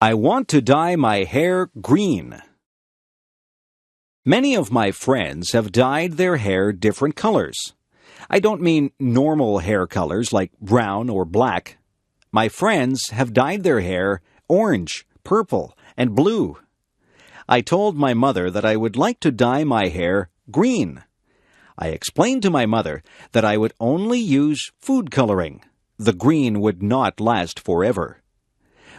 I want to dye my hair green. Many of my friends have dyed their hair different colors. I don't mean normal hair colors like brown or black. My friends have dyed their hair orange, purple, and blue. I told my mother that I would like to dye my hair green. I explained to my mother that I would only use food coloring. The green would not last forever.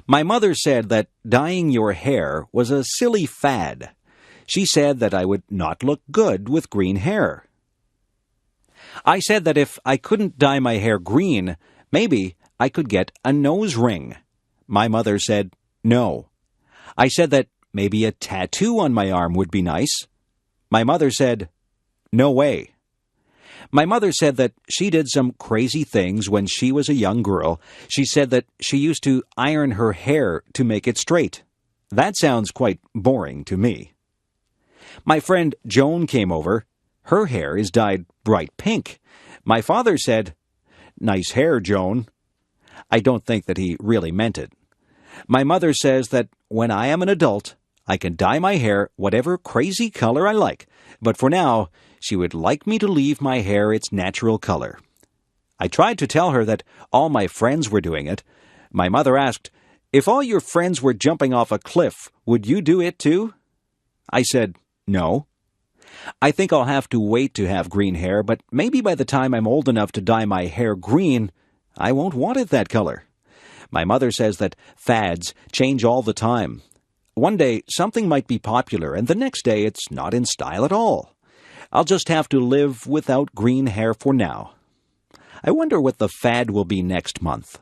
My mother said that dyeing your hair was a silly fad. She said that I would not look good with green hair. I said that if I couldn't dye my hair green, maybe I could get a nose ring. My mother said no. I said that maybe a tattoo on my arm would be nice. My mother said, no way. My mother said that she did some crazy things when she was a young girl. She said that she used to iron her hair to make it straight. That sounds quite boring to me. My friend Joan came over. Her hair is dyed bright pink. My father said, nice hair, Joan. I don't think that he really meant it. My mother says that when I am an adult, I can dye my hair whatever crazy color I like, but for now, she would like me to leave my hair its natural color. I tried to tell her that all my friends were doing it. My mother asked, if all your friends were jumping off a cliff, would you do it too? I said, no. I think I'll have to wait to have green hair, but maybe by the time I'm old enough to dye my hair green, I won't want it that color. My mother says that fads change all the time. One day, something might be popular, and the next day it's not in style at all. I'll just have to live without green hair for now. I wonder what the fad will be next month.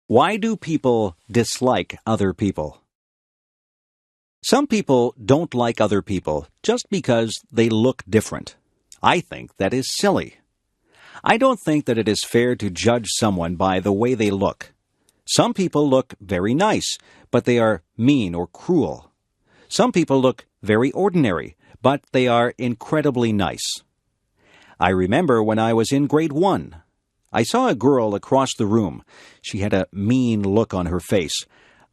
Why do people dislike other people? Some people don't like other people just because they look different. I think that is silly. I don't think that it is fair to judge someone by the way they look. Some people look very nice, but they are mean or cruel. Some people look very ordinary, but they are incredibly nice. I remember when I was in grade 1. I saw a girl across the room. She had a mean look on her face.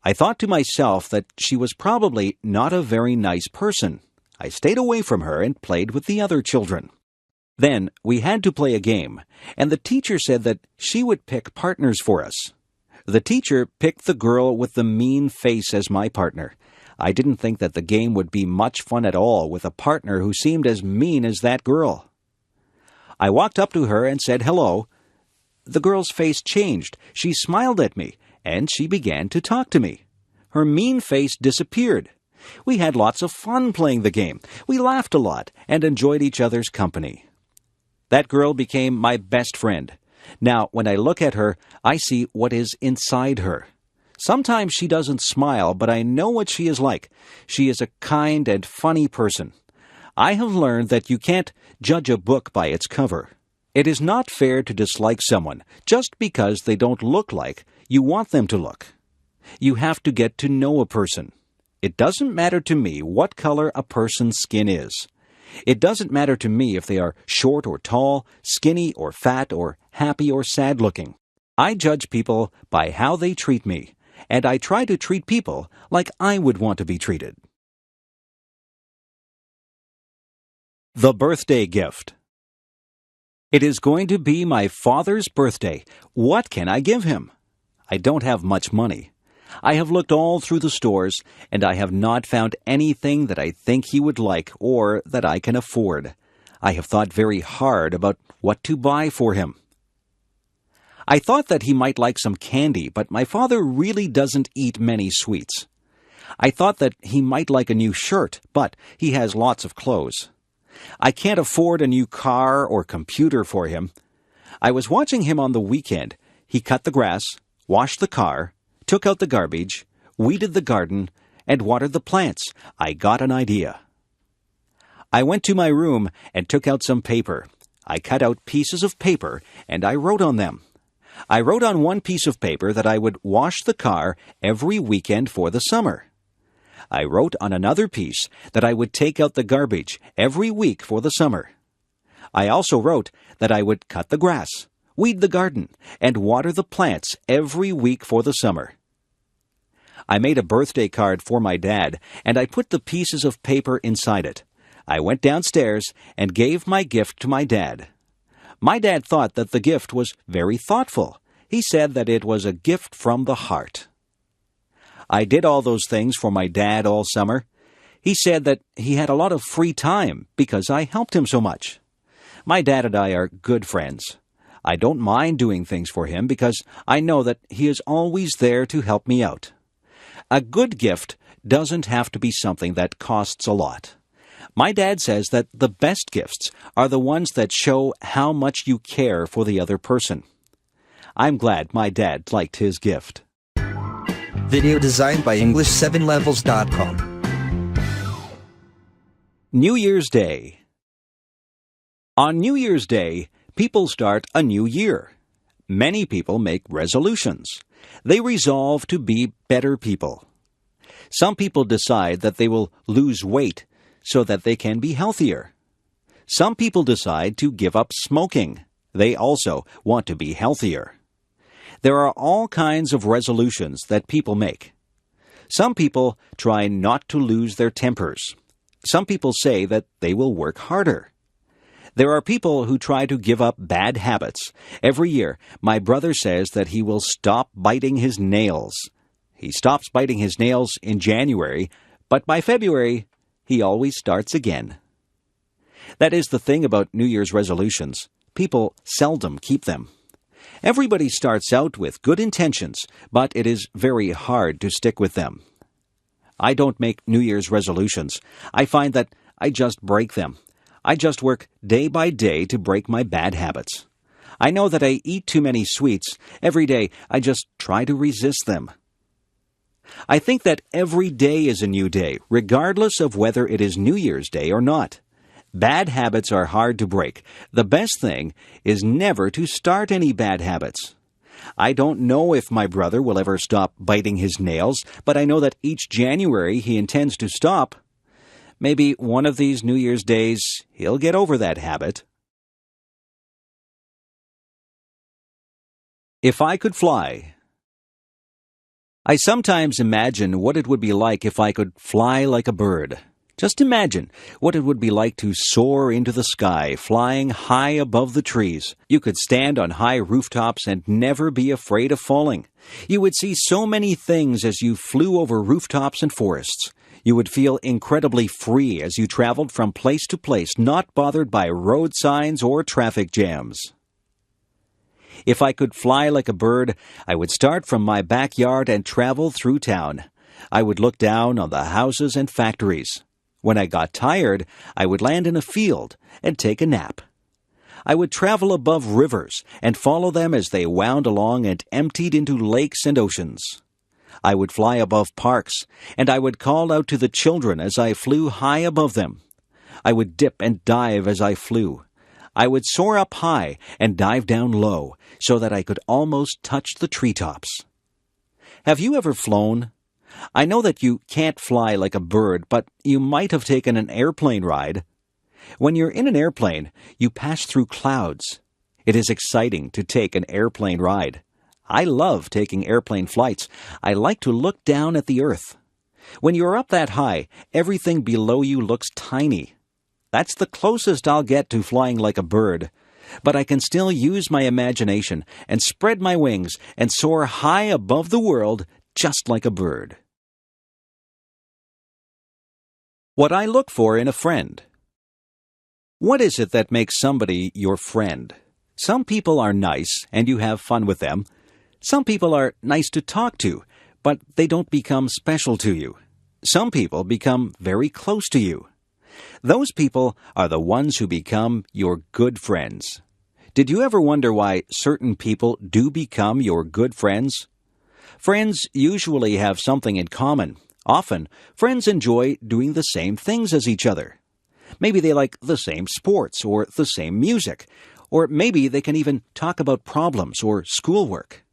I thought to myself that she was probably not a very nice person. I stayed away from her and played with the other children. Then we had to play a game, and the teacher said that she would pick partners for us. The teacher picked the girl with the mean face as my partner. I didn't think that the game would be much fun at all with a partner who seemed as mean as that girl. I walked up to her and said hello. The girl's face changed. She smiled at me, and she began to talk to me. Her mean face disappeared. We had lots of fun playing the game. We laughed a lot and enjoyed each other's company. That girl became my best friend. Now, when I look at her, I see what is inside her. Sometimes she doesn't smile, but I know what she is like. She is a kind and funny person. I have learned that you can't judge a book by its cover. It is not fair to dislike someone just because they don't look like you want them to look. You have to get to know a person. It doesn't matter to me what color a person's skin is. It doesn't matter to me if they are short or tall, skinny or fat, or happy or sad looking. I judge people by how they treat me, and I try to treat people like I would want to be treated. The birthday gift. It is going to be my father's birthday. What can I give him? I don't have much money. I have looked all through the stores, and I have not found anything that I think he would like or that I can afford. I have thought very hard about what to buy for him. I thought that he might like some candy, but my father really doesn't eat many sweets. I thought that he might like a new shirt, but he has lots of clothes. I can't afford a new car or computer for him. I was watching him on the weekend. He cut the grass, washed the car, took out the garbage, weeded the garden, and watered the plants. I got an idea. I went to my room and took out some paper. I cut out pieces of paper, and I wrote on them. I wrote on one piece of paper that I would wash the car every weekend for the summer. I wrote on another piece that I would take out the garbage every week for the summer. I also wrote that I would cut the grass, weed the garden, and water the plants every week for the summer. I made a birthday card for my dad, and I put the pieces of paper inside it. I went downstairs and gave my gift to my dad. My dad thought that the gift was very thoughtful. He said that it was a gift from the heart. I did all those things for my dad all summer. He said that he had a lot of free time because I helped him so much. My dad and I are good friends. I don't mind doing things for him because I know that he is always there to help me out. A good gift doesn't have to be something that costs a lot. My dad says that the best gifts are the ones that show how much you care for the other person. I'm glad my dad liked his gift. Video designed by English7levels.com. New Year's Day. On New Year's Day, people start a new year. Many people make resolutions. They resolve to be better people. Some people decide that they will lose weight so that they can be healthier. Some people decide to give up smoking. They also want to be healthier. There are all kinds of resolutions that people make. Some people try not to lose their tempers. Some people say that they will work harder. There are people who try to give up bad habits. Every year, my brother says that he will stop biting his nails. He stops biting his nails in January, but by February, he always starts again. That is the thing about New Year's resolutions. People seldom keep them. Everybody starts out with good intentions, but it is very hard to stick with them. I don't make New Year's resolutions. I find that I just break them. I just work day by day to break my bad habits. I know that I eat too many sweets. Every day, I just try to resist them. I think that every day is a new day, regardless of whether it is New Year's Day or not. Bad habits are hard to break. The best thing is never to start any bad habits. I don't know if my brother will ever stop biting his nails, but I know that each January he intends to stop. Maybe one of these New Year's days he'll get over that habit. If I could fly. I sometimes imagine what it would be like if I could fly like a bird. Just imagine what it would be like to soar into the sky, flying high above the trees. You could stand on high rooftops and never be afraid of falling. You would see so many things as you flew over rooftops and forests. You would feel incredibly free as you traveled from place to place, not bothered by road signs or traffic jams. If I could fly like a bird, I would start from my backyard and travel through town. I would look down on the houses and factories. When I got tired, I would land in a field and take a nap. I would travel above rivers and follow them as they wound along and emptied into lakes and oceans. I would fly above parks, and I would call out to the children as I flew high above them. I would dip and dive as I flew. I would soar up high and dive down low so that I could almost touch the treetops. Have you ever flown? I know that you can't fly like a bird, but you might have taken an airplane ride. When you're in an airplane, you pass through clouds. It is exciting to take an airplane ride. I love taking airplane flights. I like to look down at the earth. When you're up that high, everything below you looks tiny. That's the closest I'll get to flying like a bird. But I can still use my imagination and spread my wings and soar high above the world just like a bird. What I look for in a friend. What is it that makes somebody your friend? Some people are nice and you have fun with them. Some people are nice to talk to, but they don't become special to you. Some people become very close to you. Those people are the ones who become your good friends. Did you ever wonder why certain people do become your good friends? Friends usually have something in common. Often, friends enjoy doing the same things as each other. Maybe they like the same sports or the same music, or maybe they can even talk about problems or schoolwork.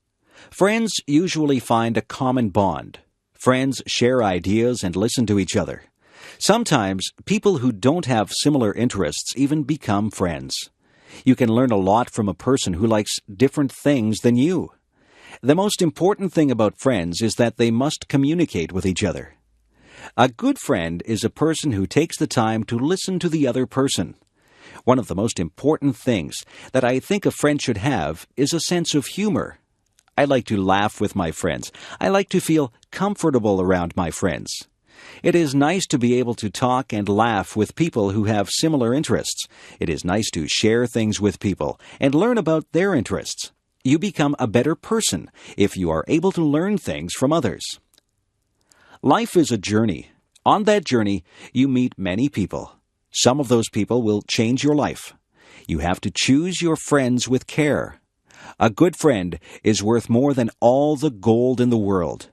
Friends usually find a common bond. Friends share ideas and listen to each other. Sometimes, people who don't have similar interests even become friends. You can learn a lot from a person who likes different things than you. The most important thing about friends is that they must communicate with each other. A good friend is a person who takes the time to listen to the other person. One of the most important things that I think a friend should have is a sense of humor. I like to laugh with my friends. I like to feel comfortable around my friends. It is nice to be able to talk and laugh with people who have similar interests. It is nice to share things with people and learn about their interests. You become a better person if you are able to learn things from others. Life is a journey. On that journey, you meet many people. Some of those people will change your life. You have to choose your friends with care. A good friend is worth more than all the gold in the world.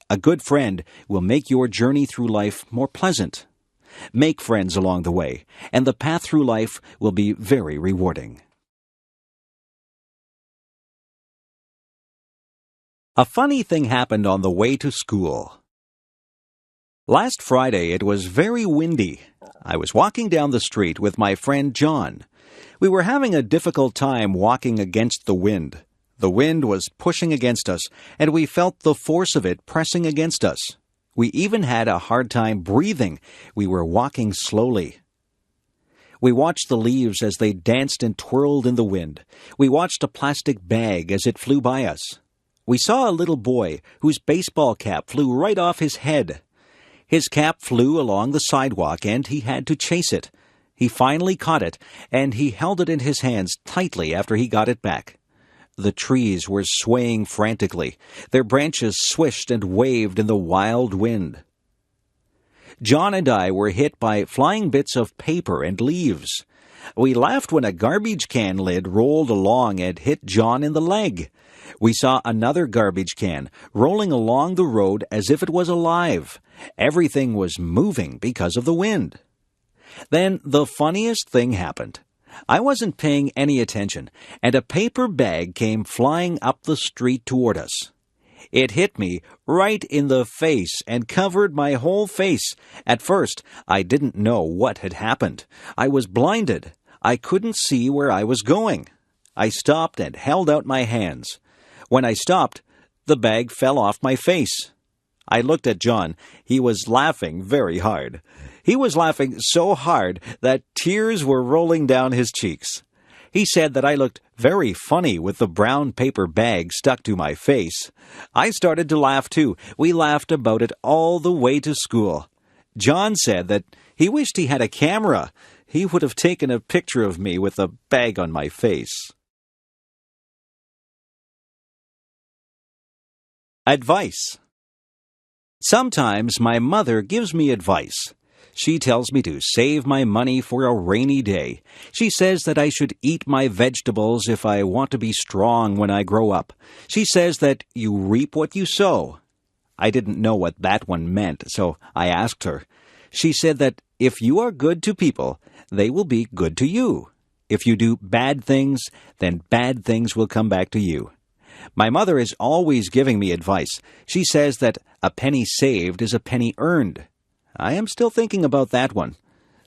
A good friend will make your journey through life more pleasant. Make friends along the way, and the path through life will be very rewarding. A funny thing happened on the way to school. Last Friday it was very windy. I was walking down the street with my friend John. We were having a difficult time walking against the wind. The wind was pushing against us, and we felt the force of it pressing against us. We even had a hard time breathing. We were walking slowly. We watched the leaves as they danced and twirled in the wind. We watched a plastic bag as it flew by us. We saw a little boy whose baseball cap flew right off his head. His cap flew along the sidewalk, and he had to chase it. He finally caught it, and he held it in his hands tightly after he got it back. The trees were swaying frantically. Their branches swished and waved in the wild wind. John and I were hit by flying bits of paper and leaves. We laughed when a garbage can lid rolled along and hit John in the leg. We saw another garbage can rolling along the road as if it was alive. Everything was moving because of the wind. Then the funniest thing happened. I wasn't paying any attention, and a paper bag came flying up the street toward us. It hit me right in the face and covered my whole face. At first, I didn't know what had happened. I was blinded. I couldn't see where I was going. I stopped and held out my hands. When I stopped, the bag fell off my face. I looked at John. He was laughing very hard. He was laughing so hard that tears were rolling down his cheeks. He said that I looked very funny with the brown paper bag stuck to my face. I started to laugh too. We laughed about it all the way to school. John said that he wished he had a camera. He would have taken a picture of me with the bag on my face. Advice. Sometimes my mother gives me advice. She tells me to save my money for a rainy day. She says that I should eat my vegetables if I want to be strong when I grow up. She says that you reap what you sow. I didn't know what that one meant, so I asked her. She said that if you are good to people, they will be good to you. If you do bad things, then bad things will come back to you. My mother is always giving me advice. She says that a penny saved is a penny earned. I am still thinking about that one.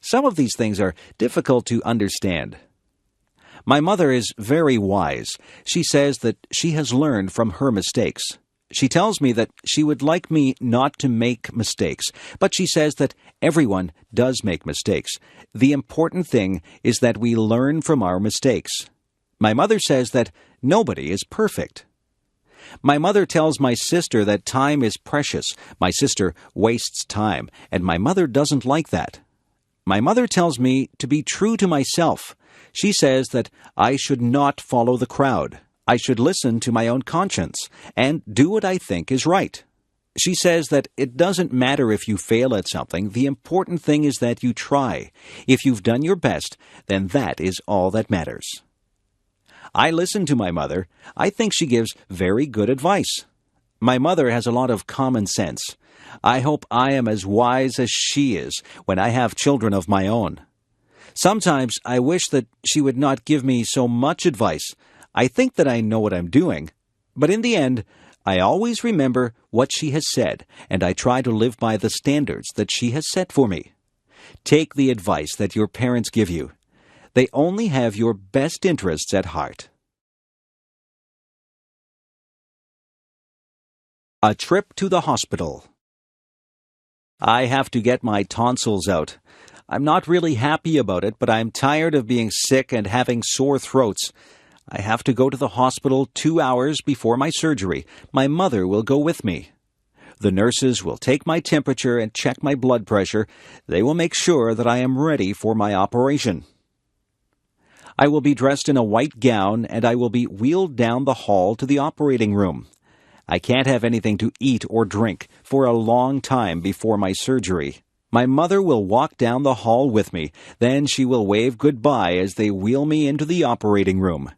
Some of these things are difficult to understand. My mother is very wise. She says that she has learned from her mistakes. She tells me that she would like me not to make mistakes, but she says that everyone does make mistakes. The important thing is that we learn from our mistakes. My mother says that nobody is perfect. My mother tells my sister that time is precious. My sister wastes time, and my mother doesn't like that. My mother tells me to be true to myself. She says that I should not follow the crowd. I should listen to my own conscience and do what I think is right. She says that it doesn't matter if you fail at something. The important thing is that you try. If you've done your best, then that is all that matters. I listen to my mother. I think she gives very good advice. My mother has a lot of common sense. I hope I am as wise as she is when I have children of my own. Sometimes I wish that she would not give me so much advice. I think that I know what I'm doing. But in the end, I always remember what she has said, and I try to live by the standards that she has set for me. Take the advice that your parents give you. They only have your best interests at heart. A trip to the hospital. I have to get my tonsils out. I'm not really happy about it, but I'm tired of being sick and having sore throats. I have to go to the hospital 2 hours before my surgery. My mother will go with me. The nurses will take my temperature and check my blood pressure. They will make sure that I am ready for my operation. I will be dressed in a white gown, and I will be wheeled down the hall to the operating room. I can't have anything to eat or drink for a long time before my surgery. My mother will walk down the hall with me. Then she will wave goodbye as they wheel me into the operating room.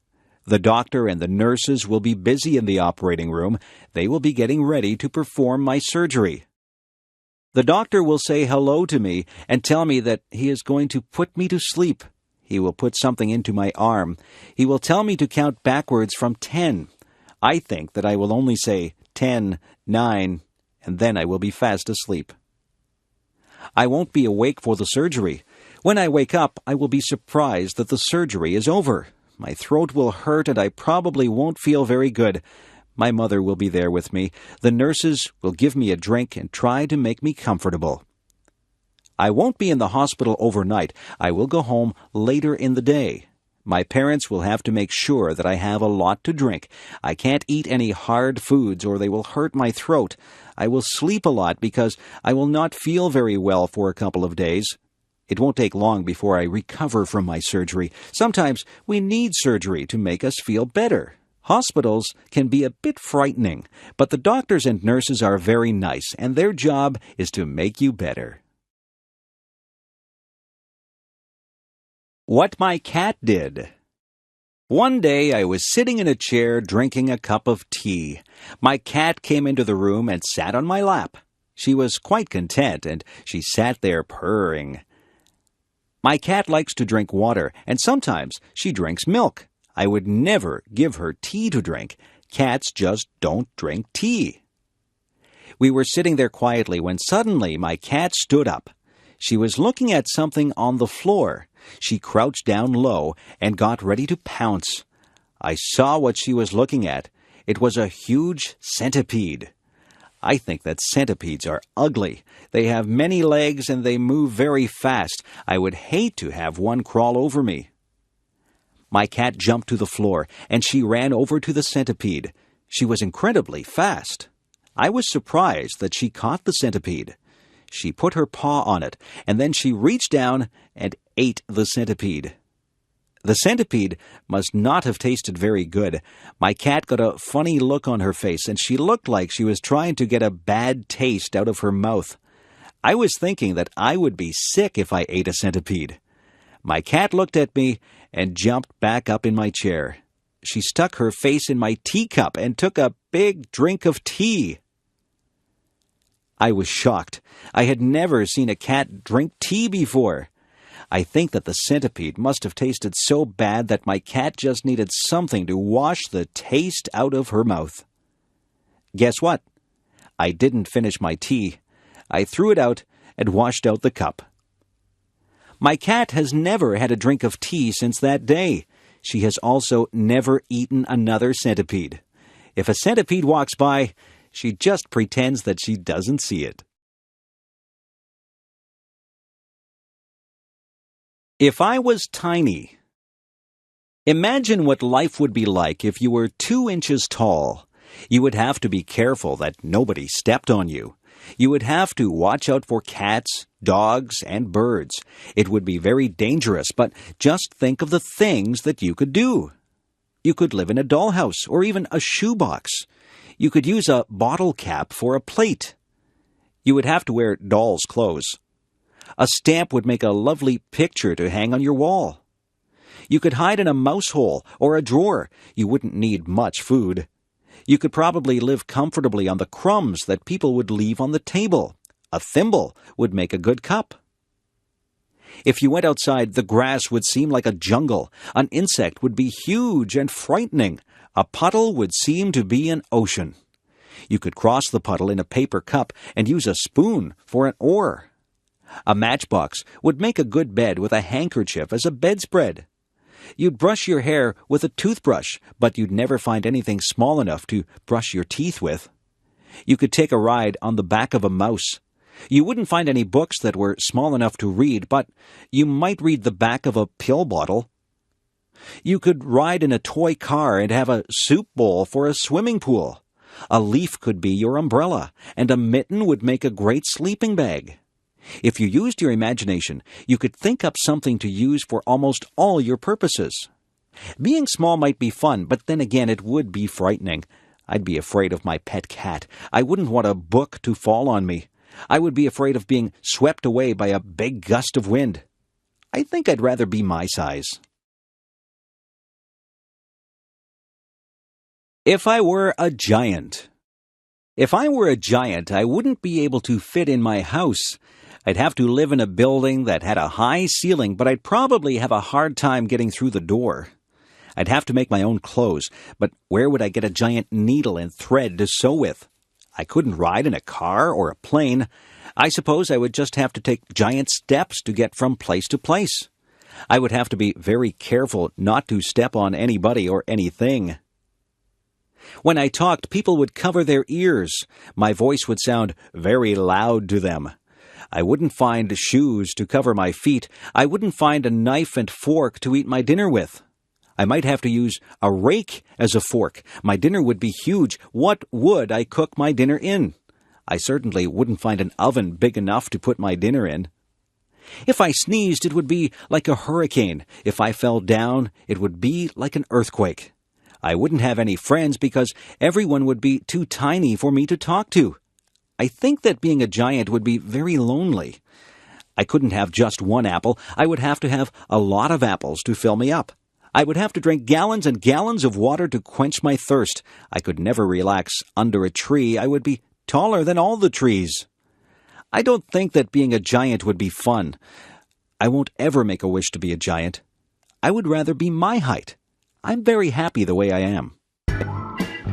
The doctor and the nurses will be busy in the operating room. They will be getting ready to perform my surgery. The doctor will say hello to me and tell me that he is going to put me to sleep. He will put something into my arm. He will tell me to count backwards from 10. I think that I will only say 10, 9, and then I will be fast asleep. I won't be awake for the surgery. When I wake up, I will be surprised that the surgery is over. My throat will hurt and I probably won't feel very good. My mother will be there with me. The nurses will give me a drink and try to make me comfortable. I won't be in the hospital overnight. I will go home later in the day. My parents will have to make sure that I have a lot to drink. I can't eat any hard foods or they will hurt my throat. I will sleep a lot because I will not feel very well for a couple of days. It won't take long before I recover from my surgery. Sometimes we need surgery to make us feel better. Hospitals can be a bit frightening, but the doctors and nurses are very nice, and their job is to make you better. What my cat did. One day I was sitting in a chair drinking a cup of tea. My cat came into the room and sat on my lap. She was quite content, and she sat there purring. My cat likes to drink water, and sometimes she drinks milk. I would never give her tea to drink. Cats just don't drink tea. We were sitting there quietly when suddenly my cat stood up. She was looking at something on the floor. She crouched down low and got ready to pounce. I saw what she was looking at. It was a huge centipede. I think that centipedes are ugly. They have many legs and they move very fast. I would hate to have one crawl over me. My cat jumped to the floor and she ran over to the centipede. She was incredibly fast. I was surprised that she caught the centipede. She put her paw on it, and then she reached down and ate the centipede. The centipede must not have tasted very good. My cat got a funny look on her face, and she looked like she was trying to get a bad taste out of her mouth. I was thinking that I would be sick if I ate a centipede. My cat looked at me and jumped back up in my chair. She stuck her face in my teacup and took a big drink of tea. I was shocked. I had never seen a cat drink tea before. I think that the centipede must have tasted so bad that my cat just needed something to wash the taste out of her mouth. Guess what? I didn't finish my tea. I threw it out and washed out the cup. My cat has never had a drink of tea since that day. She has also never eaten another centipede. If a centipede walks by, she just pretends that she doesn't see it. If I was tiny. Imagine what life would be like if you were 2 inches tall. You would have to be careful that nobody stepped on you. You would have to watch out for cats, dogs, and birds. It would be very dangerous, but just think of the things that you could do. You could live in a dollhouse or even a shoebox. You could use a bottle cap for a plate. You would have to wear doll's clothes. A stamp would make a lovely picture to hang on your wall. You could hide in a mouse hole or a drawer. You wouldn't need much food. You could probably live comfortably on the crumbs that people would leave on the table. A thimble would make a good cup. If you went outside, the grass would seem like a jungle. An insect would be huge and frightening. A puddle would seem to be an ocean. You could cross the puddle in a paper cup and use a spoon for an oar. A matchbox would make a good bed with a handkerchief as a bedspread. You'd brush your hair with a toothbrush, but you'd never find anything small enough to brush your teeth with. You could take a ride on the back of a mouse. You wouldn't find any books that were small enough to read, but you might read the back of a pill bottle. You could ride in a toy car and have a soup bowl for a swimming pool. A leaf could be your umbrella, and a mitten would make a great sleeping bag. If you used your imagination, you could think up something to use for almost all your purposes. Being small might be fun, but then again it would be frightening. I'd be afraid of my pet cat. I wouldn't want a book to fall on me. I would be afraid of being swept away by a big gust of wind. I think I'd rather be my size. If I were a giant. If I were a giant, I wouldn't be able to fit in my house. I'd have to live in a building that had a high ceiling, but I'd probably have a hard time getting through the door. I'd have to make my own clothes, but where would I get a giant needle and thread to sew with? I couldn't ride in a car or a plane. I suppose I would just have to take giant steps to get from place to place. I would have to be very careful not to step on anybody or anything. When I talked, people would cover their ears. My voice would sound very loud to them. I wouldn't find shoes to cover my feet. I wouldn't find a knife and fork to eat my dinner with. I might have to use a rake as a fork. My dinner would be huge. What would I cook my dinner in? I certainly wouldn't find an oven big enough to put my dinner in. If I sneezed, it would be like a hurricane. If I fell down, it would be like an earthquake. I wouldn't have any friends because everyone would be too tiny for me to talk to. I think that being a giant would be very lonely. I couldn't have just one apple. I would have to have a lot of apples to fill me up. I would have to drink gallons and gallons of water to quench my thirst. I could never relax under a tree. I would be taller than all the trees. I don't think that being a giant would be fun. I won't ever make a wish to be a giant. I would rather be my height. I'm very happy the way I am.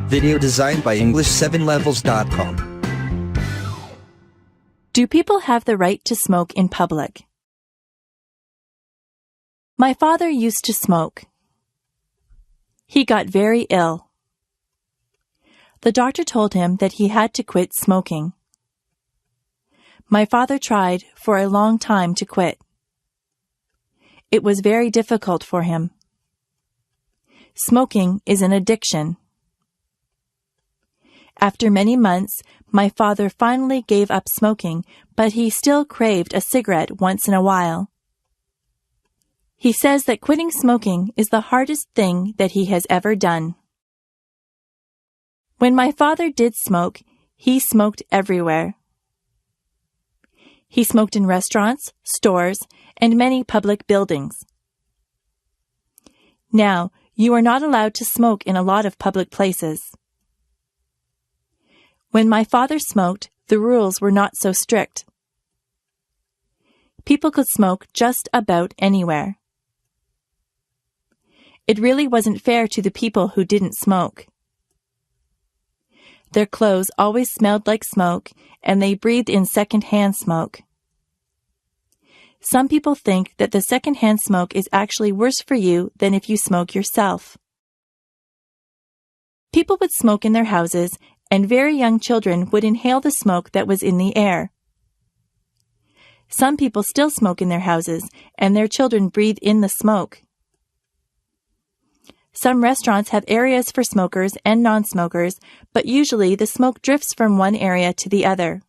Video designed by English7levels.com. Do people have the right to smoke in public? My father used to smoke. He got very ill. The doctor told him that he had to quit smoking. My father tried for a long time to quit. It was very difficult for him. Smoking is an addiction. After many months, my father finally gave up smoking, but he still craved a cigarette once in a while. He says that quitting smoking is the hardest thing that he has ever done. When my father did smoke, he smoked everywhere. He smoked in restaurants, stores, and many public buildings. Now, you are not allowed to smoke in a lot of public places. When my father smoked, the rules were not so strict. People could smoke just about anywhere. It really wasn't fair to the people who didn't smoke. Their clothes always smelled like smoke, and they breathed in second-hand smoke. Some people think that the second-hand smoke is actually worse for you than if you smoke yourself. People would smoke in their houses, and very young children would inhale the smoke that was in the air. Some people still smoke in their houses, and their children breathe in the smoke. Some restaurants have areas for smokers and non-smokers, but usually the smoke drifts from one area to the other.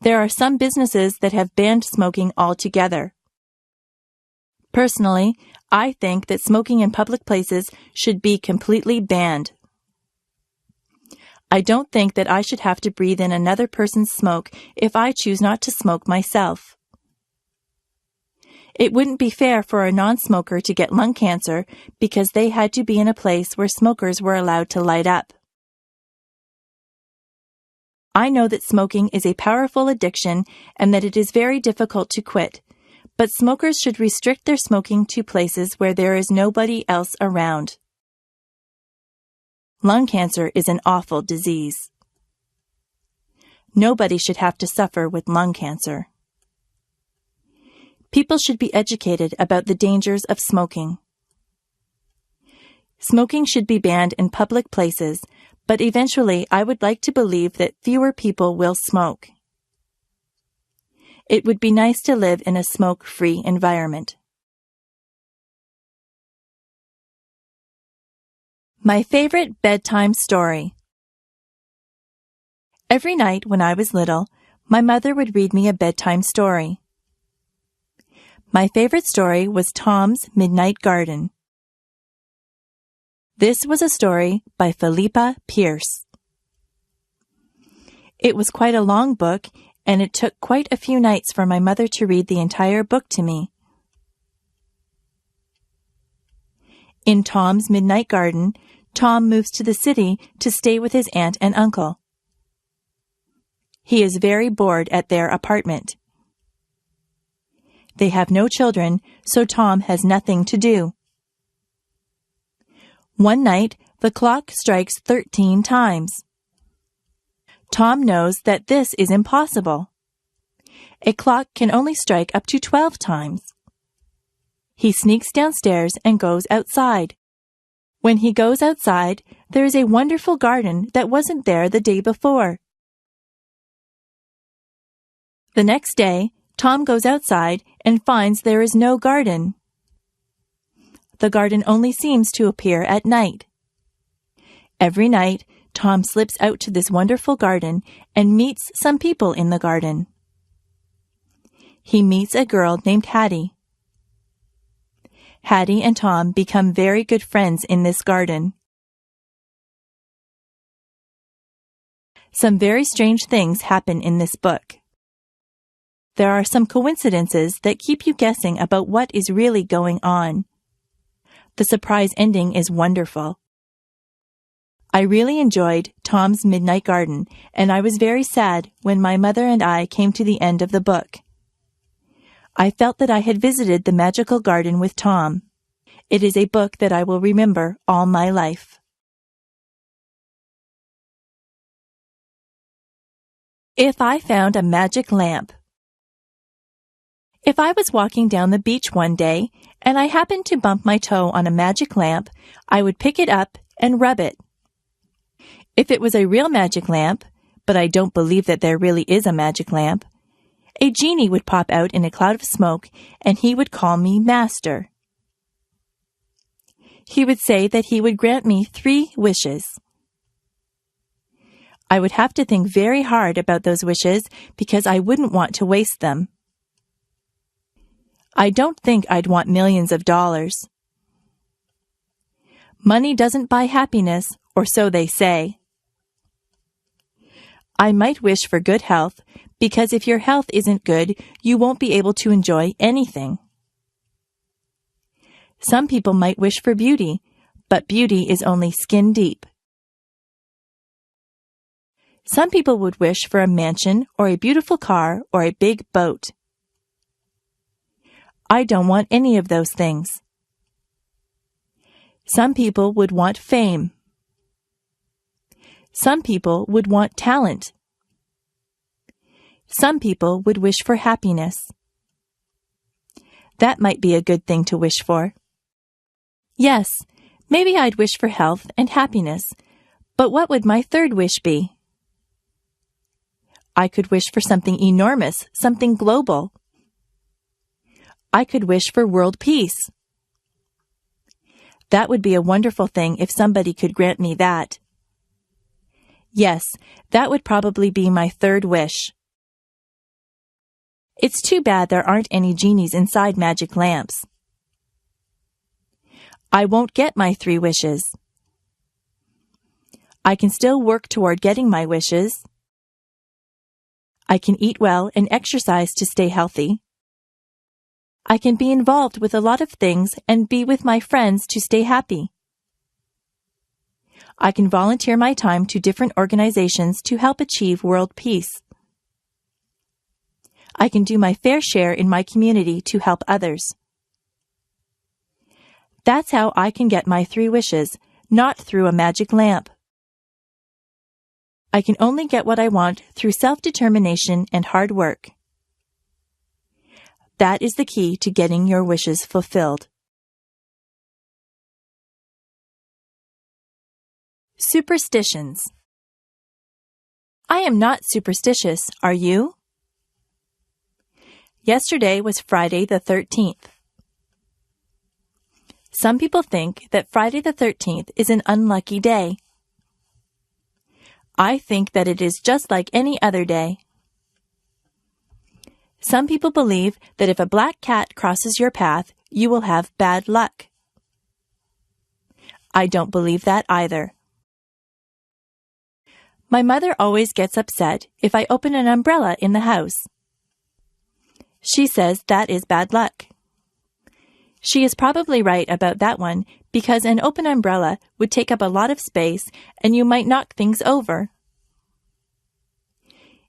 There are some businesses that have banned smoking altogether. Personally, I think that smoking in public places should be completely banned. I don't think that I should have to breathe in another person's smoke if I choose not to smoke myself. It wouldn't be fair for a non-smoker to get lung cancer because they had to be in a place where smokers were allowed to light up. I know that smoking is a powerful addiction and that it is very difficult to quit, but smokers should restrict their smoking to places where there is nobody else around. Lung cancer is an awful disease. Nobody should have to suffer with lung cancer. People should be educated about the dangers of smoking. Smoking should be banned in public places, but eventually I would like to believe that fewer people will smoke. It would be nice to live in a smoke-free environment. My favorite bedtime story. Every night when I was little, my mother would read me a bedtime story. My favorite story was Tom's Midnight Garden. This was a story by Philippa Pierce. It was quite a long book, and it took quite a few nights for my mother to read the entire book to me. In Tom's Midnight Garden, Tom moves to the city to stay with his aunt and uncle. He is very bored at their apartment. They have no children, so Tom has nothing to do. One night, the clock strikes 13 times. Tom knows that this is impossible. A clock can only strike up to 12 times. He sneaks downstairs and goes outside. When he goes outside, there is a wonderful garden that wasn't there the day before. The next day, Tom goes outside and finds there is no garden. The garden only seems to appear at night. Every night, Tom slips out to this wonderful garden and meets some people in the garden. He meets a girl named Hattie. Hattie and Tom become very good friends in this garden. Some very strange things happen in this book. There are some coincidences that keep you guessing about what is really going on. The surprise ending is wonderful. I really enjoyed Tom's Midnight Garden, and I was very sad when my mother and I came to the end of the book. I felt that I had visited the magical garden with Tom. It is a book that I will remember all my life. If I found a magic lamp. If I was walking down the beach one day and I happened to bump my toe on a magic lamp, I would pick it up and rub it. If it was a real magic lamp, but I don't believe that there really is a magic lamp, a genie would pop out in a cloud of smoke and he would call me Master. He would say that he would grant me 3 wishes. I would have to think very hard about those wishes because I wouldn't want to waste them. I don't think I'd want millions of dollars. Money doesn't buy happiness, or so they say. I might wish for good health, because if your health isn't good, you won't be able to enjoy anything. Some people might wish for beauty, but beauty is only skin deep. Some people would wish for a mansion or a beautiful car or a big boat. I don't want any of those things. Some people would want fame. Some people would want talent. Some people would wish for happiness. That might be a good thing to wish for. Yes, maybe I'd wish for health and happiness, but what would my 3rd wish be? I could wish for something enormous, something global. I could wish for world peace. That would be a wonderful thing if somebody could grant me that. Yes, that would probably be my 3rd wish. It's too bad there aren't any genies inside magic lamps. I won't get my 3 wishes. I can still work toward getting my wishes. I can eat well and exercise to stay healthy. I can be involved with a lot of things and be with my friends to stay happy. I can volunteer my time to different organizations to help achieve world peace. I can do my fair share in my community to help others. That's how I can get my 3 wishes, not through a magic lamp. I can only get what I want through self-determination and hard work. That is the key to getting your wishes fulfilled. Superstitions. I am not superstitious, are you? Yesterday was Friday the 13th. Some people think that Friday the 13th is an unlucky day. I think that it is just like any other day. Some people believe that if a black cat crosses your path, you will have bad luck. I don't believe that either. My mother always gets upset if I open an umbrella in the house. She says that is bad luck. She is probably right about that one because an open umbrella would take up a lot of space and you might knock things over.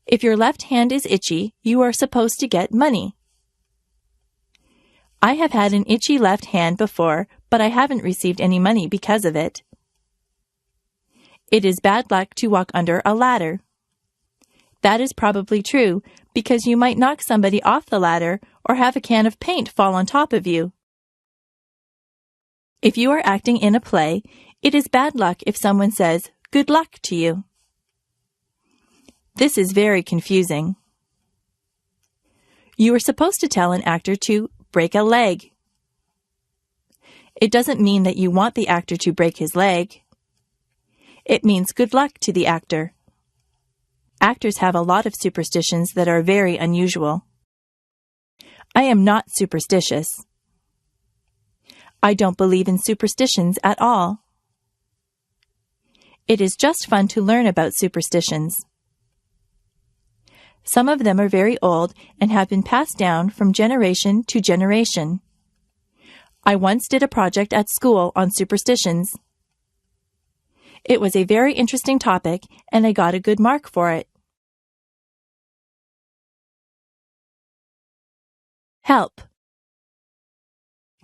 If your left hand is itchy, you are supposed to get money. I have had an itchy left hand before, but I haven't received any money because of it. It is bad luck to walk under a ladder. That is probably true because you might knock somebody off the ladder or have a can of paint fall on top of you. If you are acting in a play, it is bad luck if someone says, "Good luck" to you. This is very confusing. You are supposed to tell an actor to break a leg. It doesn't mean that you want the actor to break his leg. It means good luck to the actor. Actors have a lot of superstitions that are very unusual. I am not superstitious. I don't believe in superstitions at all. It is just fun to learn about superstitions. Some of them are very old and have been passed down from generation to generation. I once did a project at school on superstitions. It was a very interesting topic, and I got a good mark for it. Help.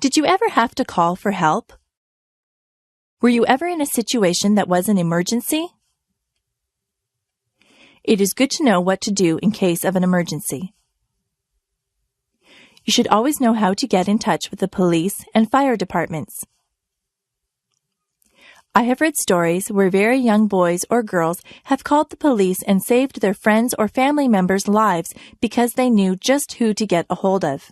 Did you ever have to call for help? Were you ever in a situation that was an emergency? It is good to know what to do in case of an emergency. You should always know how to get in touch with the police and fire departments. I have read stories where very young boys or girls have called the police and saved their friends' or family members' lives because they knew just who to get a hold of.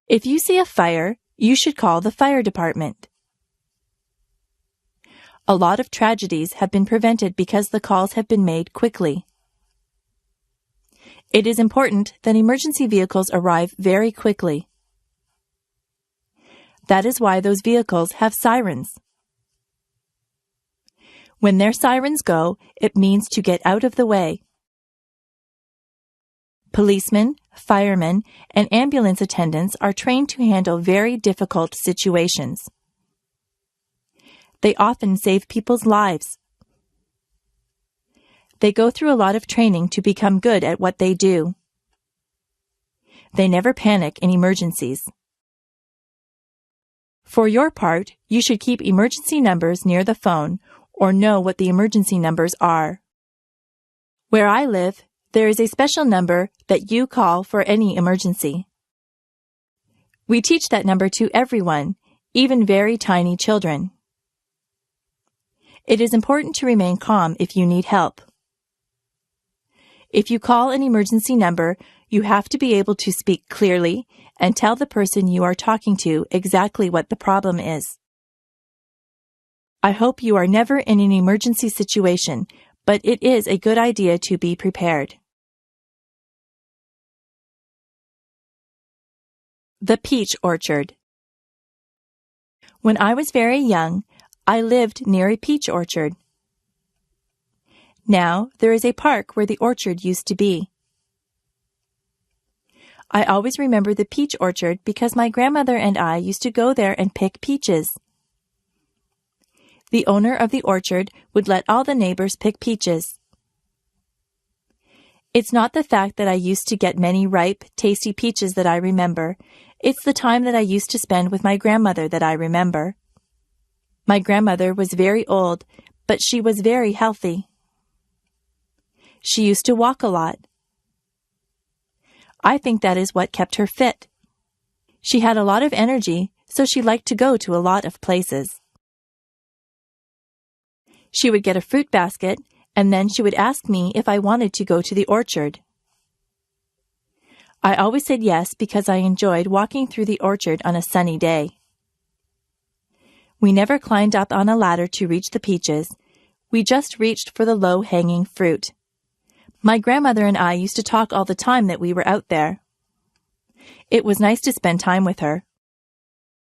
If you see a fire, you should call the fire department. A lot of tragedies have been prevented because the calls have been made quickly. It is important that emergency vehicles arrive very quickly. That is why those vehicles have sirens. When their sirens go, it means to get out of the way. Policemen, firemen, and ambulance attendants are trained to handle very difficult situations. They often save people's lives. They go through a lot of training to become good at what they do. They never panic in emergencies. For your part, you should keep emergency numbers near the phone or know what the emergency numbers are. Where I live, there is a special number that you call for any emergency. We teach that number to everyone, even very tiny children. It is important to remain calm if you need help. If you call an emergency number, you have to be able to speak clearly and tell the person you are talking to exactly what the problem is. I hope you are never in an emergency situation, but it is a good idea to be prepared. The Peach Orchard. When I was very young, I lived near a peach orchard. Now there is a park where the orchard used to be. I always remember the peach orchard because my grandmother and I used to go there and pick peaches. The owner of the orchard would let all the neighbors pick peaches. It's not the fact that I used to get many ripe, tasty peaches that I remember. It's the time that I used to spend with my grandmother that I remember. My grandmother was very old, but she was very healthy. She used to walk a lot. I think that is what kept her fit. She had a lot of energy, so she liked to go to a lot of places. She would get a fruit basket, and then she would ask me if I wanted to go to the orchard. I always said yes because I enjoyed walking through the orchard on a sunny day. We never climbed up on a ladder to reach the peaches. We just reached for the low-hanging fruit. My grandmother and I used to talk all the time that we were out there. It was nice to spend time with her.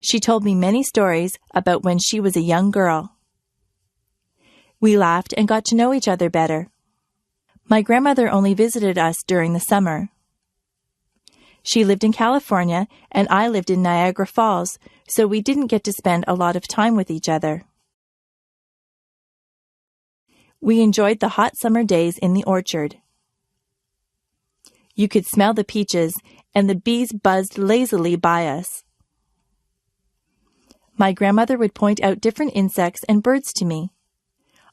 She told me many stories about when she was a young girl. We laughed and got to know each other better. My grandmother only visited us during the summer. She lived in California and I lived in Niagara Falls, so we didn't get to spend a lot of time with each other. We enjoyed the hot summer days in the orchard. You could smell the peaches, and the bees buzzed lazily by us. My grandmother would point out different insects and birds to me.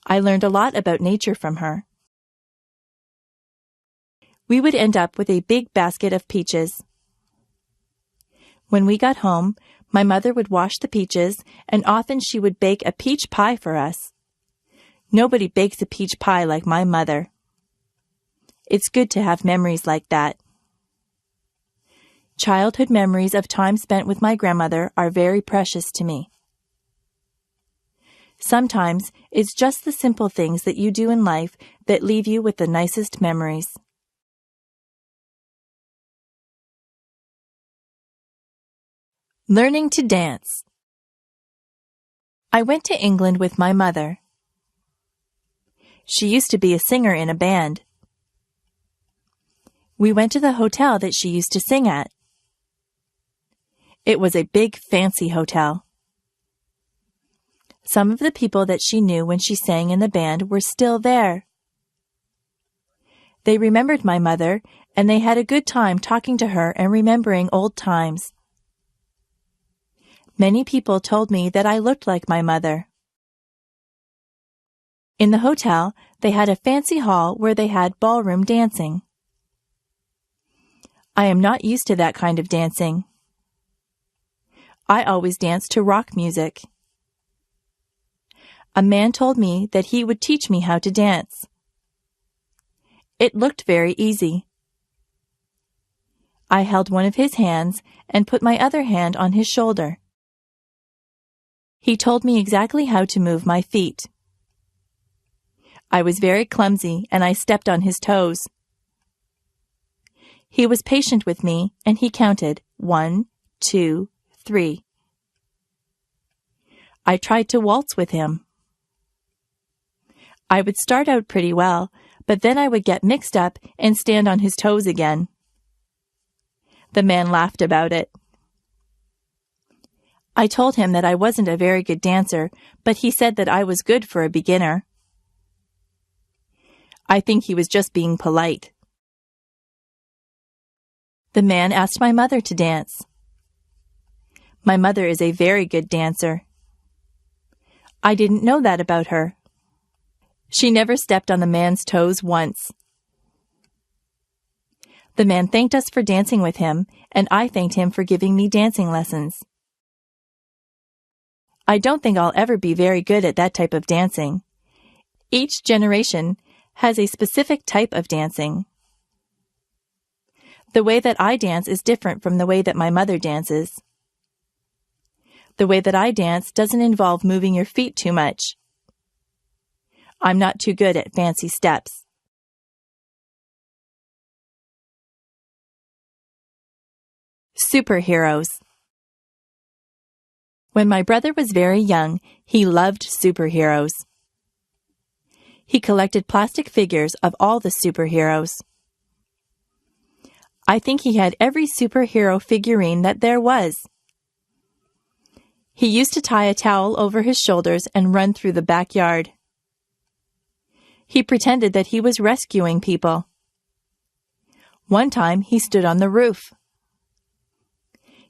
I learned a lot about nature from her. We would end up with a big basket of peaches. When we got home, my mother would wash the peaches, and often she would bake a peach pie for us. Nobody bakes a peach pie like my mother. It's good to have memories like that. Childhood memories of time spent with my grandmother are very precious to me. Sometimes it's just the simple things that you do in life that leave you with the nicest memories. Learning to dance. I went to England with my mother. She used to be a singer in a band. We went to the hotel that she used to sing at. It was a big, fancy hotel. Some of the people that she knew when she sang in the band were still there. They remembered my mother, and they had a good time talking to her and remembering old times. Many people told me that I looked like my mother. In the hotel, they had a fancy hall where they had ballroom dancing. I am not used to that kind of dancing. I always danced to rock music. A man told me that he would teach me how to dance. It looked very easy. I held one of his hands and put my other hand on his shoulder. He told me exactly how to move my feet. I was very clumsy and I stepped on his toes. He was patient with me and he counted 1, 2, 3. I tried to waltz with him. I would start out pretty well, but then I would get mixed up and stand on his toes again. The man laughed about it. I told him that I wasn't a very good dancer, but he said that I was good for a beginner. I think he was just being polite. The man asked my mother to dance. My mother is a very good dancer. I didn't know that about her. She never stepped on the man's toes once. The man thanked us for dancing with him, and I thanked him for giving me dancing lessons. I don't think I'll ever be very good at that type of dancing. Each generation has a specific type of dancing. The way that I dance is different from the way that my mother dances. The way that I dance doesn't involve moving your feet too much. I'm not too good at fancy steps. Superheroes. When my brother was very young, he loved superheroes. He collected plastic figures of all the superheroes. I think he had every superhero figurine that there was. He used to tie a towel over his shoulders and run through the backyard. He pretended that he was rescuing people. One time, he stood on the roof.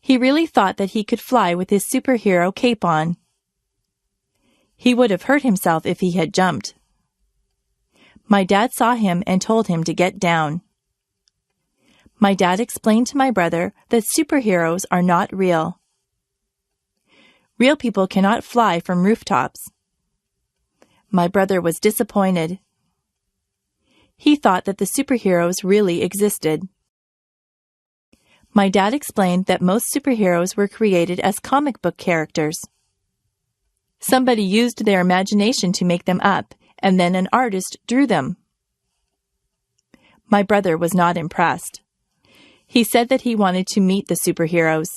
He really thought that he could fly with his superhero cape on. He would have hurt himself if he had jumped. My dad saw him and told him to get down. My dad explained to my brother that superheroes are not real. Real people cannot fly from rooftops. My brother was disappointed. He thought that the superheroes really existed. My dad explained that most superheroes were created as comic book characters. Somebody used their imagination to make them up, and then an artist drew them. My brother was not impressed. He said that he wanted to meet the superheroes.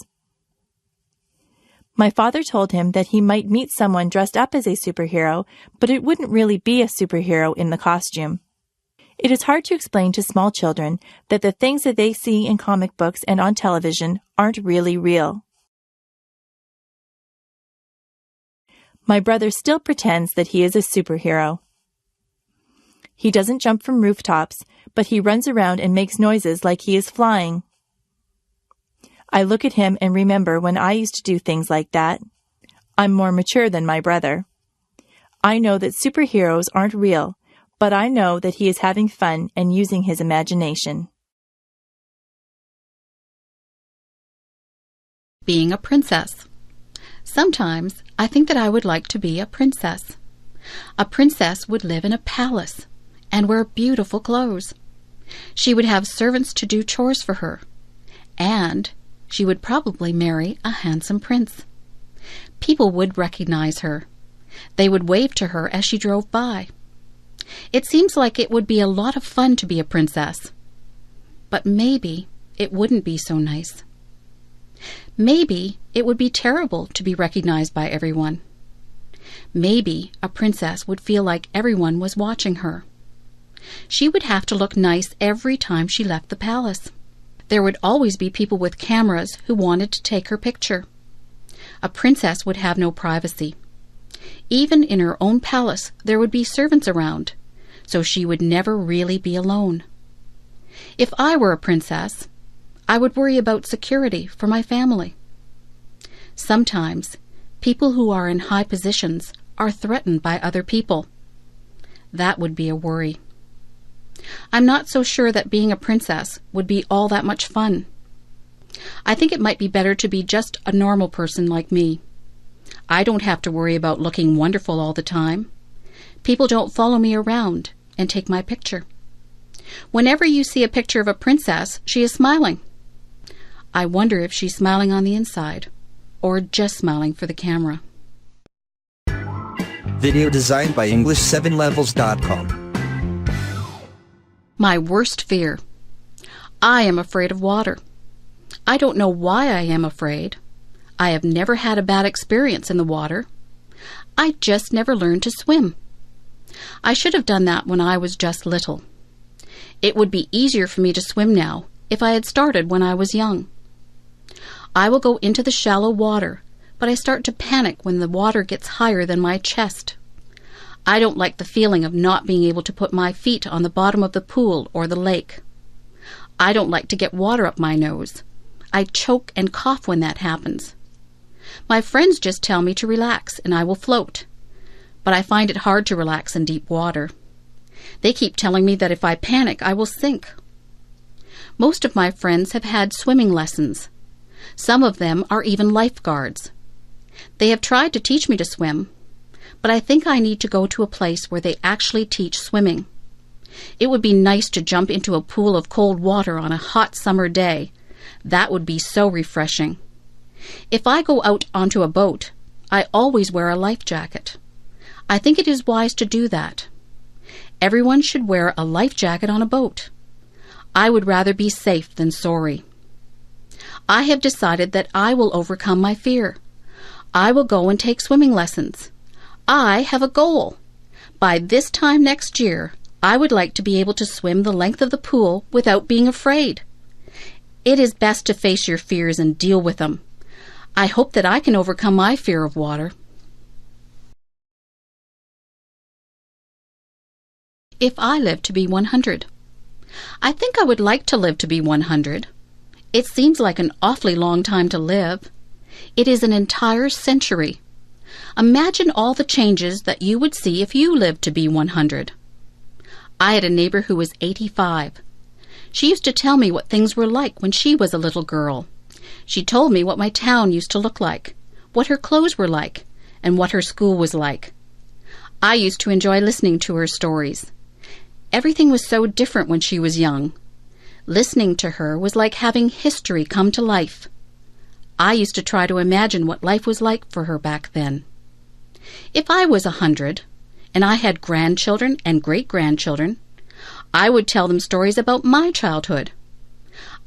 My father told him that he might meet someone dressed up as a superhero, but it wouldn't really be a superhero in the costume. It is hard to explain to small children that the things that they see in comic books and on television aren't really real. My brother still pretends that he is a superhero. He doesn't jump from rooftops, but he runs around and makes noises like he is flying. I look at him and remember when I used to do things like that. I'm more mature than my brother. I know that superheroes aren't real, but I know that he is having fun and using his imagination. Being a princess. Sometimes I think that I would like to be a princess. A princess would live in a palace and wear beautiful clothes. She would have servants to do chores for her, and she would probably marry a handsome prince. People would recognize her. They would wave to her as she drove by. It seems like it would be a lot of fun to be a princess. But maybe it wouldn't be so nice. Maybe it would be terrible to be recognized by everyone. Maybe a princess would feel like everyone was watching her. She would have to look nice every time she left the palace. There would always be people with cameras who wanted to take her picture. A princess would have no privacy. Even in her own palace, there would be servants around, so she would never really be alone. If I were a princess, I would worry about security for my family. Sometimes, people who are in high positions are threatened by other people. That would be a worry. I'm not so sure that being a princess would be all that much fun. I think it might be better to be just a normal person like me. I don't have to worry about looking wonderful all the time. People don't follow me around and take my picture. Whenever you see a picture of a princess, she is smiling. I wonder if she's smiling on the inside, or just smiling for the camera. Video designed by English7levels.com. My worst fear. I am afraid of water. I don't know why I am afraid. I have never had a bad experience in the water. I just never learned to swim. I should have done that when I was just little. It would be easier for me to swim now if I had started when I was young. I will go into the shallow water, but I start to panic when the water gets higher than my chest. I don't like the feeling of not being able to put my feet on the bottom of the pool or the lake. I don't like to get water up my nose. I choke and cough when that happens. My friends just tell me to relax and I will float, but I find it hard to relax in deep water. They keep telling me that if I panic, I will sink. Most of my friends have had swimming lessons. Some of them are even lifeguards. They have tried to teach me to swim, but I think I need to go to a place where they actually teach swimming. It would be nice to jump into a pool of cold water on a hot summer day. That would be so refreshing. If I go out onto a boat, I always wear a life jacket. I think it is wise to do that. Everyone should wear a life jacket on a boat. I would rather be safe than sorry. I have decided that I will overcome my fear. I will go and take swimming lessons. I have a goal. By this time next year, I would like to be able to swim the length of the pool without being afraid. It is best to face your fears and deal with them. I hope that I can overcome my fear of water. If I live to be 100. I think I would like to live to be 100. It seems like an awfully long time to live. It is an entire century. Imagine all the changes that you would see if you lived to be 100. I had a neighbor who was 85. She used to tell me what things were like when she was a little girl. She told me what my town used to look like, what her clothes were like, and what her school was like. I used to enjoy listening to her stories. Everything was so different when she was young. Listening to her was like having history come to life. I used to try to imagine what life was like for her back then. If I was 100, and I had grandchildren and great-grandchildren, I would tell them stories about my childhood.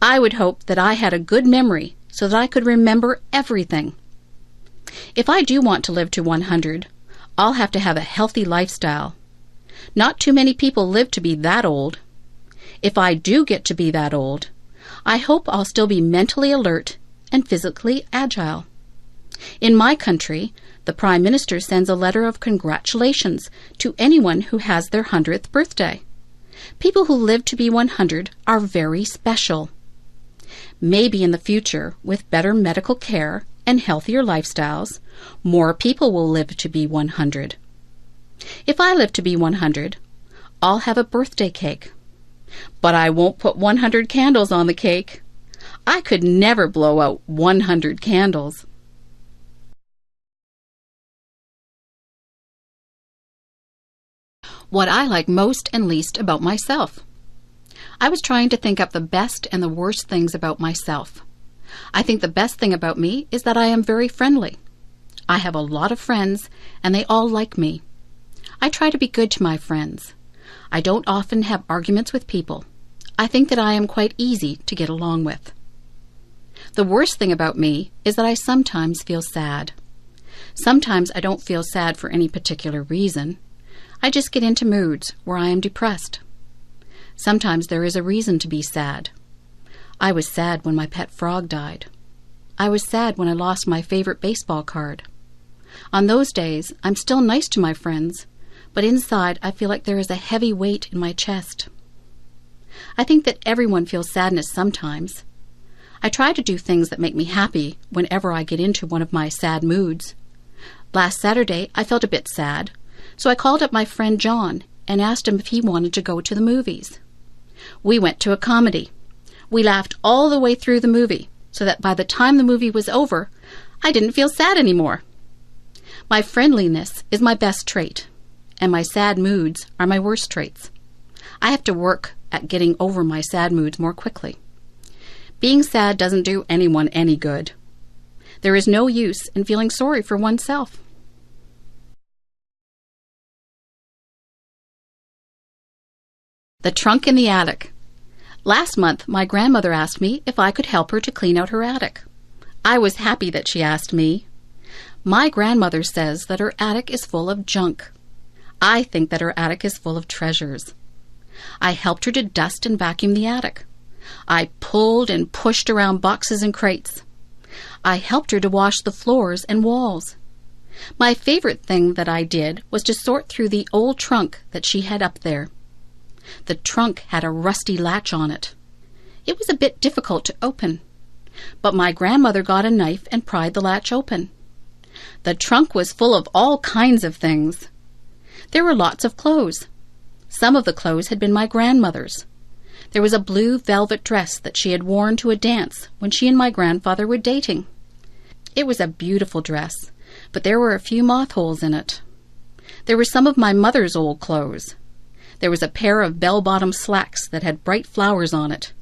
I would hope that I had a good memory so that I could remember everything. If I do want to live to 100, I'll have to have a healthy lifestyle. Not too many people live to be that old. If I do get to be that old, I hope I'll still be mentally alert and physically agile. In my country, the Prime Minister sends a letter of congratulations to anyone who has their 100th birthday. People who live to be 100 are very special. Maybe in the future, with better medical care and healthier lifestyles, more people will live to be 100. If I live to be 100, I'll have a birthday cake. But I won't put 100 candles on the cake. I could never blow out 100 candles. What I like most and least about myself. I was trying to think up the best and the worst things about myself. I think the best thing about me is that I am very friendly. I have a lot of friends, and they all like me. I try to be good to my friends. I don't often have arguments with people. I think that I am quite easy to get along with. The worst thing about me is that I sometimes feel sad. Sometimes I don't feel sad for any particular reason. I just get into moods where I am depressed. Sometimes there is a reason to be sad. I was sad when my pet frog died. I was sad when I lost my favorite baseball card. On those days, I'm still nice to my friends, but inside I feel like there is a heavy weight in my chest. I think that everyone feels sadness sometimes. I try to do things that make me happy whenever I get into one of my sad moods. Last Saturday, I felt a bit sad, so I called up my friend John and asked him if he wanted to go to the movies. We went to a comedy. We laughed all the way through the movie, so that by the time the movie was over, I didn't feel sad anymore. My friendliness is my best trait, and my sad moods are my worst traits. I have to work at getting over my sad moods more quickly. Being sad doesn't do anyone any good. There is no use in feeling sorry for oneself. The trunk in the attic. Last month, my grandmother asked me if I could help her to clean out her attic. I was happy that she asked me. My grandmother says that her attic is full of junk. I think that her attic is full of treasures. I helped her to dust and vacuum the attic. I pulled and pushed around boxes and crates. I helped her to wash the floors and walls. My favorite thing that I did was to sort through the old trunk that she had up there. The trunk had a rusty latch on it. It was a bit difficult to open, but my grandmother got a knife and pried the latch open. The trunk was full of all kinds of things. There were lots of clothes. Some of the clothes had been my grandmother's. There was a blue velvet dress that she had worn to a dance when she and my grandfather were dating. It was a beautiful dress, but there were a few moth holes in it. There were some of my mother's old clothes. There was a pair of bell-bottom slacks that had bright flowers on it.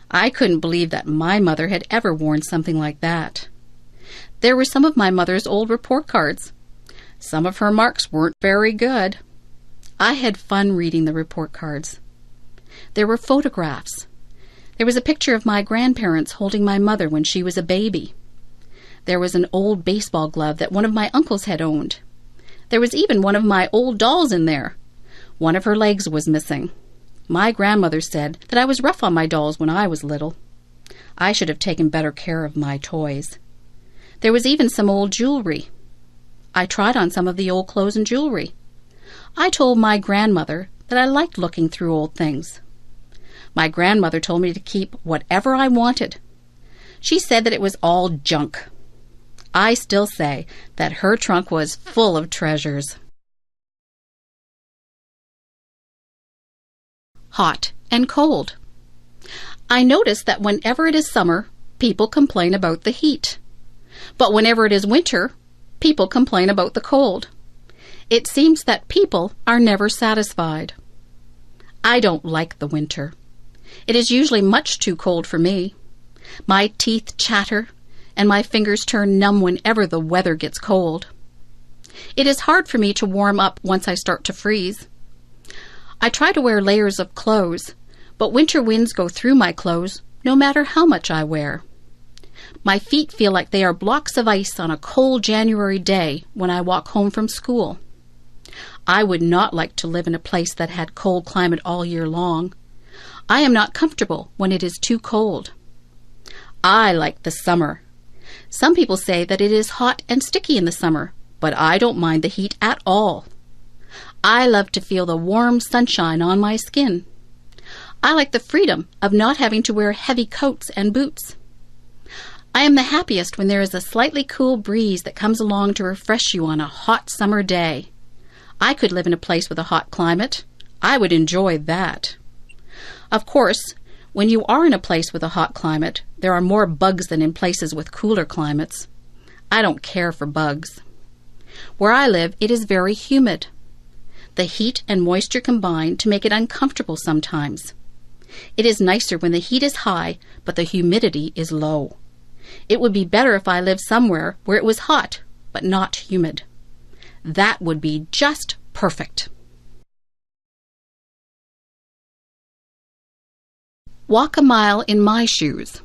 I couldn't believe that my mother had ever worn something like that. There were some of my mother's old report cards. Some of her marks weren't very good. I had fun reading the report cards. There were photographs. There was a picture of my grandparents holding my mother when she was a baby. There was an old baseball glove that one of my uncles had owned. There was even one of my old dolls in there. One of her legs was missing. My grandmother said that I was rough on my dolls when I was little. I should have taken better care of my toys. There was even some old jewelry. I tried on some of the old clothes and jewelry. I told my grandmother that I liked looking through old things. My grandmother told me to keep whatever I wanted. She said that it was all junk. I still say that her trunk was full of treasures. Hot and cold. I notice that whenever it is summer, people complain about the heat. But whenever it is winter, people complain about the cold. It seems that people are never satisfied. I don't like the winter. It is usually much too cold for me. My teeth chatter, and my fingers turn numb whenever the weather gets cold. It is hard for me to warm up once I start to freeze. I try to wear layers of clothes, but winter winds go through my clothes no matter how much I wear. My feet feel like they are blocks of ice on a cold January day when I walk home from school. I would not like to live in a place that had cold climate all year long. I am not comfortable when it is too cold. I like the summer. Some people say that it is hot and sticky in the summer, but I don't mind the heat at all. I love to feel the warm sunshine on my skin. I like the freedom of not having to wear heavy coats and boots. I am the happiest when there is a slightly cool breeze that comes along to refresh you on a hot summer day. I could live in a place with a hot climate. I would enjoy that. Of course, when you are in a place with a hot climate, there are more bugs than in places with cooler climates. I don't care for bugs. Where I live, it is very humid. The heat and moisture combine to make it uncomfortable sometimes. It is nicer when the heat is high, but the humidity is low. It would be better if I lived somewhere where it was hot, but not humid. That would be just perfect. Walk a mile in my shoes.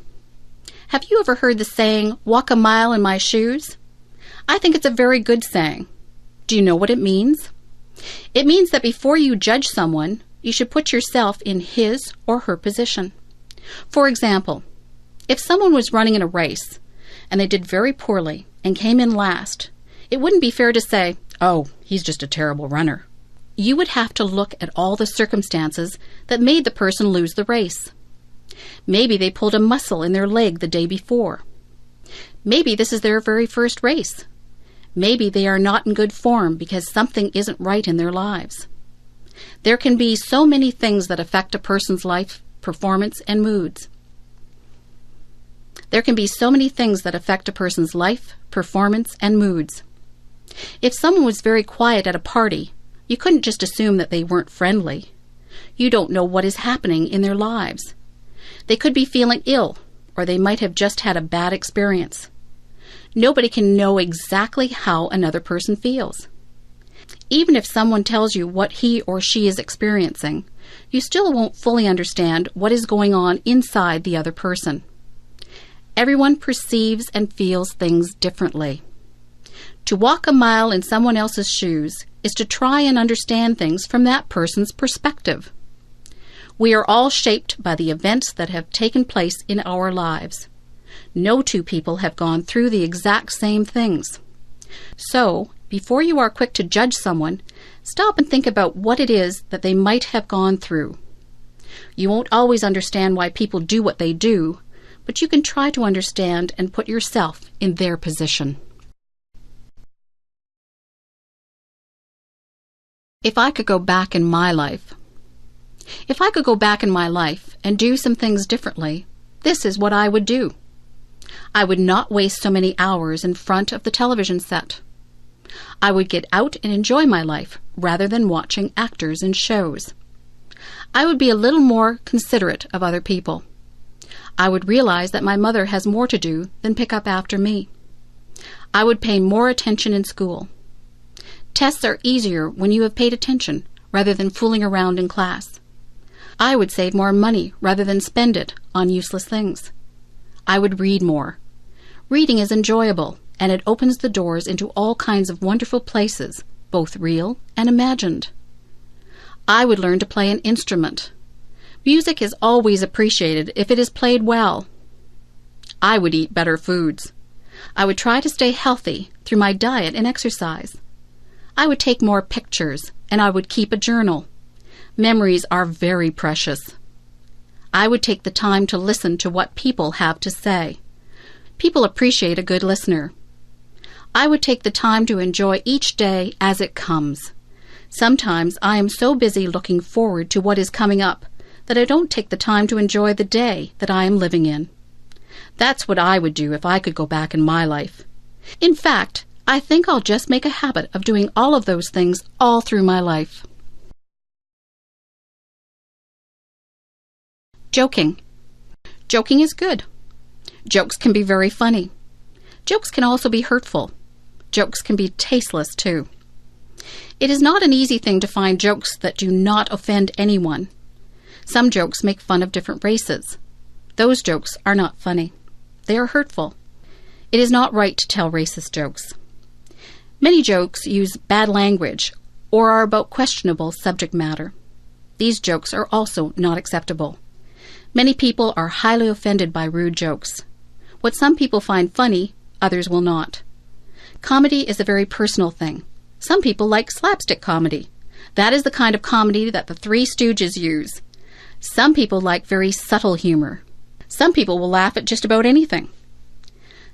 Have you ever heard the saying, walk a mile in my shoes? I think it's a very good saying. Do you know what it means? It means that before you judge someone, you should put yourself in his or her position. For example, if someone was running in a race and they did very poorly and came in last, it wouldn't be fair to say, oh, he's just a terrible runner. You would have to look at all the circumstances that made the person lose the race. Maybe they pulled a muscle in their leg the day before. Maybe this is their very first race. Maybe they are not in good form because something isn't right in their lives. There can be so many things that affect a person's life, performance, and moods. There can be so many things that affect a person's life, performance, and moods. If someone was very quiet at a party, you couldn't just assume that they weren't friendly. You don't know what is happening in their lives. They could be feeling ill, or they might have just had a bad experience. Nobody can know exactly how another person feels. Even if someone tells you what he or she is experiencing, you still won't fully understand what is going on inside the other person. Everyone perceives and feels things differently. To walk a mile in someone else's shoes is to try and understand things from that person's perspective. We are all shaped by the events that have taken place in our lives. No two people have gone through the exact same things. So, before you are quick to judge someone, stop and think about what it is that they might have gone through. You won't always understand why people do what they do, but you can try to understand and put yourself in their position. If I could go back in my life. If I could go back in my life and do some things differently, this is what I would do. I would not waste so many hours in front of the television set. I would get out and enjoy my life rather than watching actors in shows. I would be a little more considerate of other people. I would realize that my mother has more to do than pick up after me. I would pay more attention in school. Tests are easier when you have paid attention rather than fooling around in class. I would save more money rather than spend it on useless things. I would read more. Reading is enjoyable, and it opens the doors into all kinds of wonderful places, both real and imagined. I would learn to play an instrument. Music is always appreciated if it is played well. I would eat better foods. I would try to stay healthy through my diet and exercise. I would take more pictures, and I would keep a journal. Memories are very precious. I would take the time to listen to what people have to say. People appreciate a good listener. I would take the time to enjoy each day as it comes. Sometimes I am so busy looking forward to what is coming up that I don't take the time to enjoy the day that I am living in. That's what I would do if I could go back in my life. In fact, I think I'll just make a habit of doing all of those things all through my life. Joking. Joking is good. Jokes can be very funny. Jokes can also be hurtful. Jokes can be tasteless too. It is not an easy thing to find jokes that do not offend anyone. Some jokes make fun of different races. Those jokes are not funny. They are hurtful. It is not right to tell racist jokes. Many jokes use bad language or are about questionable subject matter. These jokes are also not acceptable. Many people are highly offended by rude jokes. What some people find funny, others will not. Comedy is a very personal thing. Some people like slapstick comedy. That is the kind of comedy that the Three Stooges use. Some people like very subtle humor. Some people will laugh at just about anything.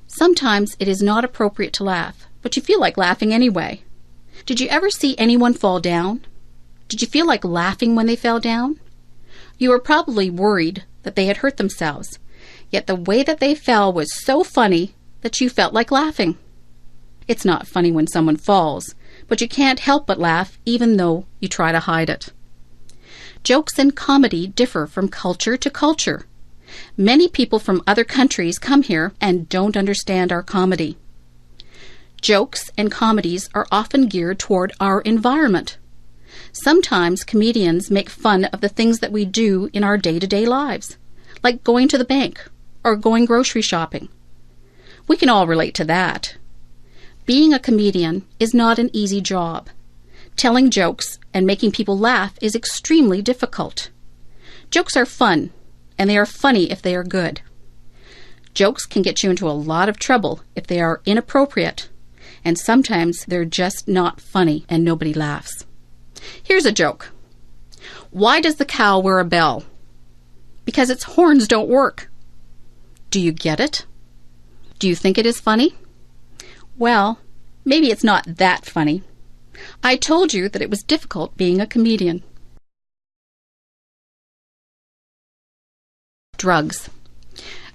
Sometimes it is not appropriate to laugh, but you feel like laughing anyway. Did you ever see anyone fall down? Did you feel like laughing when they fell down? You were probably worried that they had hurt themselves, yet the way that they fell was so funny that you felt like laughing. It's not funny when someone falls, but you can't help but laugh even though you try to hide it. Jokes and comedy differ from culture to culture. Many people from other countries come here and don't understand our comedy. Jokes and comedies are often geared toward our environment. Sometimes comedians make fun of the things that we do in our day-to-day lives, like going to the bank or going grocery shopping. We can all relate to that. Being a comedian is not an easy job. Telling jokes and making people laugh is extremely difficult. Jokes are fun, and they are funny if they are good. Jokes can get you into a lot of trouble if they are inappropriate, and sometimes they're just not funny and nobody laughs. Here's a joke. Why does the cow wear a bell? Because its horns don't work. Do you get it? Do you think it is funny? Well, maybe it's not that funny. I told you that it was difficult being a comedian. Drugs.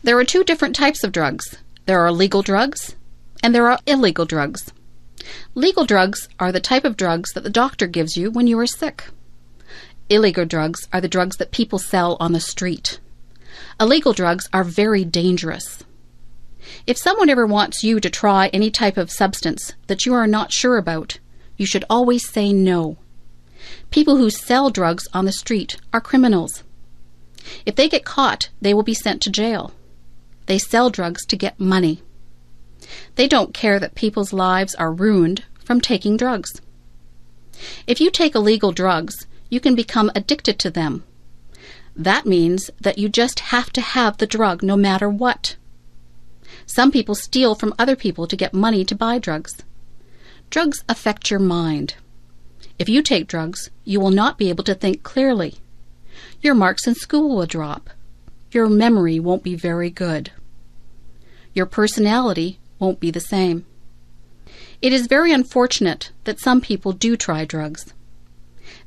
There are two different types of drugs. There are legal drugs and there are illegal drugs. Legal drugs are the type of drugs that the doctor gives you when you are sick. Illegal drugs are the drugs that people sell on the street. Illegal drugs are very dangerous. If someone ever wants you to try any type of substance that you are not sure about, you should always say no. People who sell drugs on the street are criminals. If they get caught, they will be sent to jail. They sell drugs to get money. They don't care that people's lives are ruined from taking drugs. If you take illegal drugs, you can become addicted to them. That means that you just have to have the drug no matter what. Some people steal from other people to get money to buy drugs. Drugs affect your mind. If you take drugs, you will not be able to think clearly. Your marks in school will drop. Your memory won't be very good. Your personality won't be the same. It is very unfortunate that some people do try drugs.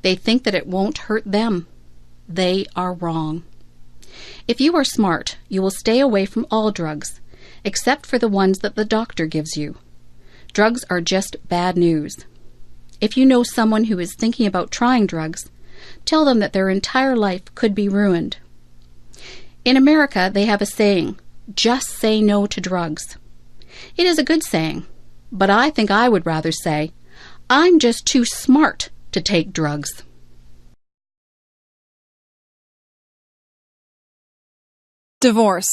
They think that it won't hurt them. They are wrong. If you are smart, you will stay away from all drugs, except for the ones that the doctor gives you. Drugs are just bad news. If you know someone who is thinking about trying drugs, tell them that their entire life could be ruined. In America, they have a saying, just say no to drugs. It is a good saying, but I think I would rather say, I'm just too smart to take drugs. Divorce.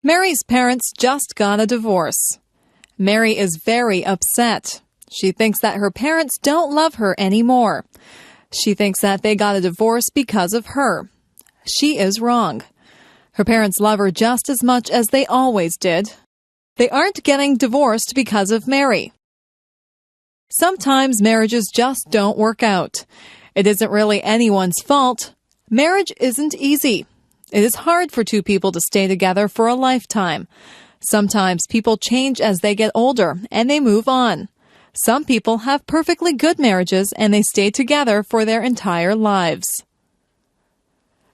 Mary's parents just got a divorce. Mary is very upset. She thinks that her parents don't love her anymore. She thinks that they got a divorce because of her. She is wrong. Her parents love her just as much as they always did. They aren't getting divorced because of Mary. Sometimes marriages just don't work out. It isn't really anyone's fault. Marriage isn't easy. It is hard for two people to stay together for a lifetime. Sometimes people change as they get older and they move on. Some people have perfectly good marriages and they stay together for their entire lives.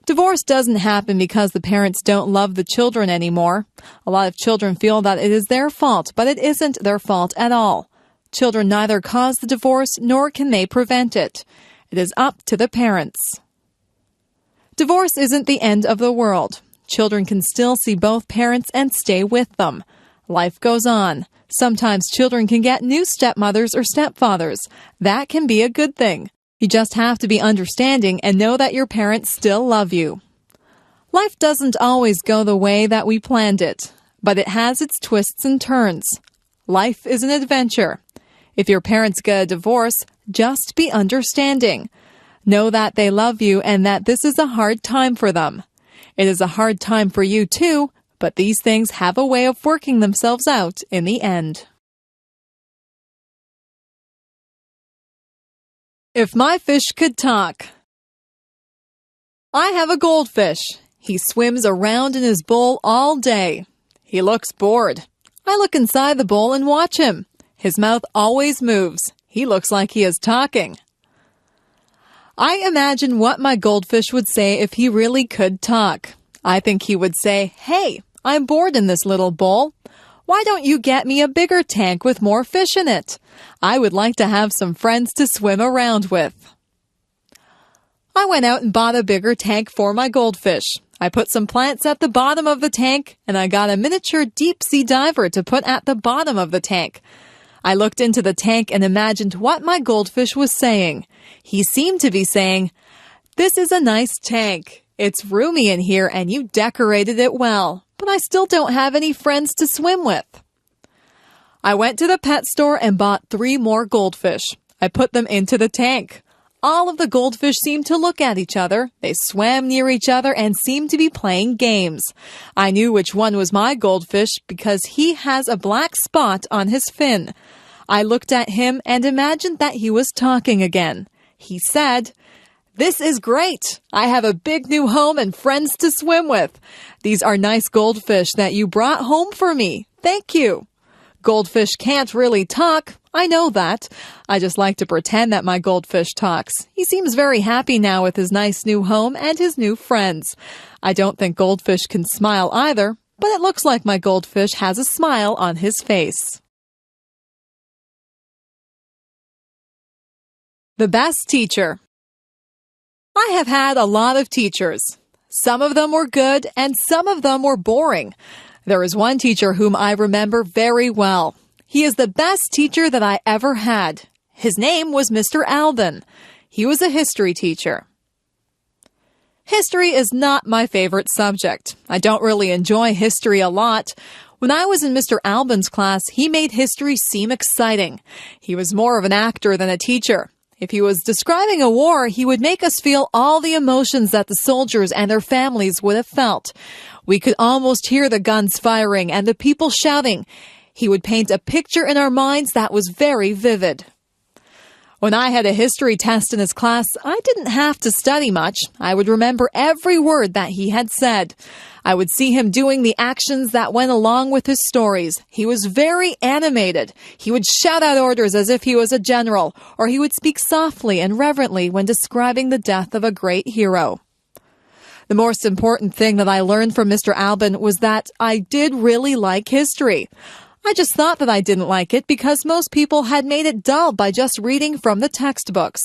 Divorce doesn't happen because the parents don't love the children anymore. A lot of children feel that it is their fault, but it isn't their fault at all. Children neither cause the divorce nor can they prevent it. It is up to the parents. Divorce isn't the end of the world. Children can still see both parents and stay with them. Life goes on. Sometimes children can get new stepmothers or stepfathers. That can be a good thing. You just have to be understanding and know that your parents still love you. Life doesn't always go the way that we planned it, but it has its twists and turns. Life is an adventure. If your parents get a divorce, just be understanding. Know that they love you and that this is a hard time for them. It is a hard time for you too, but these things have a way of working themselves out in the end. If my fish could talk. I have a goldfish. He swims around in his bowl all day. He looks bored. I look inside the bowl and watch him. His mouth always moves. He looks like he is talking. I imagine what my goldfish would say if he really could talk. I think he would say, "Hey, I'm bored in this little bowl. Why don't you get me a bigger tank with more fish in it? I would like to have some friends to swim around with." I went out and bought a bigger tank for my goldfish. I put some plants at the bottom of the tank, and I got a miniature deep-sea diver to put at the bottom of the tank. I looked into the tank and imagined what my goldfish was saying. He seemed to be saying, "This is a nice tank. It's roomy in here and you decorated it well, but I still don't have any friends to swim with." I went to the pet store and bought 3 more goldfish. I put them into the tank. All of the goldfish seemed to look at each other. They swam near each other and seemed to be playing games. I knew which one was my goldfish because he has a black spot on his fin. I looked at him and imagined that he was talking again. He said, "This is great. I have a big new home and friends to swim with. These are nice goldfish that you brought home for me. Thank you." Goldfish can't really talk. I know that. I just like to pretend that my goldfish talks. He seems very happy now with his nice new home and his new friends. I don't think goldfish can smile either, but it looks like my goldfish has a smile on his face. The best teacher. I have had a lot of teachers. Some of them were good and some of them were boring. There is one teacher whom I remember very well. He is the best teacher that I ever had. His name was Mr. Alban. He was a history teacher. History is not my favorite subject. I don't really enjoy history a lot. When I was in Mr. Alban's class, he made history seem exciting. He was more of an actor than a teacher. If he was describing a war, he would make us feel all the emotions that the soldiers and their families would have felt. We could almost hear the guns firing and the people shouting. He would paint a picture in our minds that was very vivid. When I had a history test in his class, I didn't have to study much. I would remember every word that he had said. I would see him doing the actions that went along with his stories. He was very animated. He would shout out orders as if he was a general, or he would speak softly and reverently when describing the death of a great hero. The most important thing that I learned from Mr. Alban was that I did really like history. I just thought that I didn't like it because most people had made it dull by just reading from the textbooks.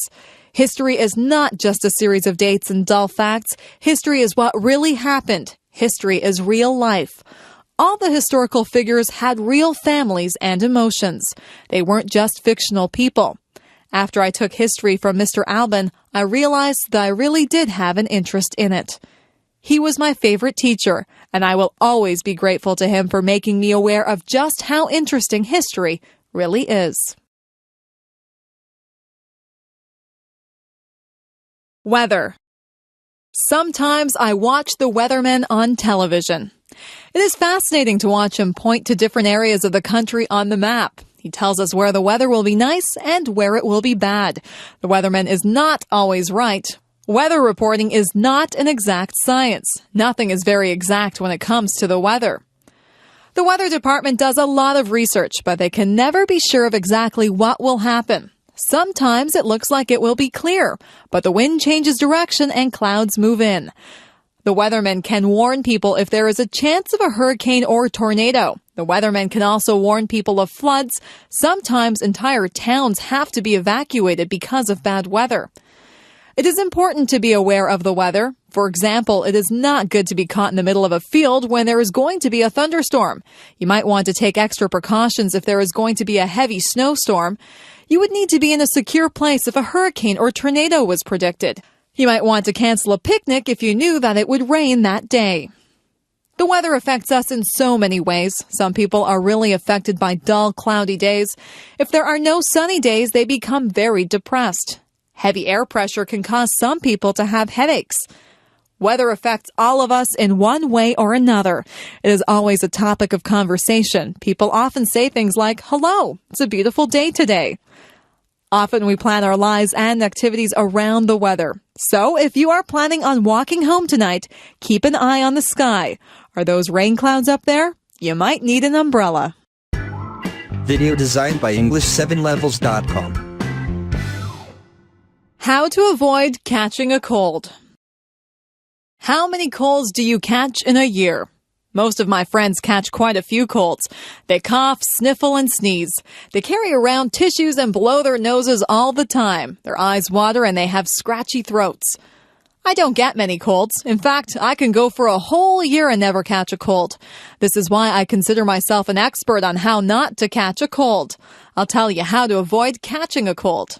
History is not just a series of dates and dull facts. History is what really happened. History is real life. All the historical figures had real families and emotions. They weren't just fictional people. After I took history from Mr. Alban, I realized that I really did have an interest in it. He was my favorite teacher, and I will always be grateful to him for making me aware of just how interesting history really is. Weather. Sometimes I watch the weatherman on television. It is fascinating to watch him point to different areas of the country on the map. He tells us where the weather will be nice and where it will be bad. The weatherman is not always right. Weather reporting is not an exact science. Nothing is very exact when it comes to the weather. The weather department does a lot of research, but they can never be sure of exactly what will happen. Sometimes it looks like it will be clear, but the wind changes direction and clouds move in. The weathermen can warn people if there is a chance of a hurricane or tornado. The weathermen can also warn people of floods. Sometimes entire towns have to be evacuated because of bad weather. It is important to be aware of the weather. For example, it is not good to be caught in the middle of a field when there is going to be a thunderstorm. You might want to take extra precautions if there is going to be a heavy snowstorm. You would need to be in a secure place if a hurricane or tornado was predicted. You might want to cancel a picnic if you knew that it would rain that day. The weather affects us in so many ways. Some people are really affected by dull, cloudy days. If there are no sunny days, they become very depressed. Heavy air pressure can cause some people to have headaches. Weather affects all of us in one way or another. It is always a topic of conversation. People often say things like, "Hello, it's a beautiful day today." Often we plan our lives and activities around the weather. So if you are planning on walking home tonight, keep an eye on the sky. Are those rain clouds up there? You might need an umbrella. Video designed by English7levels.com. How to avoid catching a cold. How many colds do you catch in a year? Most of my friends catch quite a few colds. They cough, sniffle, and sneeze. They carry around tissues and blow their noses all the time. Their eyes water and they have scratchy throats. I don't get many colds. In fact, I can go for a whole year and never catch a cold. This is why I consider myself an expert on how not to catch a cold. I'll tell you how to avoid catching a cold.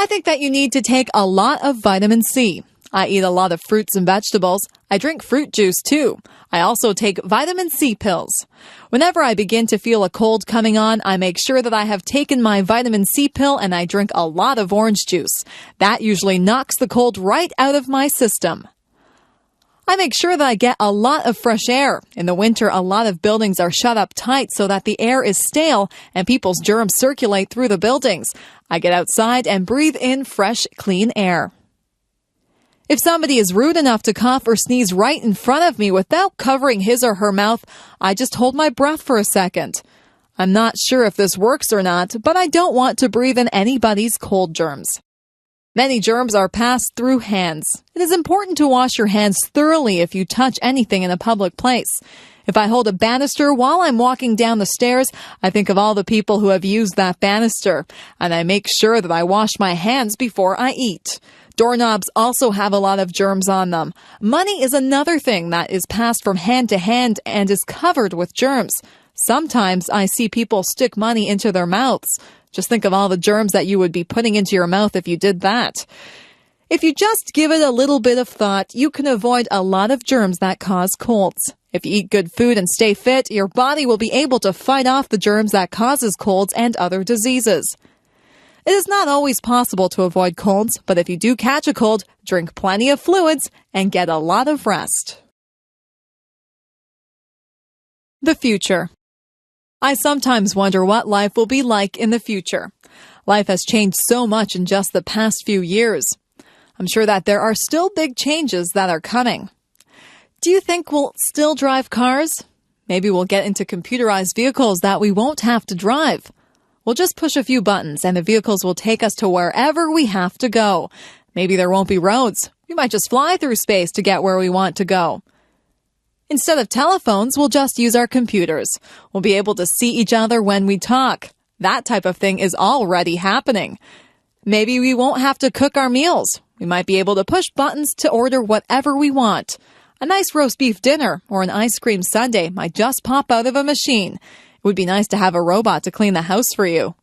I think that you need to take a lot of vitamin C. I eat a lot of fruits and vegetables. I drink fruit juice too. I also take vitamin C pills. Whenever I begin to feel a cold coming on, I make sure that I have taken my vitamin C pill and I drink a lot of orange juice. That usually knocks the cold right out of my system. I make sure that I get a lot of fresh air. In the winter, a lot of buildings are shut up tight so that the air is stale and people's germs circulate through the buildings. I get outside and breathe in fresh, clean air. If somebody is rude enough to cough or sneeze right in front of me without covering his or her mouth, I just hold my breath for a second. I'm not sure if this works or not, but I don't want to breathe in anybody's cold germs. Many germs are passed through hands. It is important to wash your hands thoroughly if you touch anything in a public place. If I hold a banister while I'm walking down the stairs, I think of all the people who have used that banister, and I make sure that I wash my hands before I eat. Doorknobs also have a lot of germs on them. Money is another thing that is passed from hand to hand and is covered with germs. Sometimes I see people stick money into their mouths. Just think of all the germs that you would be putting into your mouth if you did that. If you just give it a little bit of thought, you can avoid a lot of germs that cause colds. If you eat good food and stay fit, your body will be able to fight off the germs that causes colds and other diseases. It is not always possible to avoid colds, but if you do catch a cold, drink plenty of fluids and get a lot of rest. The future. I sometimes wonder what life will be like in the future. Life has changed so much in just the past few years. I'm sure that there are still big changes that are coming. Do you think we'll still drive cars? Maybe we'll get into computerized vehicles that we won't have to drive. We'll just push a few buttons and the vehicles will take us to wherever we have to go. Maybe there won't be roads. We might just fly through space to get where we want to go. Instead of telephones, we'll just use our computers. We'll be able to see each other when we talk. That type of thing is already happening. Maybe we won't have to cook our meals. We might be able to push buttons to order whatever we want. A nice roast beef dinner or an ice cream sundae might just pop out of a machine. It would be nice to have a robot to clean the house for you.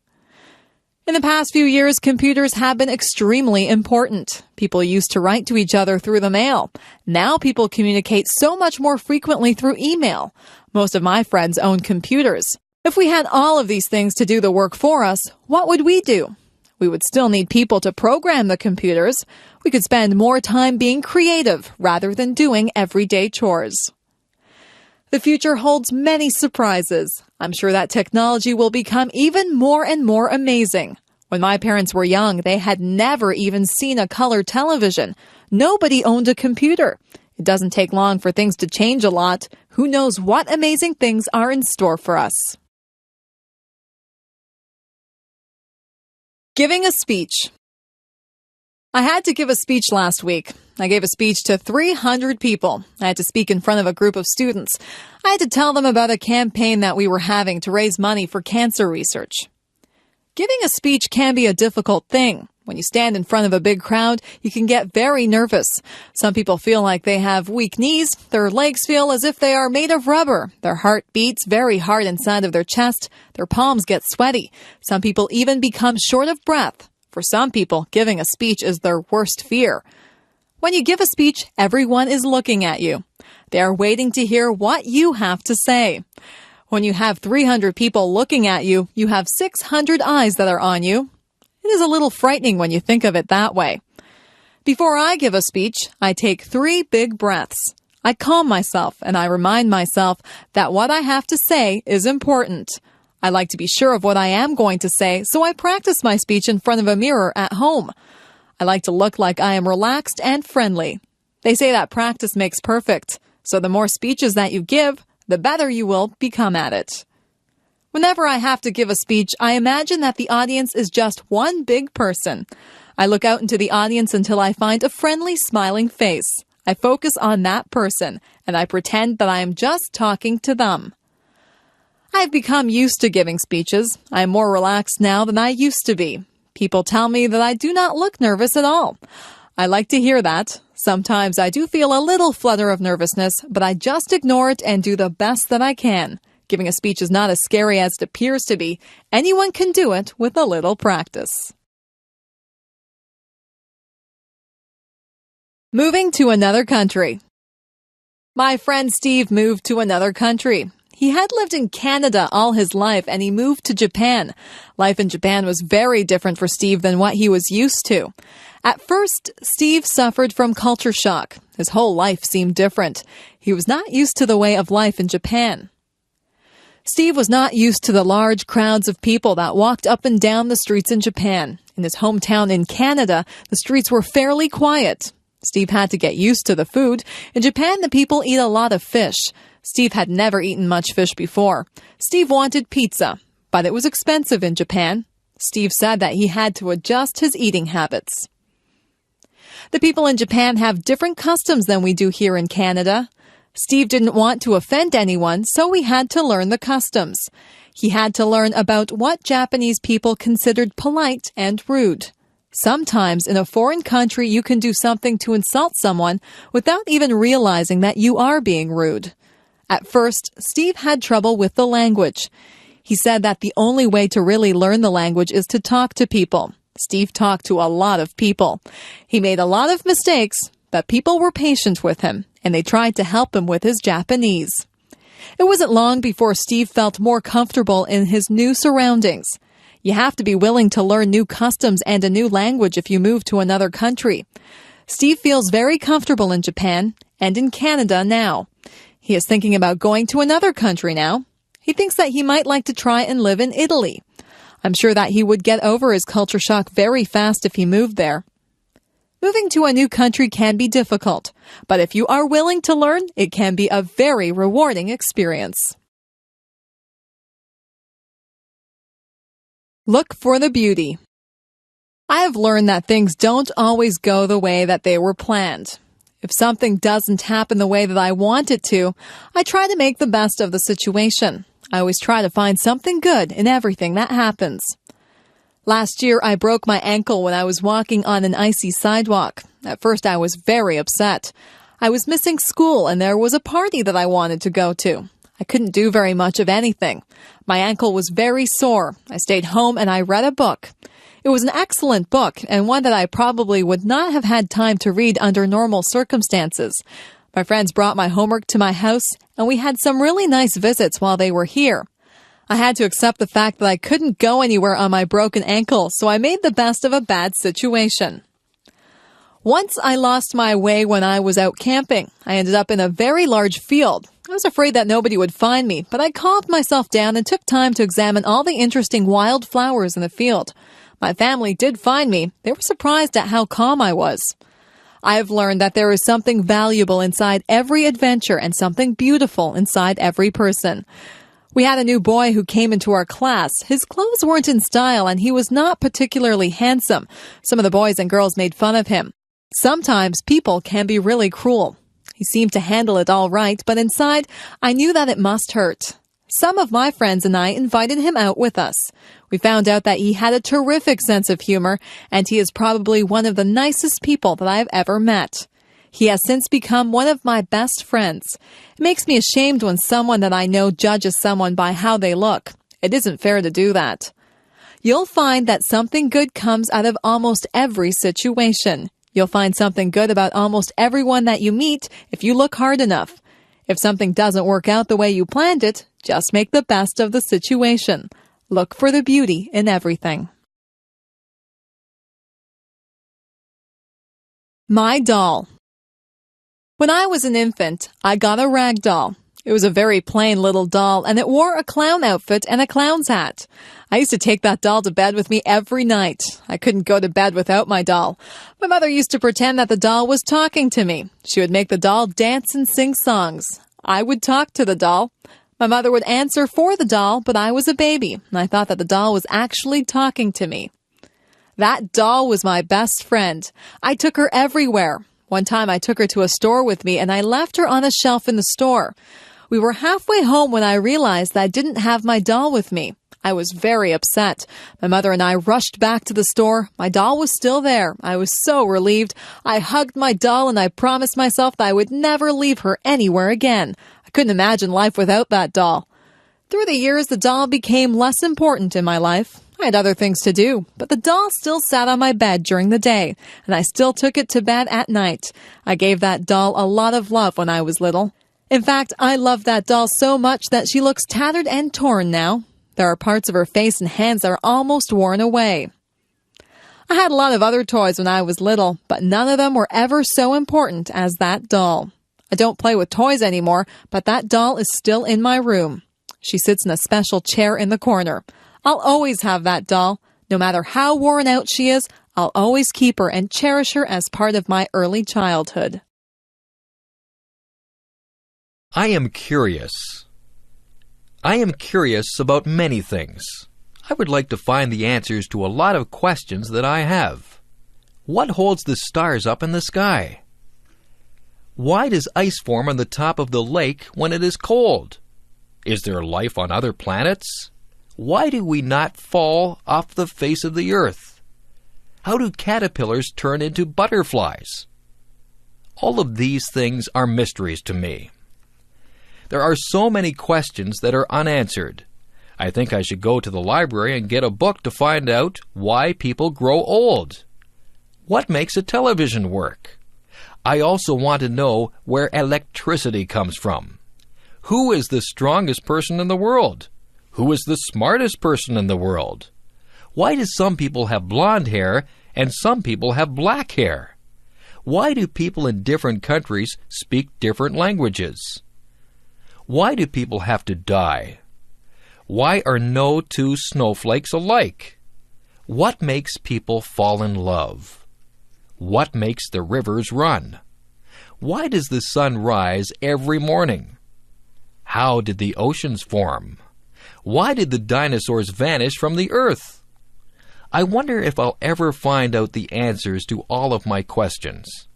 In the past few years, computers have been extremely important. People used to write to each other through the mail. Now people communicate so much more frequently through email. Most of my friends own computers. If we had all of these things to do the work for us, what would we do? We would still need people to program the computers. We could spend more time being creative rather than doing everyday chores. The future holds many surprises. I'm sure that technology will become even more and more amazing. When my parents were young, they had never even seen a color television. Nobody owned a computer. It doesn't take long for things to change a lot. Who knows what amazing things are in store for us? Giving a speech. I had to give a speech last week. I gave a speech to 300 people. I had to speak in front of a group of students. I had to tell them about a campaign that we were having to raise money for cancer research. Giving a speech can be a difficult thing. When you stand in front of a big crowd, you can get very nervous. Some people feel like they have weak knees. Their legs feel as if they are made of rubber. Their heart beats very hard inside of their chest. Their palms get sweaty. Some people even become short of breath. For some people, giving a speech is their worst fear. When you give a speech, everyone is looking at you. They are waiting to hear what you have to say. When you have 300 people looking at you, you have 600 eyes that are on you. It is a little frightening when you think of it that way. Before I give a speech, I take 3 big breaths. I calm myself and I remind myself that what I have to say is important. I like to be sure of what I am going to say, so I practice my speech in front of a mirror at home. I like to look like I am relaxed and friendly. They say that practice makes perfect, so the more speeches that you give, the better you will become at it. Whenever I have to give a speech, I imagine that the audience is just one big person. I look out into the audience until I find a friendly, smiling face. I focus on that person, and I pretend that I am just talking to them. I've become used to giving speeches. I am more relaxed now than I used to be. People tell me that I do not look nervous at all. I like to hear that. Sometimes I do feel a little flutter of nervousness, but I just ignore it and do the best that I can. Giving a speech is not as scary as it appears to be. Anyone can do it with a little practice. Moving to another country. My friend Steve moved to another country. He had lived in Canada all his life and he moved to Japan. Life in Japan was very different for Steve than what he was used to. At first, Steve suffered from culture shock. His whole life seemed different. He was not used to the way of life in Japan. Steve was not used to the large crowds of people that walked up and down the streets in Japan. In his hometown in Canada, the streets were fairly quiet. Steve had to get used to the food. In Japan, the people eat a lot of fish. Steve had never eaten much fish before. Steve wanted pizza, but it was expensive in Japan. Steve said that he had to adjust his eating habits. The people in Japan have different customs than we do here in Canada. Steve didn't want to offend anyone, so he had to learn the customs. He had to learn about what Japanese people considered polite and rude. Sometimes in a foreign country, you can do something to insult someone without even realizing that you are being rude. At first, Steve had trouble with the language. He said that the only way to really learn the language is to talk to people. Steve talked to a lot of people. He made a lot of mistakes, but people were patient with him, and they tried to help him with his Japanese. It wasn't long before Steve felt more comfortable in his new surroundings. You have to be willing to learn new customs and a new language if you move to another country. Steve feels very comfortable in Japan and in Canada now. He is thinking about going to another country now. He thinks that he might like to try and live in Italy. I'm sure that he would get over his culture shock very fast if he moved there. Moving to a new country can be difficult, but if you are willing to learn, it can be a very rewarding experience. Look for the beauty. I have learned that things don't always go the way that they were planned. If something doesn't happen the way that I want it to, I try to make the best of the situation. I always try to find something good in everything that happens. Last year, I broke my ankle when I was walking on an icy sidewalk. At first, I was very upset. I was missing school and there was a party that I wanted to go to. I couldn't do very much of anything. My ankle was very sore. I stayed home and I read a book. It was an excellent book and one that I probably would not have had time to read under normal circumstances. My friends brought my homework to my house and we had some really nice visits while they were here. I had to accept the fact that I couldn't go anywhere on my broken ankle, so I made the best of a bad situation. Once I lost my way when I was out camping. I ended up in a very large field. I was afraid that nobody would find me, but I calmed myself down and took time to examine all the interesting wild flowers in the field. My family did find me. They were surprised at how calm I was. I've learned that there is something valuable inside every adventure and something beautiful inside every person. We had a new boy who came into our class. His clothes weren't in style and he was not particularly handsome. Some of the boys and girls made fun of him. Sometimes people can be really cruel. He seemed to handle it all right, but inside, I knew that it must hurt. Some of my friends and I invited him out with us. We found out that he had a terrific sense of humor, and he is probably one of the nicest people that I have ever met. He has since become one of my best friends. It makes me ashamed when someone that I know judges someone by how they look. It isn't fair to do that. You'll find that something good comes out of almost every situation. You'll find something good about almost everyone that you meet if you look hard enough. If something doesn't work out the way you planned it, just make the best of the situation. Look for the beauty in everything. My doll. When I was an infant, I got a rag doll. It was a very plain little doll, and it wore a clown outfit and a clown's hat. I used to take that doll to bed with me every night. I couldn't go to bed without my doll. My mother used to pretend that the doll was talking to me. She would make the doll dance and sing songs. I would talk to the doll. My mother would answer for the doll, but I was a baby, and I thought that the doll was actually talking to me. That doll was my best friend. I took her everywhere. One time I took her to a store with me, and I left her on a shelf in the store. We were halfway home when I realized that I didn't have my doll with me. I was very upset. My mother and I rushed back to the store. My doll was still there. I was so relieved. I hugged my doll and I promised myself that I would never leave her anywhere again. I couldn't imagine life without that doll. Through the years, the doll became less important in my life. I had other things to do, but the doll still sat on my bed during the day, and I still took it to bed at night. I gave that doll a lot of love when I was little. In fact, I love that doll so much that she looks tattered and torn now. There are parts of her face and hands that are almost worn away. I had a lot of other toys when I was little, but none of them were ever so important as that doll. I don't play with toys anymore, but that doll is still in my room. She sits in a special chair in the corner. I'll always have that doll. No matter how worn out she is, I'll always keep her and cherish her as part of my early childhood. I am curious. I am curious about many things. I would like to find the answers to a lot of questions that I have. What holds the stars up in the sky? Why does ice form on the top of the lake when it is cold? Is there life on other planets? Why do we not fall off the face of the earth? How do caterpillars turn into butterflies? All of these things are mysteries to me. There are so many questions that are unanswered. I think I should go to the library and get a book to find out why people grow old. What makes a television work? I also want to know where electricity comes from. Who is the strongest person in the world? Who is the smartest person in the world? Why do some people have blonde hair and some people have black hair? Why do people in different countries speak different languages? Why do people have to die? Why are no two snowflakes alike? What makes people fall in love? What makes the rivers run? Why does the sun rise every morning? How did the oceans form? Why did the dinosaurs vanish from the earth? I wonder if I'll ever find out the answers to all of my questions.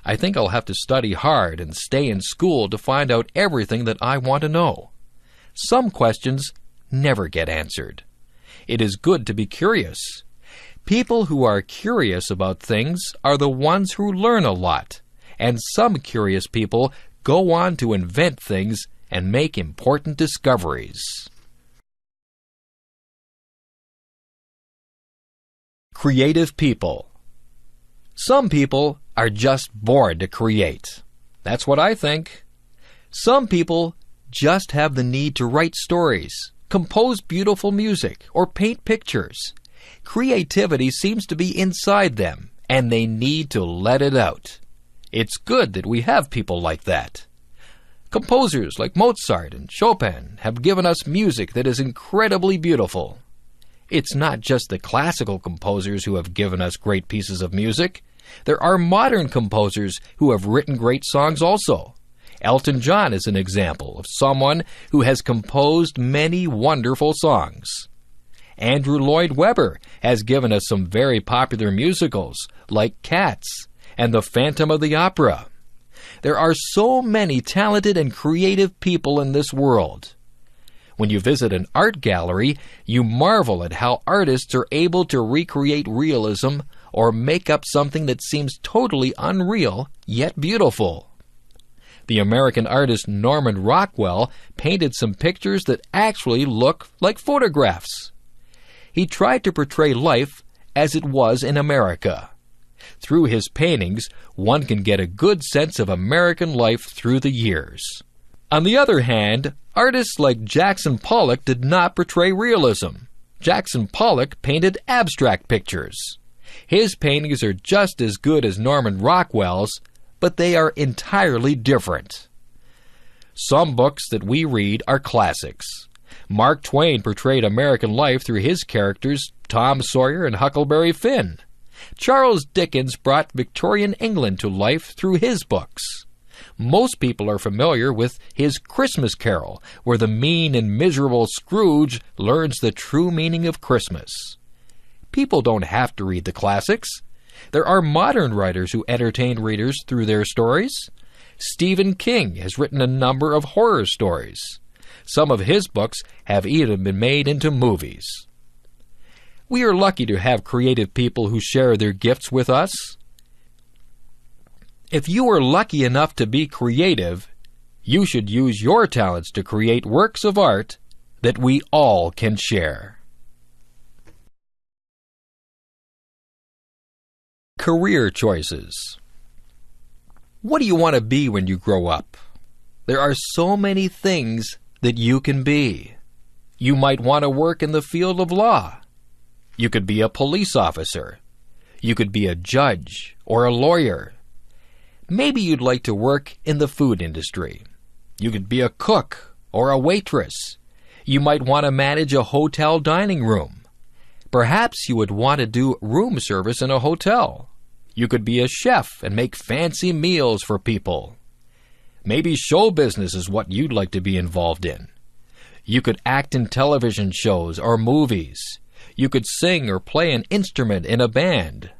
I think I'll have to study hard and stay in school to find out everything that I want to know. Some questions never get answered. It is good to be curious. People who are curious about things are the ones who learn a lot, and some curious people go on to invent things and make important discoveries. Creative people. Some people are just born to create. That's what I think. Some people just have the need to write stories, compose beautiful music, or paint pictures. Creativity seems to be inside them, and they need to let it out. It's good that we have people like that. Composers like Mozart and Chopin have given us music that is incredibly beautiful. It's not just the classical composers who have given us great pieces of music. There are modern composers who have written great songs also. Elton John is an example of someone who has composed many wonderful songs. Andrew Lloyd Webber has given us some very popular musicals like Cats and The Phantom of the Opera. There are so many talented and creative people in this world. When you visit an art gallery, you marvel at how artists are able to recreate realism or make up something that seems totally unreal, yet beautiful. The American artist Norman Rockwell painted some pictures that actually look like photographs. He tried to portray life as it was in America. Through his paintings, one can get a good sense of American life through the years. On the other hand, artists like Jackson Pollock did not portray realism. Jackson Pollock painted abstract pictures. His paintings are just as good as Norman Rockwell's, but they are entirely different. Some books that we read are classics. Mark Twain portrayed American life through his characters Tom Sawyer and Huckleberry Finn. Charles Dickens brought Victorian England to life through his books. Most people are familiar with his Christmas Carol, where the mean and miserable Scrooge learns the true meaning of Christmas. People don't have to read the classics. There are modern writers who entertain readers through their stories. Stephen King has written a number of horror stories. Some of his books have even been made into movies. We are lucky to have creative people who share their gifts with us. If you are lucky enough to be creative, you should use your talents to create works of art that we all can share. Career choices. What do you want to be when you grow up? There are so many things that you can be. You might want to work in the field of law. You could be a police officer. You could be a judge or a lawyer. Maybe you'd like to work in the food industry. You could be a cook or a waitress. You might want to manage a hotel dining room. Perhaps you would want to do room service in a hotel. You could be a chef and make fancy meals for people. Maybe show business is what you'd like to be involved in. You could act in television shows or movies. You could sing or play an instrument in a band.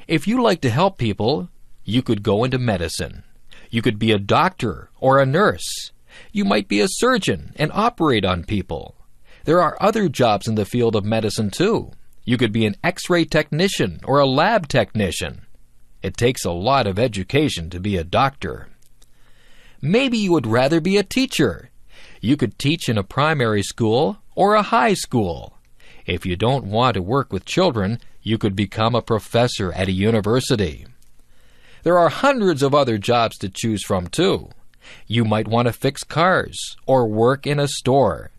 If you like to help people, you could go into medicine. You could be a doctor or a nurse. You might be a surgeon and operate on people. There are other jobs in the field of medicine too. You could be an X-ray technician or a lab technician. It takes a lot of education to be a doctor. Maybe you would rather be a teacher. You could teach in a primary school or a high school. If you don't want to work with children, you could become a professor at a university. There are hundreds of other jobs to choose from too. You might want to fix cars or work in a store.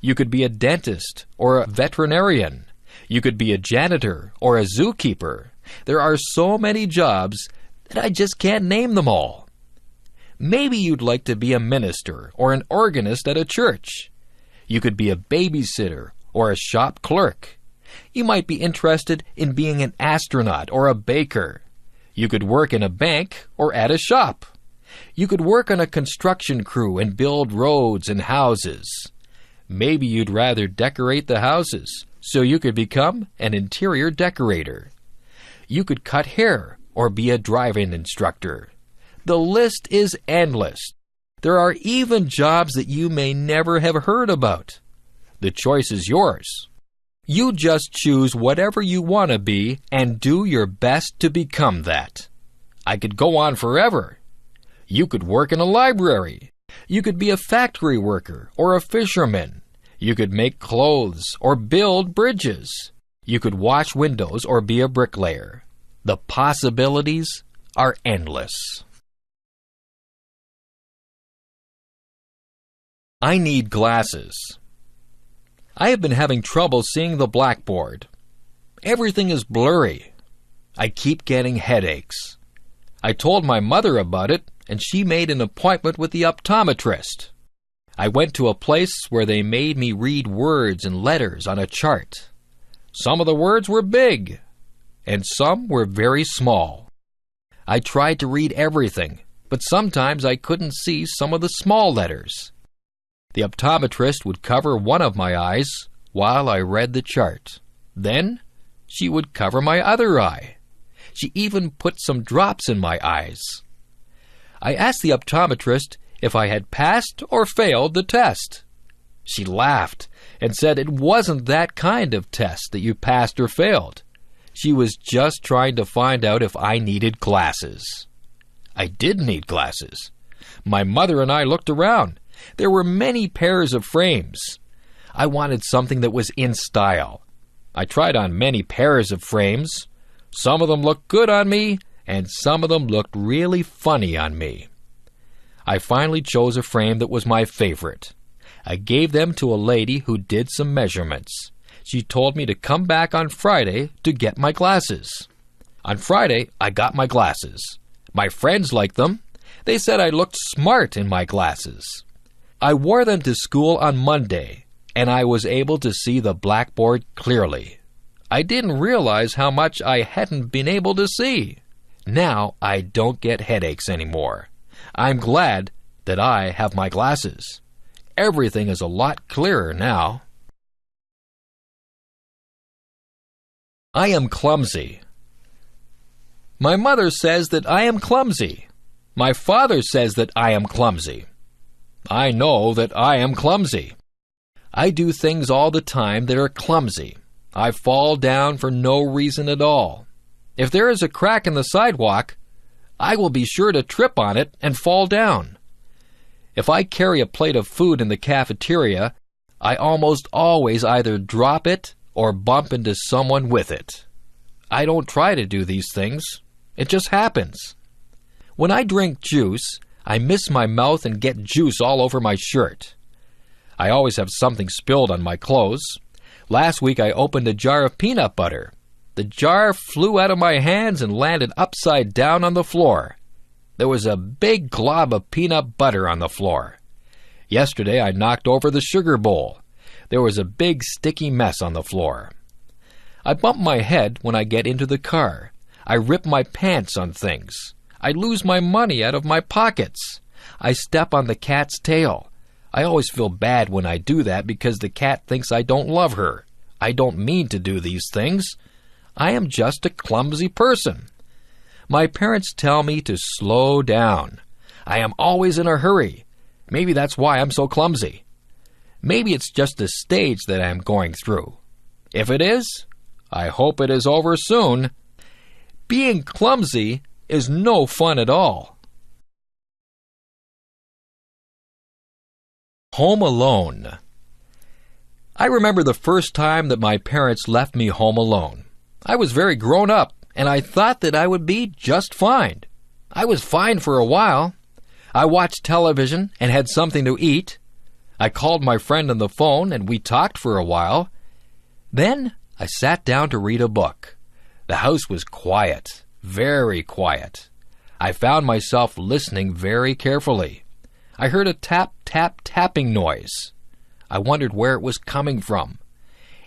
You could be a dentist or a veterinarian. You could be a janitor or a zookeeper. There are so many jobs that I just can't name them all. Maybe you'd like to be a minister or an organist at a church. You could be a babysitter or a shop clerk. You might be interested in being an astronaut or a baker. You could work in a bank or at a shop. You could work on a construction crew and build roads and houses. Maybe you'd rather decorate the houses, so you could become an interior decorator. You could cut hair or be a driving instructor. The list is endless. There are even jobs that you may never have heard about. The choice is yours. You just choose whatever you want to be and do your best to become that. I could go on forever. You could work in a library. You could be a factory worker or a fisherman. You could make clothes or build bridges. You could wash windows or be a bricklayer. The possibilities are endless. I need glasses. I have been having trouble seeing the blackboard. Everything is blurry. I keep getting headaches. I told my mother about it, and she made an appointment with the optometrist. I went to a place where they made me read words and letters on a chart. Some of the words were big, and some were very small. I tried to read everything, but sometimes I couldn't see some of the small letters. The optometrist would cover one of my eyes while I read the chart. Then she would cover my other eye. She even put some drops in my eyes. I asked the optometrist if I had passed or failed the test. She laughed and said it wasn't that kind of test that you passed or failed. She was just trying to find out if I needed glasses. I did need glasses. My mother and I looked around. There were many pairs of frames. I wanted something that was in style. I tried on many pairs of frames. Some of them looked good on me, and some of them looked really funny on me. I finally chose a frame that was my favorite. I gave them to a lady who did some measurements. She told me to come back on Friday to get my glasses. On Friday, I got my glasses. My friends liked them. They said I looked smart in my glasses. I wore them to school on Monday, and I was able to see the blackboard clearly. I didn't realize how much I hadn't been able to see. Now I don't get headaches anymore. I'm glad that I have my glasses. Everything is a lot clearer now. I am clumsy. My mother says that I am clumsy. My father says that I am clumsy. I know that I am clumsy. I do things all the time that are clumsy. I fall down for no reason at all. If there is a crack in the sidewalk, I will be sure to trip on it and fall down. If I carry a plate of food in the cafeteria, I almost always either drop it or bump into someone with it. I don't try to do these things. It just happens. When I drink juice, I miss my mouth and get juice all over my shirt. I always have something spilled on my clothes. Last week I opened a jar of peanut butter. The jar flew out of my hands and landed upside down on the floor. There was a big glob of peanut butter on the floor. Yesterday I knocked over the sugar bowl. There was a big sticky mess on the floor. I bump my head when I get into the car. I rip my pants on things. I lose my money out of my pockets. I step on the cat's tail. I always feel bad when I do that because the cat thinks I don't love her. I don't mean to do these things. I am just a clumsy person. My parents tell me to slow down. I am always in a hurry. Maybe that's why I'm so clumsy. Maybe it's just a stage that I am going through. If it is, I hope it is over soon. Being clumsy is no fun at all. Home alone. I remember the first time that my parents left me home alone. I was very grown up, and I thought that I would be just fine. I was fine for a while. I watched television and had something to eat. I called my friend on the phone, and we talked for a while. Then I sat down to read a book. The house was quiet, very quiet. I found myself listening very carefully. I heard a tap-tap-tapping noise. I wondered where it was coming from.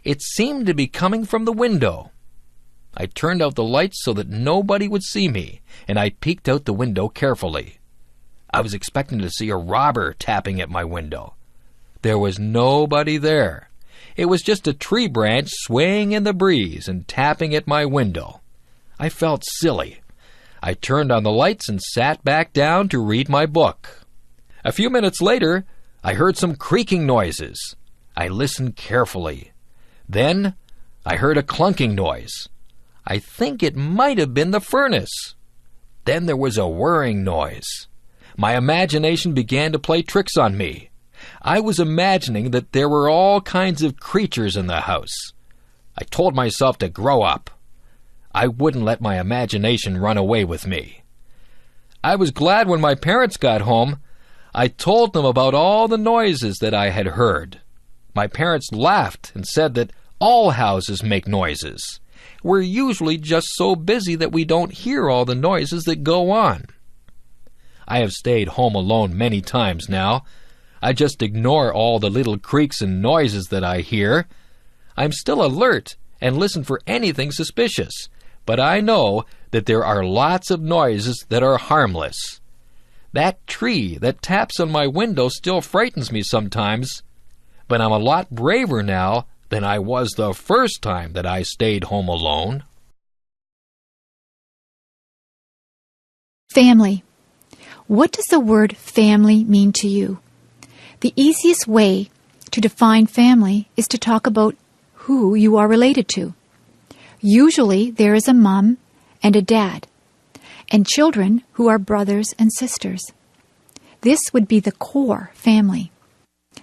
It seemed to be coming from the window. I turned out the lights so that nobody would see me, and I peeked out the window carefully. I was expecting to see a robber tapping at my window. There was nobody there. It was just a tree branch swaying in the breeze and tapping at my window. I felt silly. I turned on the lights and sat back down to read my book. A few minutes later, I heard some creaking noises. I listened carefully. Then I heard a clunking noise. I think it might have been the furnace. Then there was a whirring noise. My imagination began to play tricks on me. I was imagining that there were all kinds of creatures in the house. I told myself to grow up. I wouldn't let my imagination run away with me. I was glad when my parents got home. I told them about all the noises that I had heard. My parents laughed and said that all houses make noises. We're usually just so busy that we don't hear all the noises that go on. I have stayed home alone many times now. I just ignore all the little creaks and noises that I hear. I'm still alert and listen for anything suspicious, but I know that there are lots of noises that are harmless. That tree that taps on my window still frightens me sometimes, but I'm a lot braver now than I was the first time that I stayed home alone. Family. What does the word family mean to you? The easiest way to define family is to talk about who you are related to. Usually there is a mom and a dad, and children who are brothers and sisters. This would be the core family.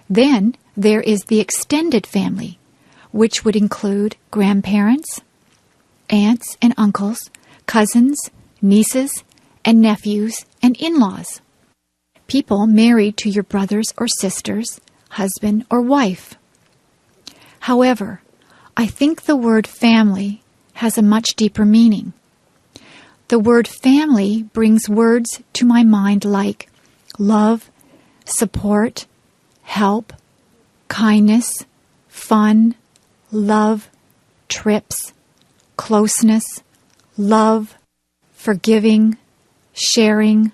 Then there is the extended family, which would include grandparents, aunts and uncles, cousins, nieces, and nephews, and in-laws. People married to your brothers or sisters, husband or wife. However, I think the word family has a much deeper meaning. The word family brings words to my mind like love, support, help, kindness, fun, love, trips, closeness, love, forgiving, sharing,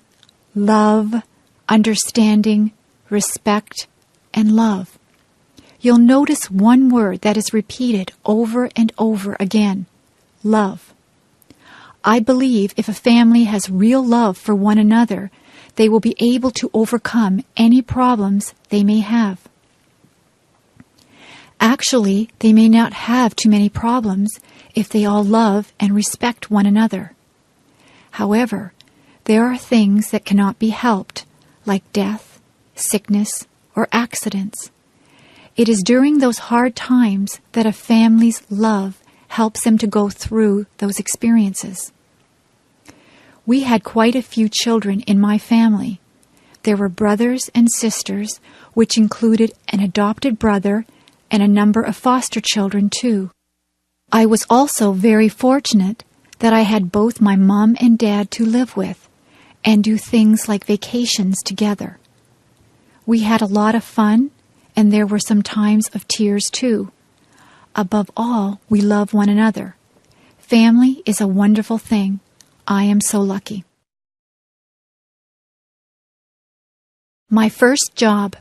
love, understanding, respect, and love. You'll notice one word that is repeated over and over again: love. I believe if a family has real love for one another, they will be able to overcome any problems they may have. Actually, they may not have too many problems if they all love and respect one another. However, there are things that cannot be helped, like death, sickness, or accidents. It is during those hard times that a family's love helps them to go through those experiences. We had quite a few children in my family. There were brothers and sisters, which included an adopted brother and a number of foster children too. I was also very fortunate that I had both my mom and dad to live with and do things like vacations together. We had a lot of fun, and there were some times of tears too. Above all, we love one another. Family is a wonderful thing. I am so lucky. My first job.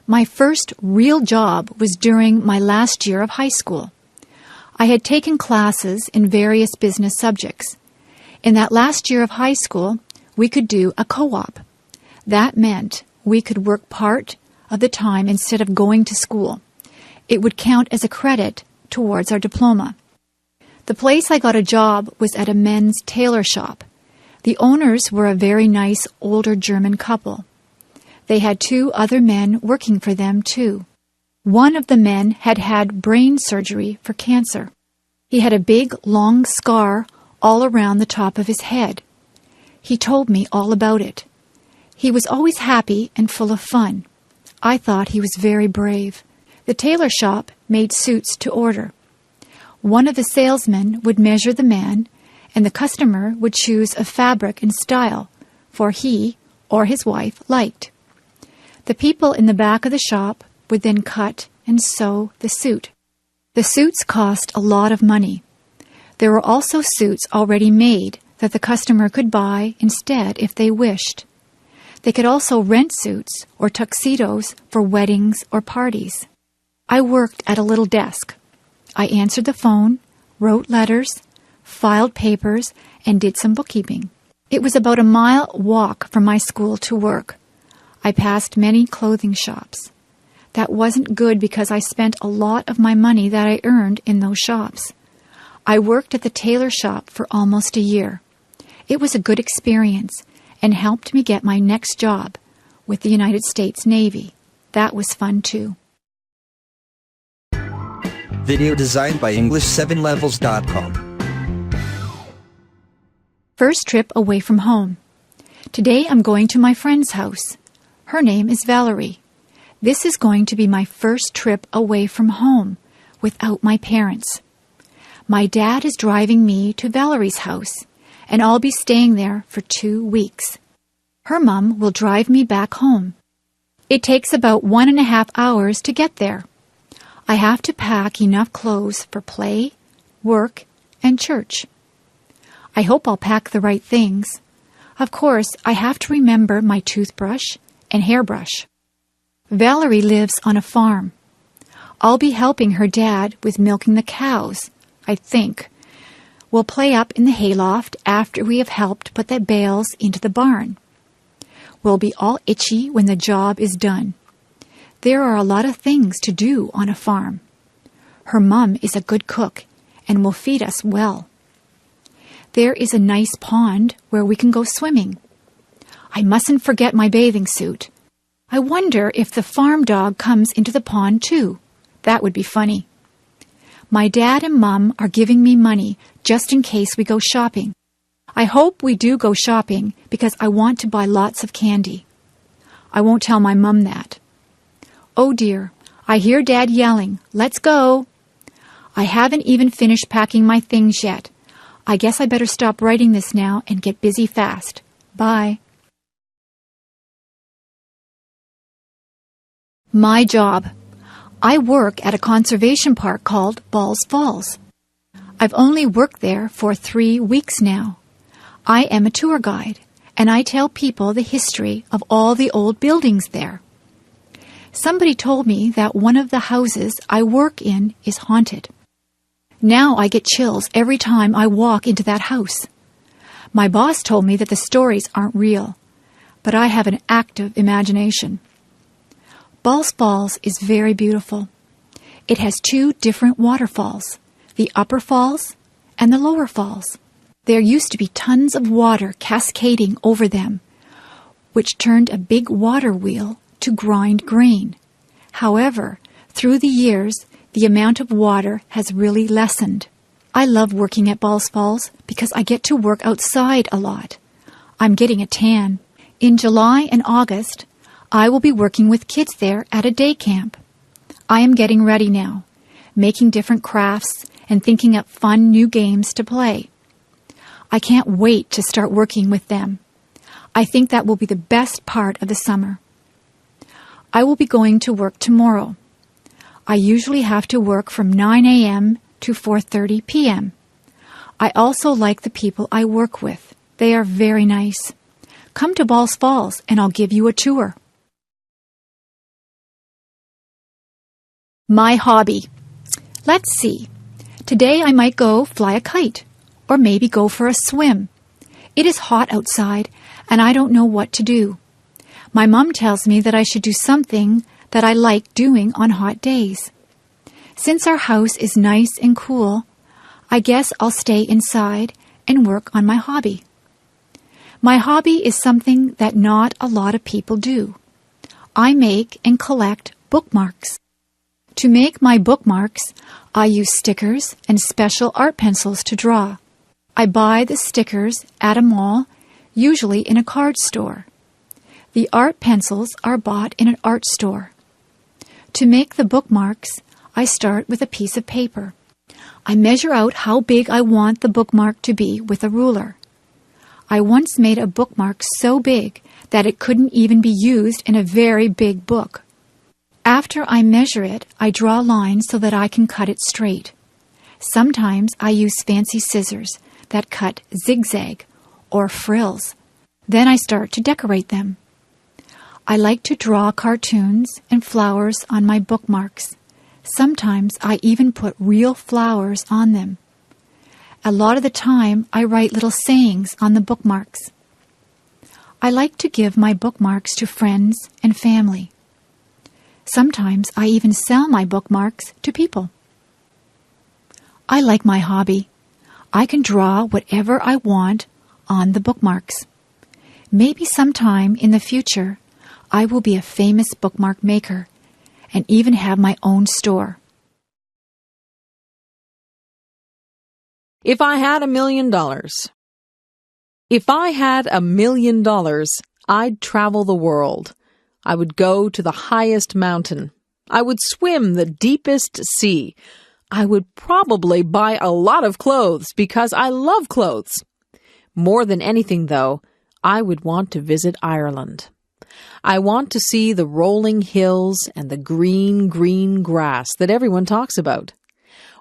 My first real job was during my last year of high school. I had taken classes in various business subjects. In that last year of high school, we could do a co-op. That meant we could work part of the time instead of going to school. It would count as a credit towards our diploma. The place I got a job was at a men's tailor shop. The owners were a very nice older German couple. They had 2 other men working for them too. One of the men had had brain surgery for cancer. He had a big, long scar all around the top of his head. He told me all about it. He was always happy and full of fun. I thought he was very brave. The tailor shop made suits to order. One of the salesmen would measure the man, and the customer would choose a fabric and style for he or his wife liked. The people in the back of the shop would then cut and sew the suit. The suits cost a lot of money. There were also suits already made that the customer could buy instead if they wished. They could also rent suits or tuxedos for weddings or parties. I worked at a little desk. I answered the phone, wrote letters, filed papers, and did some bookkeeping. It was about a mile walk from my school to work. I passed many clothing shops. That wasn't good because I spent a lot of my money that I earned in those shops. I worked at the tailor shop for almost a year. It was a good experience and helped me get my next job with the United States Navy. That was fun too. Video designed by English7levels.com. First trip away from home. Today I'm going to my friend's house. Her name is Valerie. This is going to be my first trip away from home without my parents. My dad is driving me to Valerie's house, and I'll be staying there for 2 weeks. Her mom will drive me back home. It takes about 1.5 hours to get there. I have to pack enough clothes for play, work, and church. I hope I'll pack the right things. Of course, I have to remember my toothbrush and hairbrush. Valerie lives on a farm. I'll be helping her dad with milking the cows, I think. We'll play up in the hayloft after we have helped put the bales into the barn. We'll be all itchy when the job is done. There are a lot of things to do on a farm. Her mum is a good cook and will feed us well. There is a nice pond where we can go swimming. I mustn't forget my bathing suit. I wonder if the farm dog comes into the pond too. That would be funny. My dad and Mum are giving me money just in case we go shopping. I hope we do go shopping because I want to buy lots of candy. I won't tell my Mum that. Oh dear, I hear Dad yelling, "Let's go!" I haven't even finished packing my things yet. I guess I better stop writing this now and get busy fast. Bye. My job. I work at a conservation park called Balls Falls. I've only worked there for 3 weeks now. I am a tour guide, and I tell people the history of all the old buildings there. Somebody told me that one of the houses I work in is haunted. Now I get chills every time I walk into that house. My boss told me that the stories aren't real, but I have an active imagination. Balls Falls is very beautiful. It has 2 different waterfalls, the upper falls and the lower falls. There used to be tons of water cascading over them, which turned a big water wheel to grind grain. However, through the years, the amount of water has really lessened. I love working at Balls Falls because I get to work outside a lot. I'm getting a tan. In July and August, I will be working with kids there at a day camp. I am getting ready now, making different crafts and thinking up fun new games to play. I can't wait to start working with them. I think that will be the best part of the summer. I will be going to work tomorrow. I usually have to work from 9 a.m. to 4:30 p.m. I also like the people I work with. They are very nice. Come to Balls Falls and I'll give you a tour. My hobby. Let's see. Today I might go fly a kite, or maybe go for a swim. It is hot outside, and I don't know what to do. My mom tells me that I should do something that I like doing on hot days. Since our house is nice and cool, I guess I'll stay inside and work on my hobby. My hobby is something that not a lot of people do. I make and collect bookmarks. To make my bookmarks, I use stickers and special art pencils to draw. I buy the stickers at a mall, usually in a card store. The art pencils are bought in an art store. To make the bookmarks, I start with a piece of paper. I measure out how big I want the bookmark to be with a ruler. I once made a bookmark so big that it couldn't even be used in a very big book. After I measure it, I draw lines so that I can cut it straight. Sometimes I use fancy scissors that cut zigzag or frills. Then I start to decorate them. I like to draw cartoons and flowers on my bookmarks. Sometimes I even put real flowers on them. A lot of the time, I write little sayings on the bookmarks. I like to give my bookmarks to friends and family. Sometimes I even sell my bookmarks to people. I like my hobby. I can draw whatever I want on the bookmarks. Maybe sometime in the future, I will be a famous bookmark maker and even have my own store. If I had $1 million. If I had $1 million, I'd travel the world. I would go to the highest mountain. I would swim the deepest sea. I would probably buy a lot of clothes because I love clothes. More than anything, though, I would want to visit Ireland. I want to see the rolling hills and the green, green grass that everyone talks about.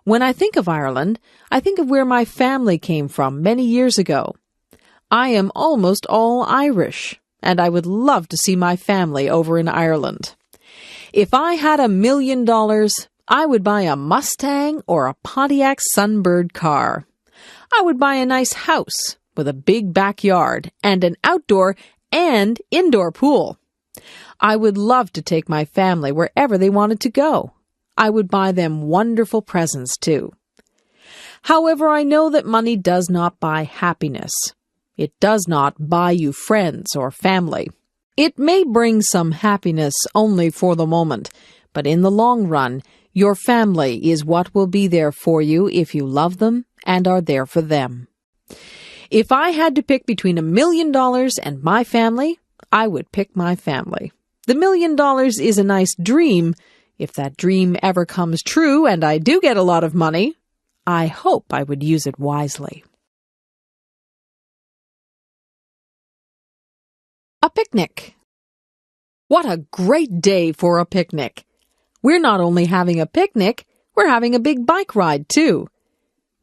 When I think of Ireland, I think of where my family came from many years ago. I am almost all Irish, and I would love to see my family over in Ireland. If I had $1 million, I would buy a Mustang or a Pontiac Sunbird car. I would buy a nice house with a big backyard and an outdoor and indoor pool. I would love to take my family wherever they wanted to go. I would buy them wonderful presents, too. However, I know that money does not buy happiness. It does not buy you friends or family. It may bring some happiness only for the moment, but in the long run, your family is what will be there for you if you love them and are there for them. If I had to pick between $1 million and my family, I would pick my family. The $1 million is a nice dream. If that dream ever comes true and I do get a lot of money, I hope I would use it wisely. A picnic. What a great day for a picnic. We're not only having a picnic, we're having a big bike ride too.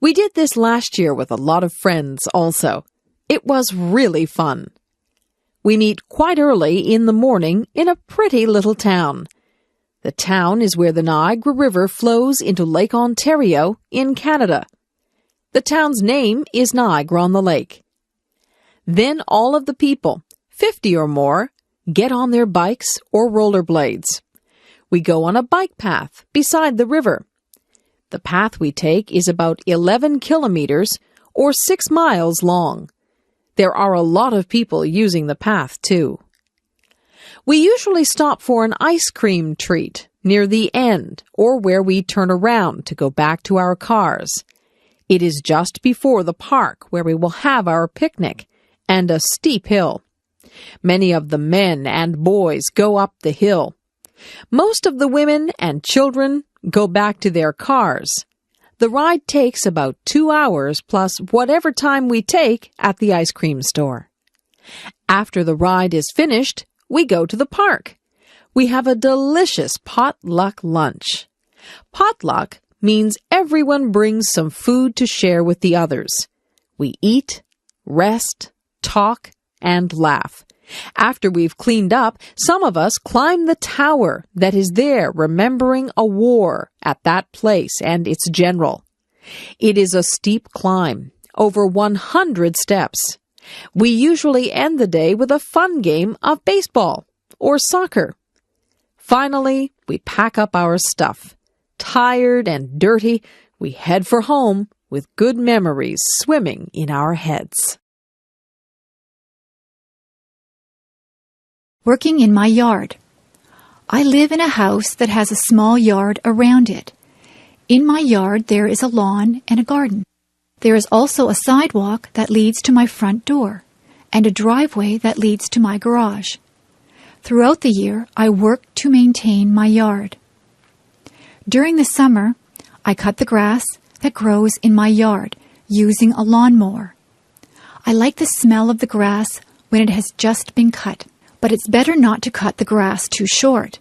We did this last year with a lot of friends also. It was really fun. We meet quite early in the morning in a pretty little town. The town is where the Niagara River flows into Lake Ontario in Canada. The town's name is Niagara-on-the-Lake. Then all of the people, 50 or more, get on their bikes or rollerblades. We go on a bike path beside the river. The path we take is about 11 kilometers or 6 miles long. There are a lot of people using the path, too. We usually stop for an ice cream treat near the end or where we turn around to go back to our cars. It is just before the park where we will have our picnic and a steep hill. Many of the men and boys go up the hill. Most of the women and children go back to their cars. The ride takes about 2 hours plus whatever time we take at the ice cream store. After the ride is finished, we go to the park. We have a delicious potluck lunch. Potluck means everyone brings some food to share with the others. We eat, rest, talk, and laugh. After we've cleaned up, some of us climb the tower that is there remembering a war at that place and its general. It is a steep climb, over 100 steps. We usually end the day with a fun game of baseball or soccer. Finally, we pack up our stuff. Tired and dirty, we head for home with good memories swimming in our heads. Working in my yard. I live in a house that has a small yard around it. In my yard there is a lawn and a garden. There is also a sidewalk that leads to my front door and a driveway that leads to my garage. Throughout the year, I work to maintain my yard. During the summer, I cut the grass that grows in my yard using a lawnmower. I like the smell of the grass when it has just been cut, but it's better not to cut the grass too short.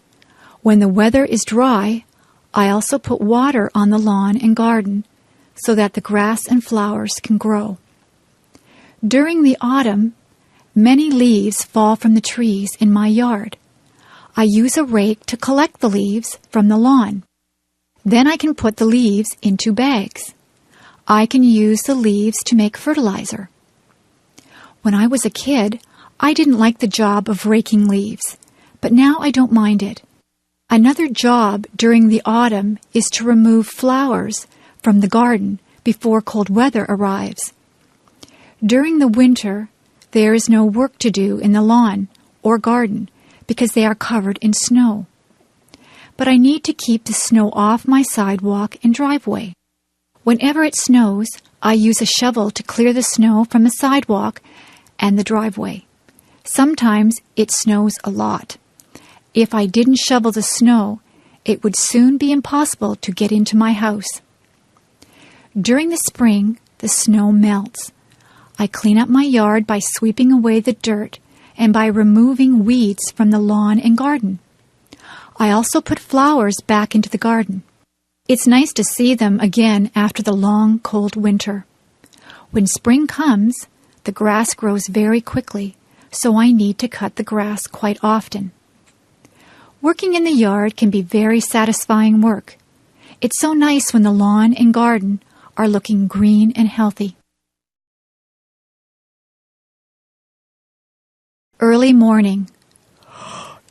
When the weather is dry, I also put water on the lawn and garden so that the grass and flowers can grow. During the autumn, many leaves fall from the trees in my yard. I use a rake to collect the leaves from the lawn. Then I can put the leaves into bags. I can use the leaves to make fertilizer. When I was a kid, I didn't like the job of raking leaves, but now I don't mind it. Another job during the autumn is to remove flowers from the garden before cold weather arrives. During the winter, there is no work to do in the lawn or garden because they are covered in snow. But I need to keep the snow off my sidewalk and driveway. Whenever it snows, I use a shovel to clear the snow from the sidewalk and the driveway. Sometimes it snows a lot. If I didn't shovel the snow, it would soon be impossible to get into my house. During the spring, the snow melts. I clean up my yard by sweeping away the dirt and by removing weeds from the lawn and garden. I also put flowers back into the garden. It's nice to see them again after the long, cold winter. When spring comes, the grass grows very quickly, so I need to cut the grass quite often. Working in the yard can be very satisfying work. It's so nice when the lawn and garden are looking green and healthy. Early morning.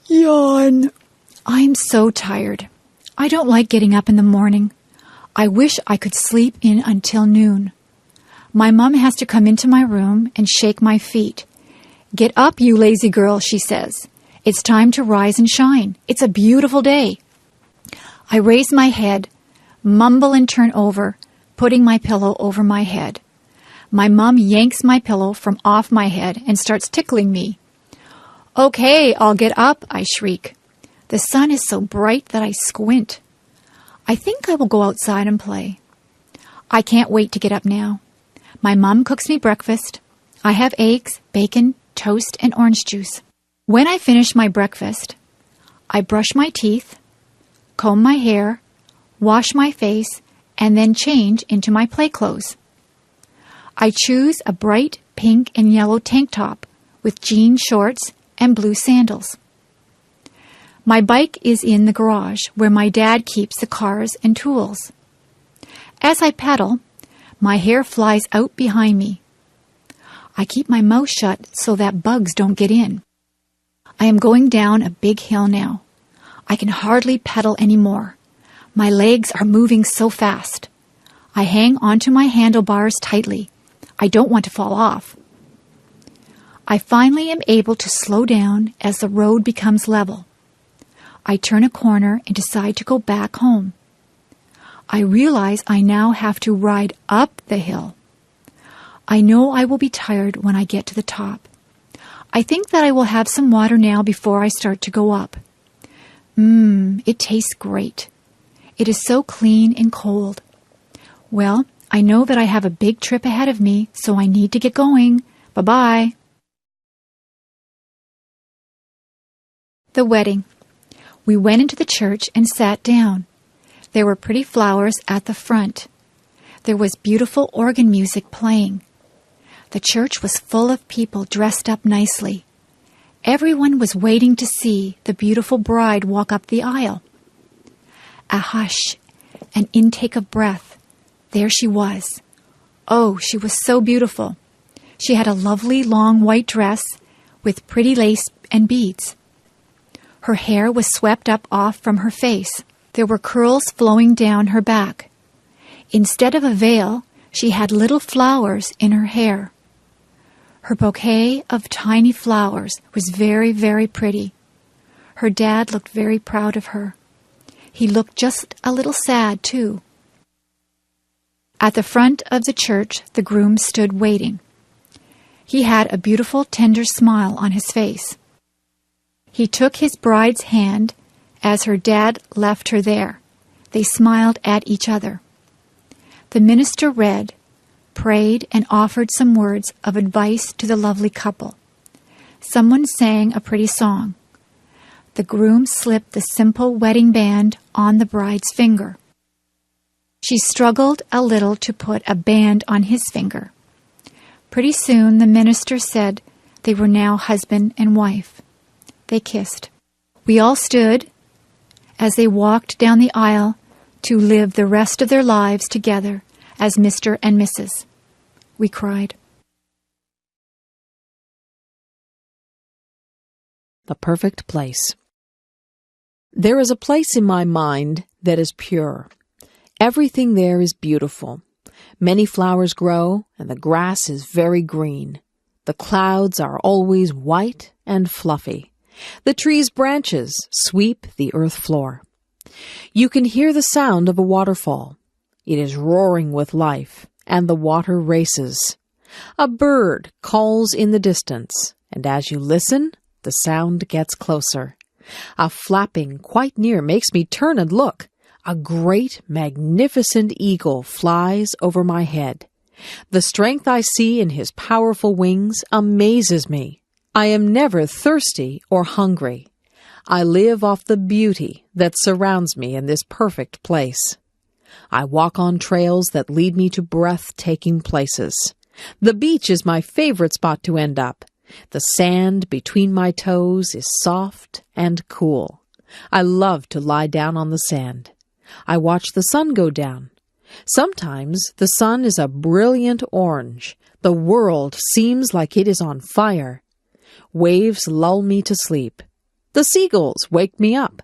Yawn. I'm so tired. I don't like getting up in the morning. I wish I could sleep in until noon. My mom has to come into my room and shake my feet. Get up, you lazy girl, she says. It's time to rise and shine. It's a beautiful day. I raise my head, mumble and turn over, putting my pillow over my head. My mom yanks my pillow from off my head and starts tickling me. Okay, I'll get up, I shriek. The sun is so bright that I squint. I think I will go outside and play. I can't wait to get up now. My mom cooks me breakfast. I have eggs, bacon, toast, and orange juice. When I finish my breakfast, I brush my teeth, comb my hair, wash my face, and then change into my play clothes. I choose a bright pink and yellow tank top with jean shorts and blue sandals. My bike is in the garage where my dad keeps the cars and tools. As I pedal, my hair flies out behind me. I keep my mouth shut so that bugs don't get in. I am going down a big hill now. I can hardly pedal anymore. My legs are moving so fast. I hang onto my handlebars tightly. I don't want to fall off. I finally am able to slow down as the road becomes level. I turn a corner and decide to go back home. I realize I now have to ride up the hill. I know I will be tired when I get to the top. I think that I will have some water now before I start to go up. It tastes great. It is so clean and cold. Well, I know that I have a big trip ahead of me, so I need to get going. Bye-bye. The wedding. We went into the church and sat down. There were pretty flowers at the front. There was beautiful organ music playing. The church was full of people dressed up nicely. Everyone was waiting to see the beautiful bride walk up the aisle. A hush, an intake of breath. There she was. Oh, she was so beautiful. She had a lovely long white dress with pretty lace and beads. Her hair was swept up off from her face. There were curls flowing down her back. Instead of a veil, she had little flowers in her hair. Her bouquet of tiny flowers was very, very pretty. Her dad looked very proud of her. He looked just a little sad, too. At the front of the church, the groom stood waiting. He had a beautiful, tender smile on his face. He took his bride's hand as her dad left her there. They smiled at each other. The minister read, prayed, and offered some words of advice to the lovely couple. Someone sang a pretty song. The groom slipped the simple wedding band on the bride's finger. She struggled a little to put a band on his finger. Pretty soon the minister said they were now husband and wife. They kissed. We all stood as they walked down the aisle to live the rest of their lives together as Mr. and Mrs. We cried. The perfect place. There is a place in my mind that is pure. Everything there is beautiful. Many flowers grow, and the grass is very green. The clouds are always white and fluffy. The tree's branches sweep the earth floor. You can hear the sound of a waterfall. It is roaring with life, and the water races. A bird calls in the distance, and as you listen, the sound gets closer. A flapping quite near makes me turn and look. A great, magnificent eagle flies over my head. The strength I see in his powerful wings amazes me. I am never thirsty or hungry. I live off the beauty that surrounds me in this perfect place. I walk on trails that lead me to breathtaking places. The beach is my favorite spot to end up. The sand between my toes is soft and cool. I love to lie down on the sand. I watch the sun go down. Sometimes the sun is a brilliant orange. The world seems like it is on fire. Waves lull me to sleep. The seagulls wake me up.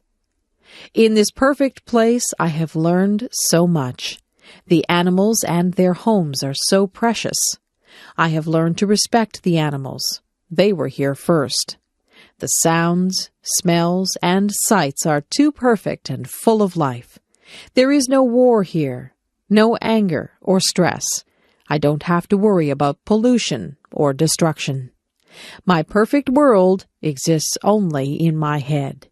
In this perfect place, I have learned so much. The animals and their homes are so precious. I have learned to respect the animals. They were here first. The sounds, smells, and sights are too perfect and full of life. There is no war here, no anger or stress. I don't have to worry about pollution or destruction. My perfect world exists only in my head.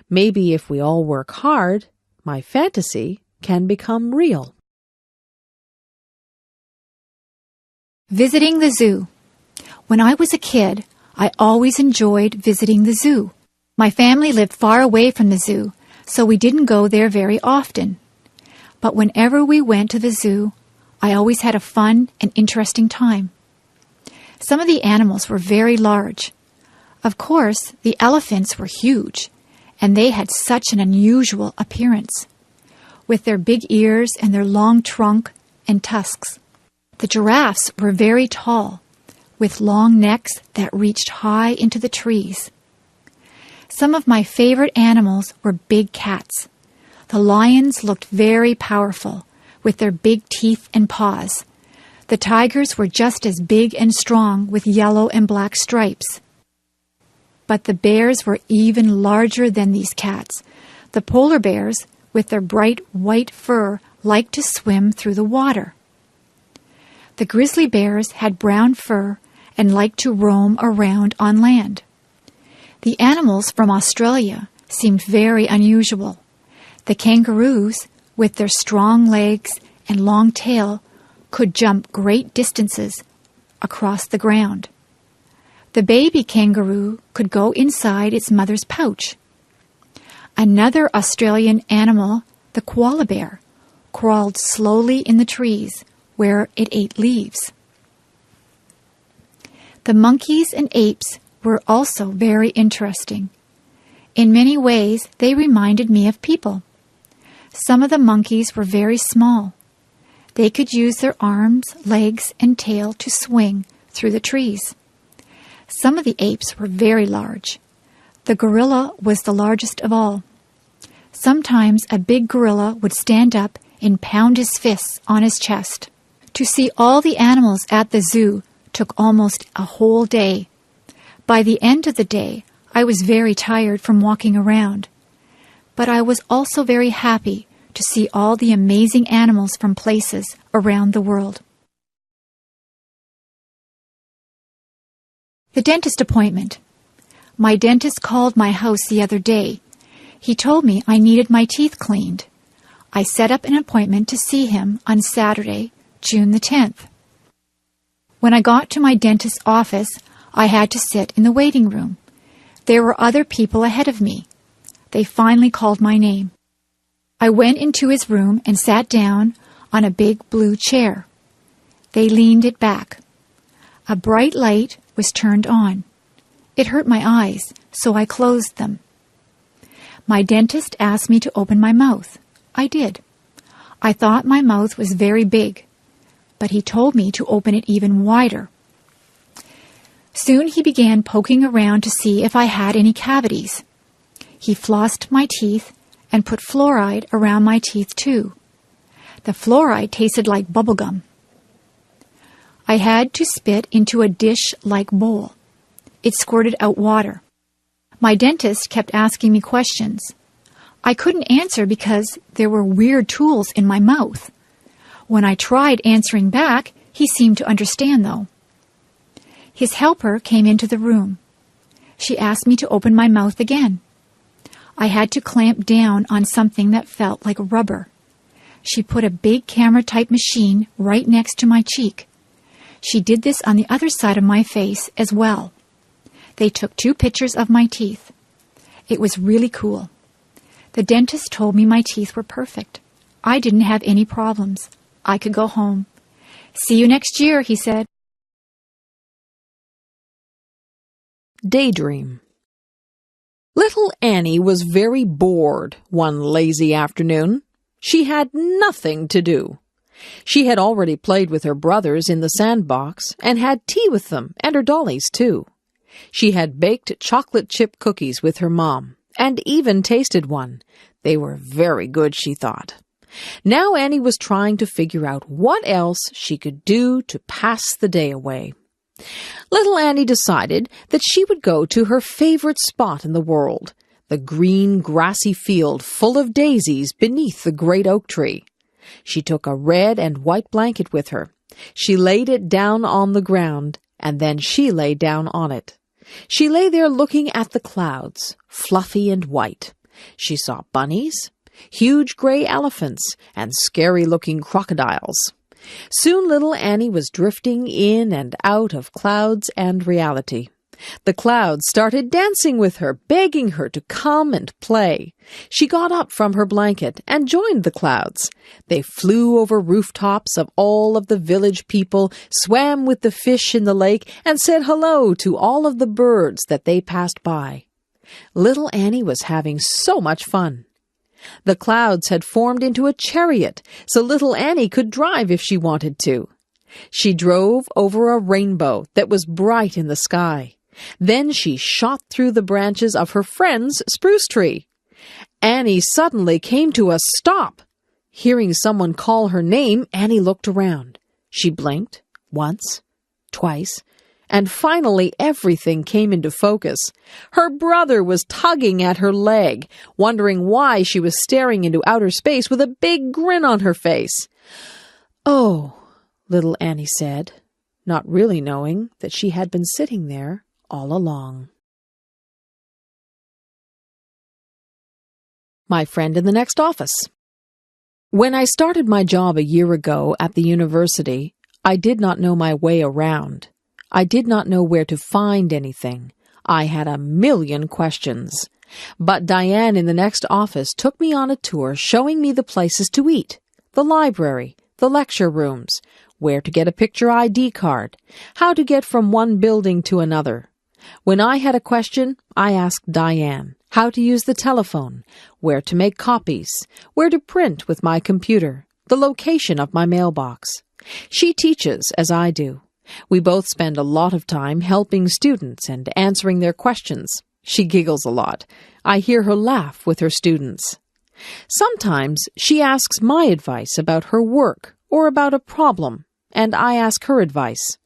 Maybe if we all work hard, my fantasy can become real. Visiting the zoo. When I was a kid, I always enjoyed visiting the zoo. My family lived far away from the zoo, so we didn't go there very often. But whenever we went to the zoo, I always had a fun and interesting time. Some of the animals were very large. Of course, the elephants were huge, and they had such an unusual appearance, with their big ears and their long trunk and tusks. The giraffes were very tall, with long necks that reached high into the trees. Some of my favorite animals were big cats. The lions looked very powerful, with their big teeth and paws. The tigers were just as big and strong, with yellow and black stripes. But the bears were even larger than these cats. The polar bears, with their bright white fur, liked to swim through the water. The grizzly bears had brown fur and liked to roam around on land. The animals from Australia seemed very unusual. The kangaroos, with their strong legs and long tail, could jump great distances across the ground. The baby kangaroo could go inside its mother's pouch. Another Australian animal, the koala bear, crawled slowly in the trees where it ate leaves. The monkeys and apes were also very interesting. In many ways, they reminded me of people. Some of the monkeys were very small. They could use their arms, legs, and tail to swing through the trees. Some of the apes were very large. The gorilla was the largest of all. Sometimes a big gorilla would stand up and pound his fists on his chest. To see all the animals at the zoo took almost a whole day. By the end of the day, I was very tired from walking around. But I was also very happy to see all the amazing animals from places around the world. The dentist appointment. My dentist called my house the other day. He told me I needed my teeth cleaned. I set up an appointment to see him on Saturday, June the 10th. When I got to my dentist's office, I had to sit in the waiting room. There were other people ahead of me. They finally called my name. I went into his room and sat down on a big blue chair. They leaned it back. A bright light was turned on. It hurt my eyes, so I closed them. My dentist asked me to open my mouth. I did. I thought my mouth was very big, but he told me to open it even wider. Soon he began poking around to see if I had any cavities. He flossed my teeth and put fluoride around my teeth too. The fluoride tasted like bubble gum. I had to spit into a dish-like bowl. It squirted out water. My dentist kept asking me questions. I couldn't answer because there were weird tools in my mouth. When I tried answering back, he seemed to understand, though. His helper came into the room. She asked me to open my mouth again. I had to clamp down on something that felt like rubber. She put a big camera-type machine right next to my cheek. She did this on the other side of my face as well. They took 2 pictures of my teeth. It was really cool. The dentist told me my teeth were perfect. I didn't have any problems. I could go home. See you next year, he said. Daydream. Little Annie was very bored one lazy afternoon. She had nothing to do. She had already played with her brothers in the sandbox and had tea with them and her dollies, too. She had baked chocolate chip cookies with her mom and even tasted one. They were very good, she thought. Now Annie was trying to figure out what else she could do to pass the day away. Little Annie decided that she would go to her favorite spot in the world, the green, grassy field full of daisies beneath the great oak tree. She took a red and white blanket with her. She laid it down on the ground, and then she lay down on it. She lay there looking at the clouds, fluffy and white. She saw bunnies, huge gray elephants, and scary-looking crocodiles. Soon little Annie was drifting in and out of clouds and reality. The clouds started dancing with her, begging her to come and play. She got up from her blanket and joined the clouds. They flew over rooftops of all of the village people, swam with the fish in the lake, and said hello to all of the birds that they passed by. Little Annie was having so much fun. The clouds had formed into a chariot, so little Annie could drive if she wanted to. She drove over a rainbow that was bright in the sky. Then she shot through the branches of her friend's spruce tree. Annie suddenly came to a stop. Hearing someone call her name, Annie looked around. She blinked once, twice, and finally everything came into focus. Her brother was tugging at her leg, wondering why she was staring into outer space with a big grin on her face. "Oh," little Annie said, not really knowing that she had been sitting there all along. My friend in the next office. When I started my job a year ago at the university, I did not know my way around. I did not know where to find anything. I had a million questions. But Diane in the next office took me on a tour showing me the places to eat, the library, the lecture rooms, where to get a picture ID card, how to get from one building to another. When I had a question, I asked Diane how to use the telephone, where to make copies, where to print with my computer, the location of my mailbox. She teaches as I do. We both spend a lot of time helping students and answering their questions. She giggles a lot. I hear her laugh with her students. Sometimes she asks my advice about her work or about a problem, and I ask her advice.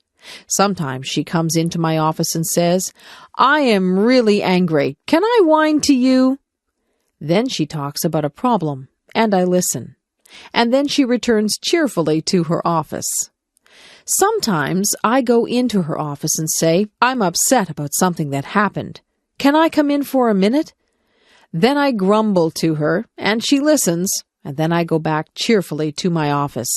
Sometimes she comes into my office and says, "I am really angry. Can I whine to you?" Then she talks about a problem, and I listen. And then she returns cheerfully to her office. Sometimes I go into her office and say, "I'm upset about something that happened. Can I come in for a minute?" Then I grumble to her, and she listens, and then I go back cheerfully to my office.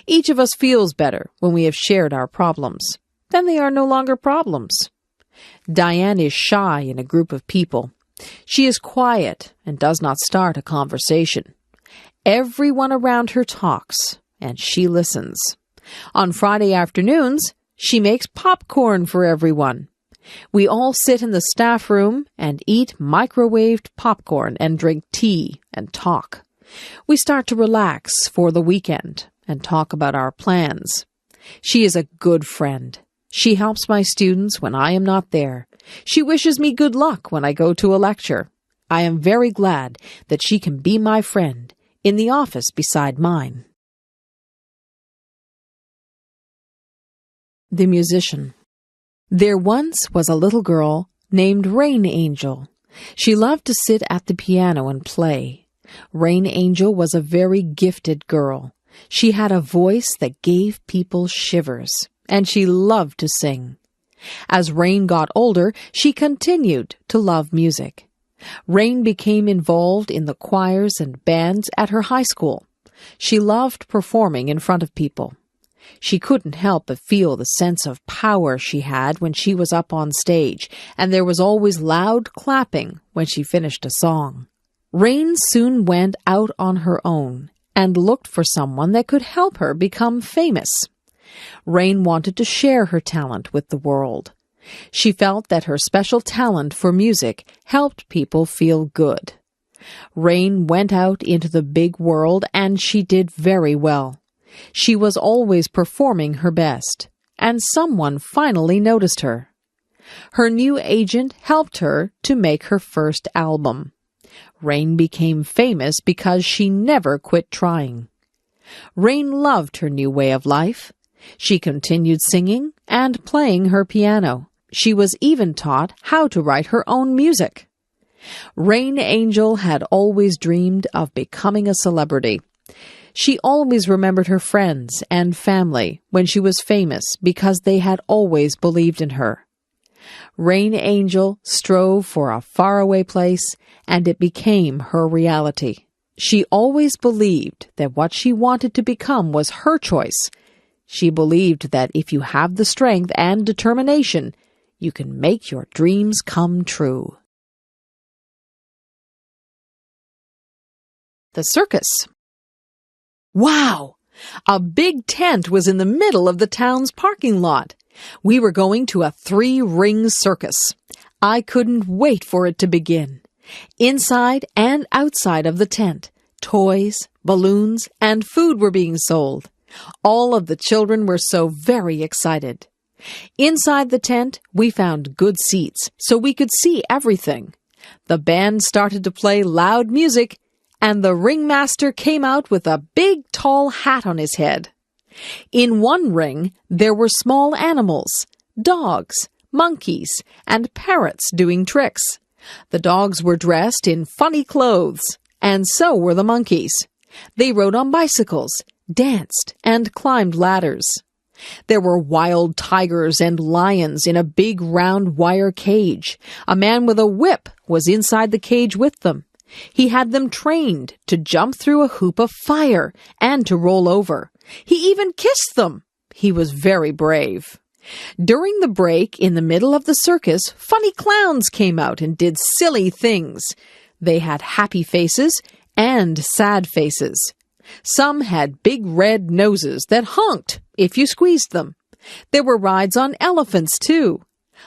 Each of us feels better when we have shared our problems. Then they are no longer problems. Diane is shy in a group of people. She is quiet and does not start a conversation. Everyone around her talks, and she listens. On Friday afternoons, she makes popcorn for everyone. We all sit in the staff room and eat microwaved popcorn and drink tea and talk. We start to relax for the weekend and talk about our plans. She is a good friend. She helps my students when I am not there. She wishes me good luck when I go to a lecture. I am very glad that she can be my friend in the office beside mine. The musician. There once was a little girl named Rain Angel. She loved to sit at the piano and play. Rain Angel was a very gifted girl. She had a voice that gave people shivers, and she loved to sing. As Rain got older, she continued to love music. Rain became involved in the choirs and bands at her high school. She loved performing in front of people. She couldn't help but feel the sense of power she had when she was up on stage, and there was always loud clapping when she finished a song. Rain soon went out on her own and looked for someone that could help her become famous. Rain wanted to share her talent with the world. She felt that her special talent for music helped people feel good. Rain went out into the big world and she did very well. She was always performing her best, and someone finally noticed her. Her new agent helped her to make her first album. Rain became famous because she never quit trying. Rain loved her new way of life. She continued singing and playing her piano. She was even taught how to write her own music. Rain Angel had always dreamed of becoming a celebrity. She always remembered her friends and family when she was famous because they had always believed in her. Rain Angel strove for a faraway place, and it became her reality. She always believed that what she wanted to become was her choice. She believed that if you have the strength and determination, you can make your dreams come true. The circus. Wow! A big tent was in the middle of the town's parking lot. We were going to a 3-ring circus. I couldn't wait for it to begin. Inside and outside of the tent, toys, balloons, and food were being sold. All of the children were so very excited. Inside the tent, we found good seats so we could see everything. The band started to play loud music, and the ringmaster came out with a big tall hat on his head. In one ring, there were small animals, dogs, monkeys, and parrots doing tricks. The dogs were dressed in funny clothes, and so were the monkeys. They rode on bicycles, danced, and climbed ladders. There were wild tigers and lions in a big round wire cage. A man with a whip was inside the cage with them. He had them trained to jump through a hoop of fire and to roll over. He even kissed them. He was very brave. During the break in the middle of the circus, funny clowns came out and did silly things. They had happy faces and sad faces. Some had big red noses that honked if you squeezed them. There were rides on elephants, too.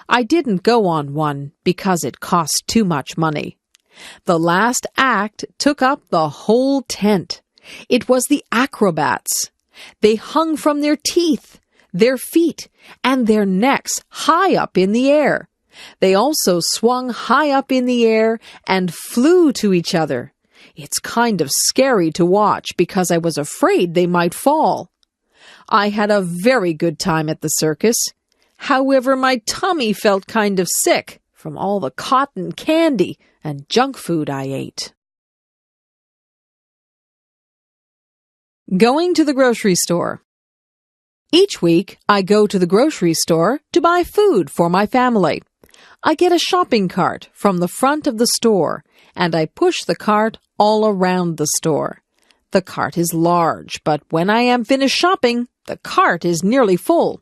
I didn't go on one because it cost too much money. The last act took up the whole tent. It was the acrobats. They hung from their teeth, their feet, and their necks high up in the air. They also swung high up in the air and flew to each other. It's kind of scary to watch because I was afraid they might fall. I had a very good time at the circus. However, my tummy felt kind of sick from all the cotton candy and junk food I ate. Going to the grocery store. Each week, I go to the grocery store to buy food for my family. I get a shopping cart from the front of the store, and I push the cart all around the store. The cart is large, but when I am finished shopping, the cart is nearly full.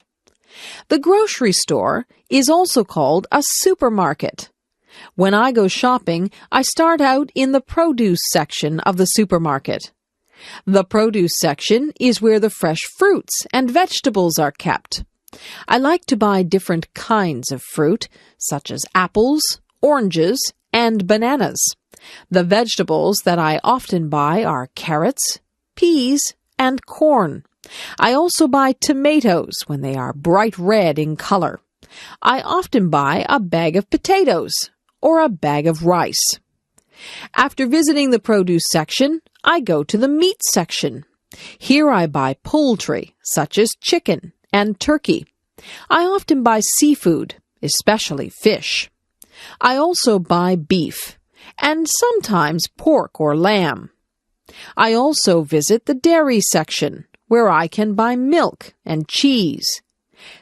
The grocery store is also called a supermarket. When I go shopping, I start out in the produce section of the supermarket. The produce section is where the fresh fruits and vegetables are kept. I like to buy different kinds of fruit, such as apples, oranges, and bananas. The vegetables that I often buy are carrots, peas, and corn. I also buy tomatoes when they are bright red in color. I often buy a bag of potatoes or a bag of rice. After visiting the produce section, I go to the meat section. Here I buy poultry, such as chicken and turkey. I often buy seafood, especially fish. I also buy beef, and sometimes pork or lamb. I also visit the dairy section, where I can buy milk and cheese.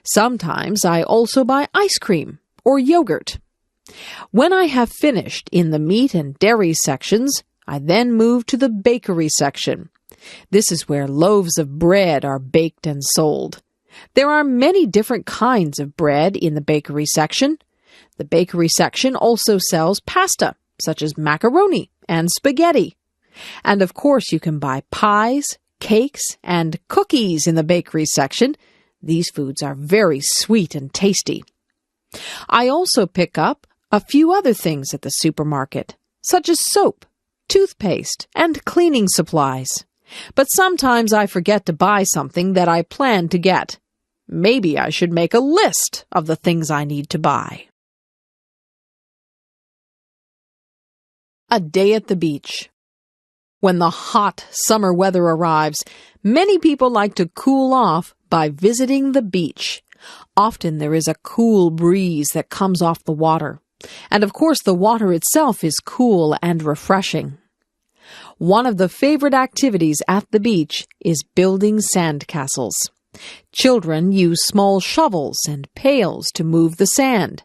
Sometimes I also buy ice cream or yogurt. When I have finished in the meat and dairy sections, I then move to the bakery section. This is where loaves of bread are baked and sold. There are many different kinds of bread in the bakery section. The bakery section also sells pasta, such as macaroni and spaghetti. And of course you can buy pies, cakes, and cookies in the bakery section. These foods are very sweet and tasty. I also pick up a few other things at the supermarket, such as soap, toothpaste, and cleaning supplies. But sometimes I forget to buy something that I plan to get. Maybe I should make a list of the things I need to buy. A day at the beach. When the hot summer weather arrives, many people like to cool off by visiting the beach. Often there is a cool breeze that comes off the water. And of course the water itself is cool and refreshing. One of the favorite activities at the beach is building sandcastles. Children use small shovels and pails to move the sand.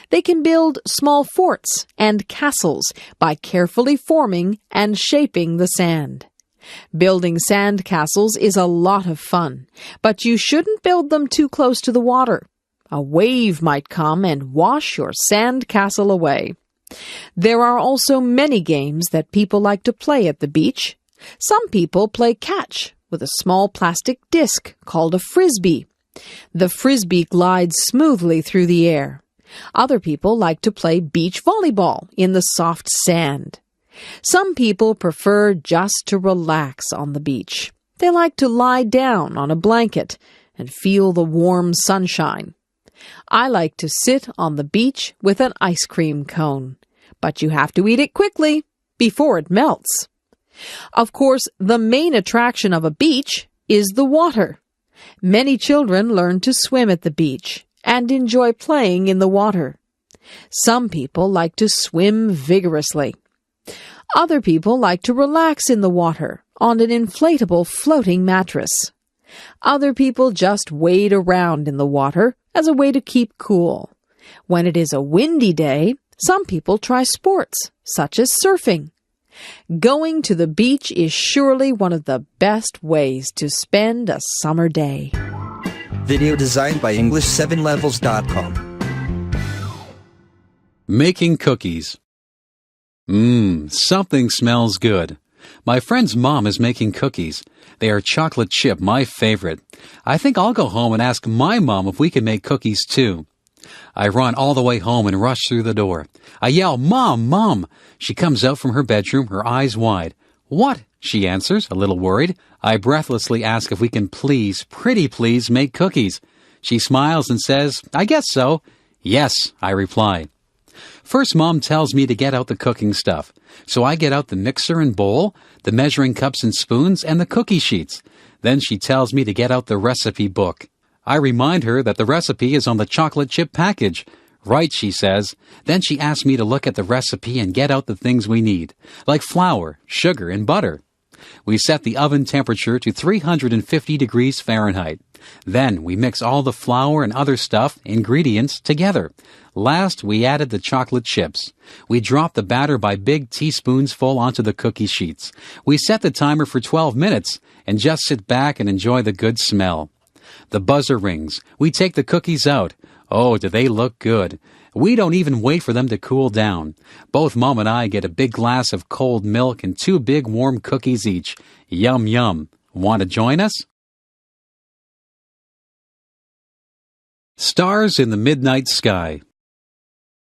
They can build small forts and castles by carefully forming and shaping the sand. Building sand castles is a lot of fun, but you shouldn't build them too close to the water. A wave might come and wash your sand castle away. There are also many games that people like to play at the beach. Some people play catch with a small plastic disc called a frisbee. The frisbee glides smoothly through the air. Other people like to play beach volleyball in the soft sand. Some people prefer just to relax on the beach. They like to lie down on a blanket and feel the warm sunshine. I like to sit on the beach with an ice cream cone, but you have to eat it quickly before it melts. Of course, the main attraction of a beach is the water. Many children learn to swim at the beach and enjoy playing in the water. Some people like to swim vigorously. Other people like to relax in the water on an inflatable floating mattress. Other people just wade around in the water as a way to keep cool. When it is a windy day, some people try sports, such as surfing. Going to the beach is surely one of the best ways to spend a summer day. Video designed by English7levels.com. Making cookies. Something smells good. My friend's mom is making cookies. They are chocolate chip, my favorite. I think I'll go home and ask my mom if we can make cookies too. I run all the way home and rush through the door. I yell, "Mom, Mom!" She comes out from her bedroom, her eyes wide. "What?" she answers, a little worried. I breathlessly ask if we can please, pretty please, make cookies. She smiles and says, "I guess so." "Yes," I reply. First, Mom tells me to get out the cooking stuff. So I get out the mixer and bowl, the measuring cups and spoons, and the cookie sheets. Then she tells me to get out the recipe book. I remind her that the recipe is on the chocolate chip package. "Right," she says. Then she asks me to look at the recipe and get out the things we need, like flour, sugar, and butter. We set the oven temperature to 350 degrees Fahrenheit. Then we mix all the flour and other ingredients together. Last, we added the chocolate chips. We drop the batter by big teaspoons full onto the cookie sheets. We set the timer for 12 minutes and just sit back and enjoy the good smell. The buzzer rings. We take the cookies out. Oh, do they look good. We don't even wait for them to cool down. Both Mom and I get a big glass of cold milk and 2 big warm cookies each. Yum, yum. Want to join us? Stars in the Midnight Sky.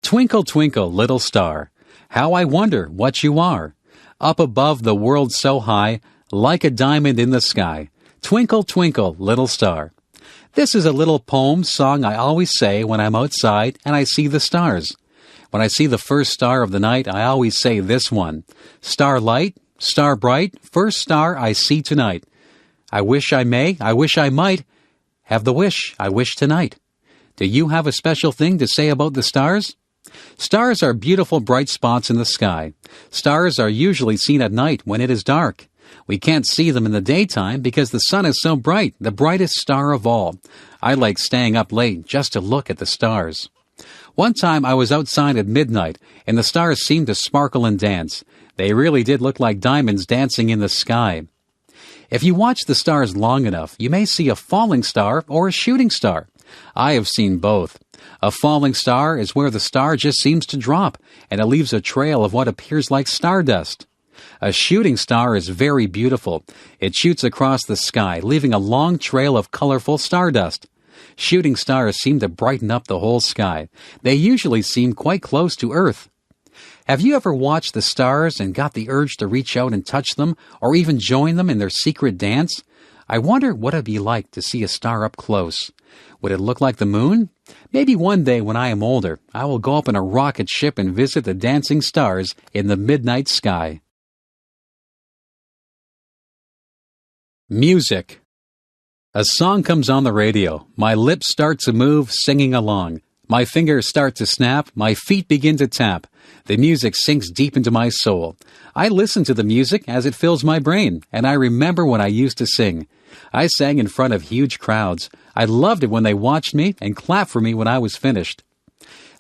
Twinkle, twinkle, little star, how I wonder what you are. Up above the world so high, like a diamond in the sky. Twinkle, twinkle, little star. This is a little poem song I always say when I'm outside and I see the stars. When I see the first star of the night, I always say this one. Star light, star bright, first star I see tonight. I wish I may, I wish I might, have the wish I wish tonight. Do you have a special thing to say about the stars? Stars are beautiful bright spots in the sky. Stars are usually seen at night when it is dark. We can't see them in the daytime because the sun is so bright, the brightest star of all. I like staying up late just to look at the stars. One time I was outside at midnight, and the stars seemed to sparkle and dance. They really did look like diamonds dancing in the sky. If you watch the stars long enough, you may see a falling star or a shooting star. I have seen both. A falling star is where the star just seems to drop, and it leaves a trail of what appears like stardust. A shooting star is very beautiful. It shoots across the sky, leaving a long trail of colorful stardust. Shooting stars seem to brighten up the whole sky. They usually seem quite close to Earth. Have you ever watched the stars and got the urge to reach out and touch them, or even join them in their secret dance? I wonder what it'd be like to see a star up close. Would it look like the moon? Maybe one day when I am older, I will go up in a rocket ship and visit the dancing stars in the midnight sky. Music. A song comes on the radio. My lips start to move, singing along. My fingers start to snap. My feet begin to tap. The music sinks deep into my soul. I listen to the music as it fills my brain, and I remember when I used to sing. I sang in front of huge crowds. I loved it when they watched me and clapped for me when I was finished.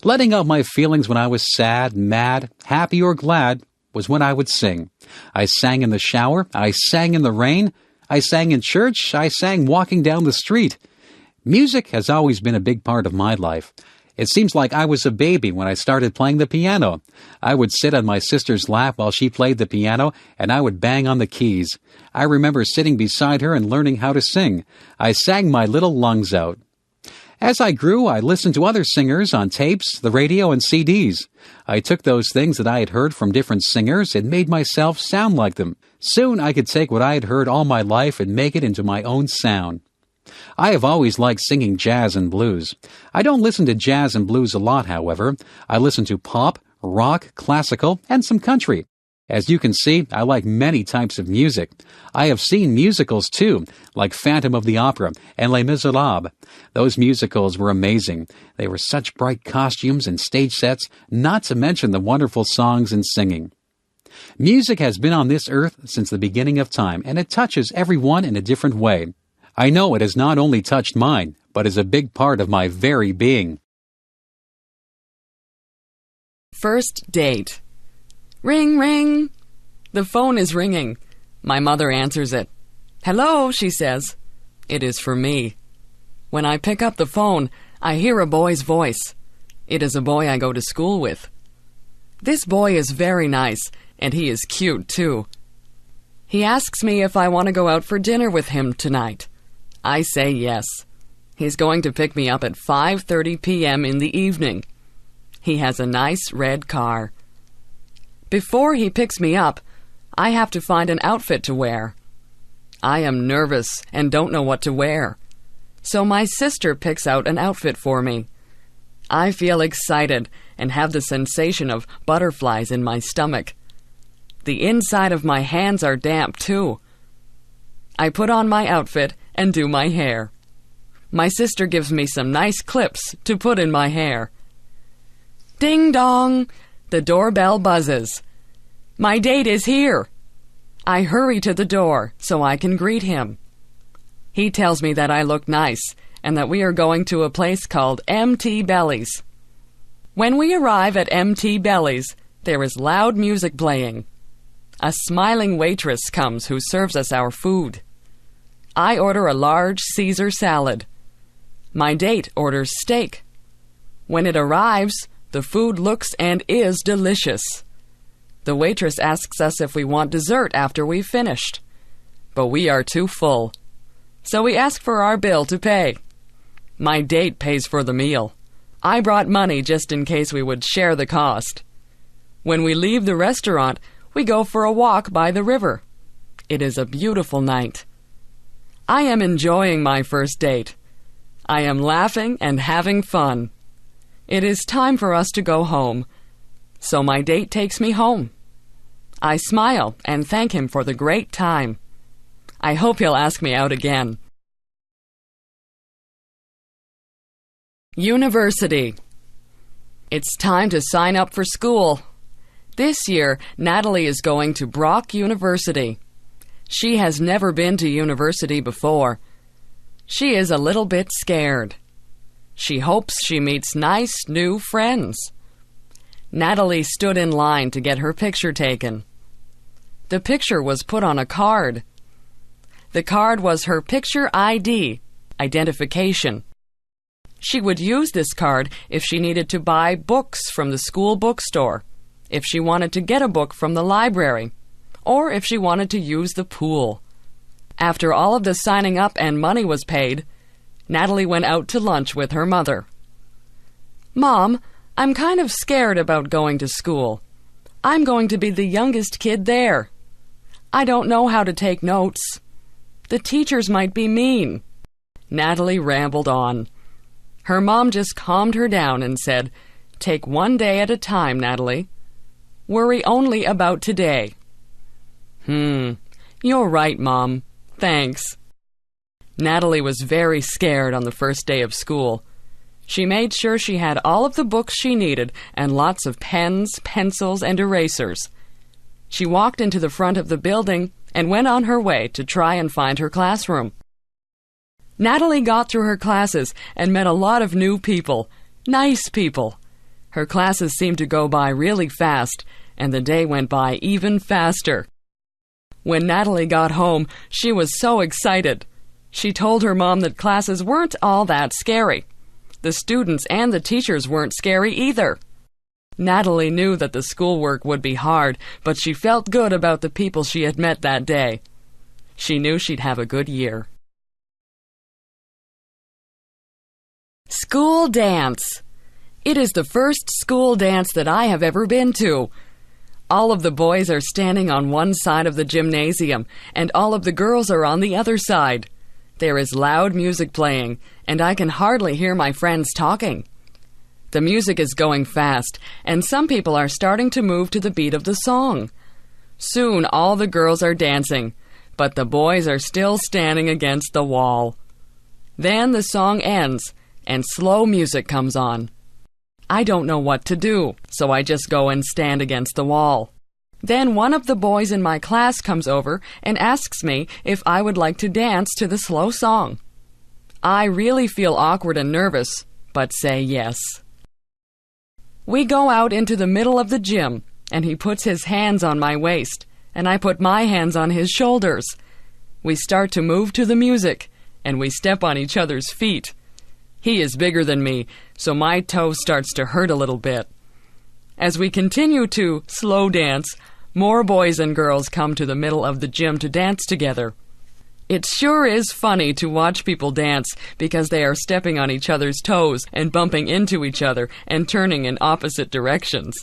Letting out my feelings when I was sad, mad, happy, or glad was when I would sing. I sang in the shower. I sang in the rain. I sang in church. I sang walking down the street. Music has always been a big part of my life. It seems like I was a baby when I started playing the piano. I would sit on my sister's lap while she played the piano, and I would bang on the keys. I remember sitting beside her and learning how to sing. I sang my little lungs out. As I grew, I listened to other singers on tapes, the radio, and CDs. I took those things that I had heard from different singers and made myself sound like them. Soon I could take what I had heard all my life and make it into my own sound. I have always liked singing jazz and blues. I don't listen to jazz and blues a lot, however. I listen to pop, rock, classical, and some country. As you can see, I like many types of music. I have seen musicals too, like Phantom of the Opera and Les Miserables. Those musicals were amazing. They were such bright costumes and stage sets, not to mention the wonderful songs and singing. Music has been on this earth since the beginning of time, and it touches everyone in a different way. I know it has not only touched mine, but is a big part of my very being. First date. Ring, ring. The phone is ringing. My mother answers it. Hello, she says. It is for me. When I pick up the phone, I hear a boy's voice. It is a boy I go to school with. This boy is very nice, and he is cute too. He asks me if I want to go out for dinner with him tonight. I say yes. He's going to pick me up at 5:30 p.m. in the evening. He has a nice red car. Before he picks me up, I have to find an outfit to wear. I am nervous and don't know what to wear. So my sister picks out an outfit for me. I feel excited and have the sensation of butterflies in my stomach. The inside of my hands are damp too. I put on my outfit and do my hair. My sister gives me some nice clips to put in my hair. Ding dong! The doorbell buzzes. My date is here. I hurry to the door so I can greet him. He tells me that I look nice and that we are going to a place called MT Belly's. When we arrive at MT Belly's, there is loud music playing. A smiling waitress comes who serves us our food. I order a large Caesar salad. My date orders steak. When it arrives, the food looks and is delicious. The waitress asks us if we want dessert after we've finished. But we are too full. So we ask for our bill to pay. My date pays for the meal. I brought money just in case we would share the cost. When we leave the restaurant, we go for a walk by the river. It is a beautiful night. I am enjoying my first date. I am laughing and having fun. It is time for us to go home. So my date takes me home. I smile and thank him for the great time. I hope he'll ask me out again. University. It's time to sign up for school. This year, Natalie is going to Brock University. She has never been to university before. She is a little bit scared. She hopes she meets nice new friends. Natalie stood in line to get her picture taken. The picture was put on a card. The card was her picture ID, identification. She would use this card if she needed to buy books from the school bookstore, if she wanted to get a book from the library, or if she wanted to use the pool. After all of the signing up and money was paid, Natalie went out to lunch with her mother. "Mom, I'm kind of scared about going to school. I'm going to be the youngest kid there. I don't know how to take notes. The teachers might be mean." Natalie rambled on. Her mom just calmed her down and said, "Take one day at a time, Natalie. Worry only about today." You're right, Mom. Thanks." Natalie was very scared on the first day of school. She made sure she had all of the books she needed and lots of pens, pencils, and erasers. She walked into the front of the building and went on her way to try and find her classroom. Natalie got through her classes and met a lot of new people, nice people. Her classes seemed to go by really fast, and the day went by even faster. When Natalie got home, she was so excited. She told her mom that classes weren't all that scary. The students and the teachers weren't scary either. Natalie knew that the schoolwork would be hard, but she felt good about the people she had met that day. She knew she'd have a good year. School dance. It is the first school dance that I have ever been to. All of the boys are standing on one side of the gymnasium, and all of the girls are on the other side. There is loud music playing, and I can hardly hear my friends talking. The music is going fast, and some people are starting to move to the beat of the song. Soon all the girls are dancing, but the boys are still standing against the wall. Then the song ends, and slow music comes on. I don't know what to do, so I just go and stand against the wall. Then one of the boys in my class comes over and asks me if I would like to dance to the slow song. I really feel awkward and nervous, but say yes. We go out into the middle of the gym, and he puts his hands on my waist, and I put my hands on his shoulders. We start to move to the music, and we step on each other's feet. He is bigger than me, so my toe starts to hurt a little bit. As we continue to slow dance, more boys and girls come to the middle of the gym to dance together. It sure is funny to watch people dance because they are stepping on each other's toes and bumping into each other and turning in opposite directions.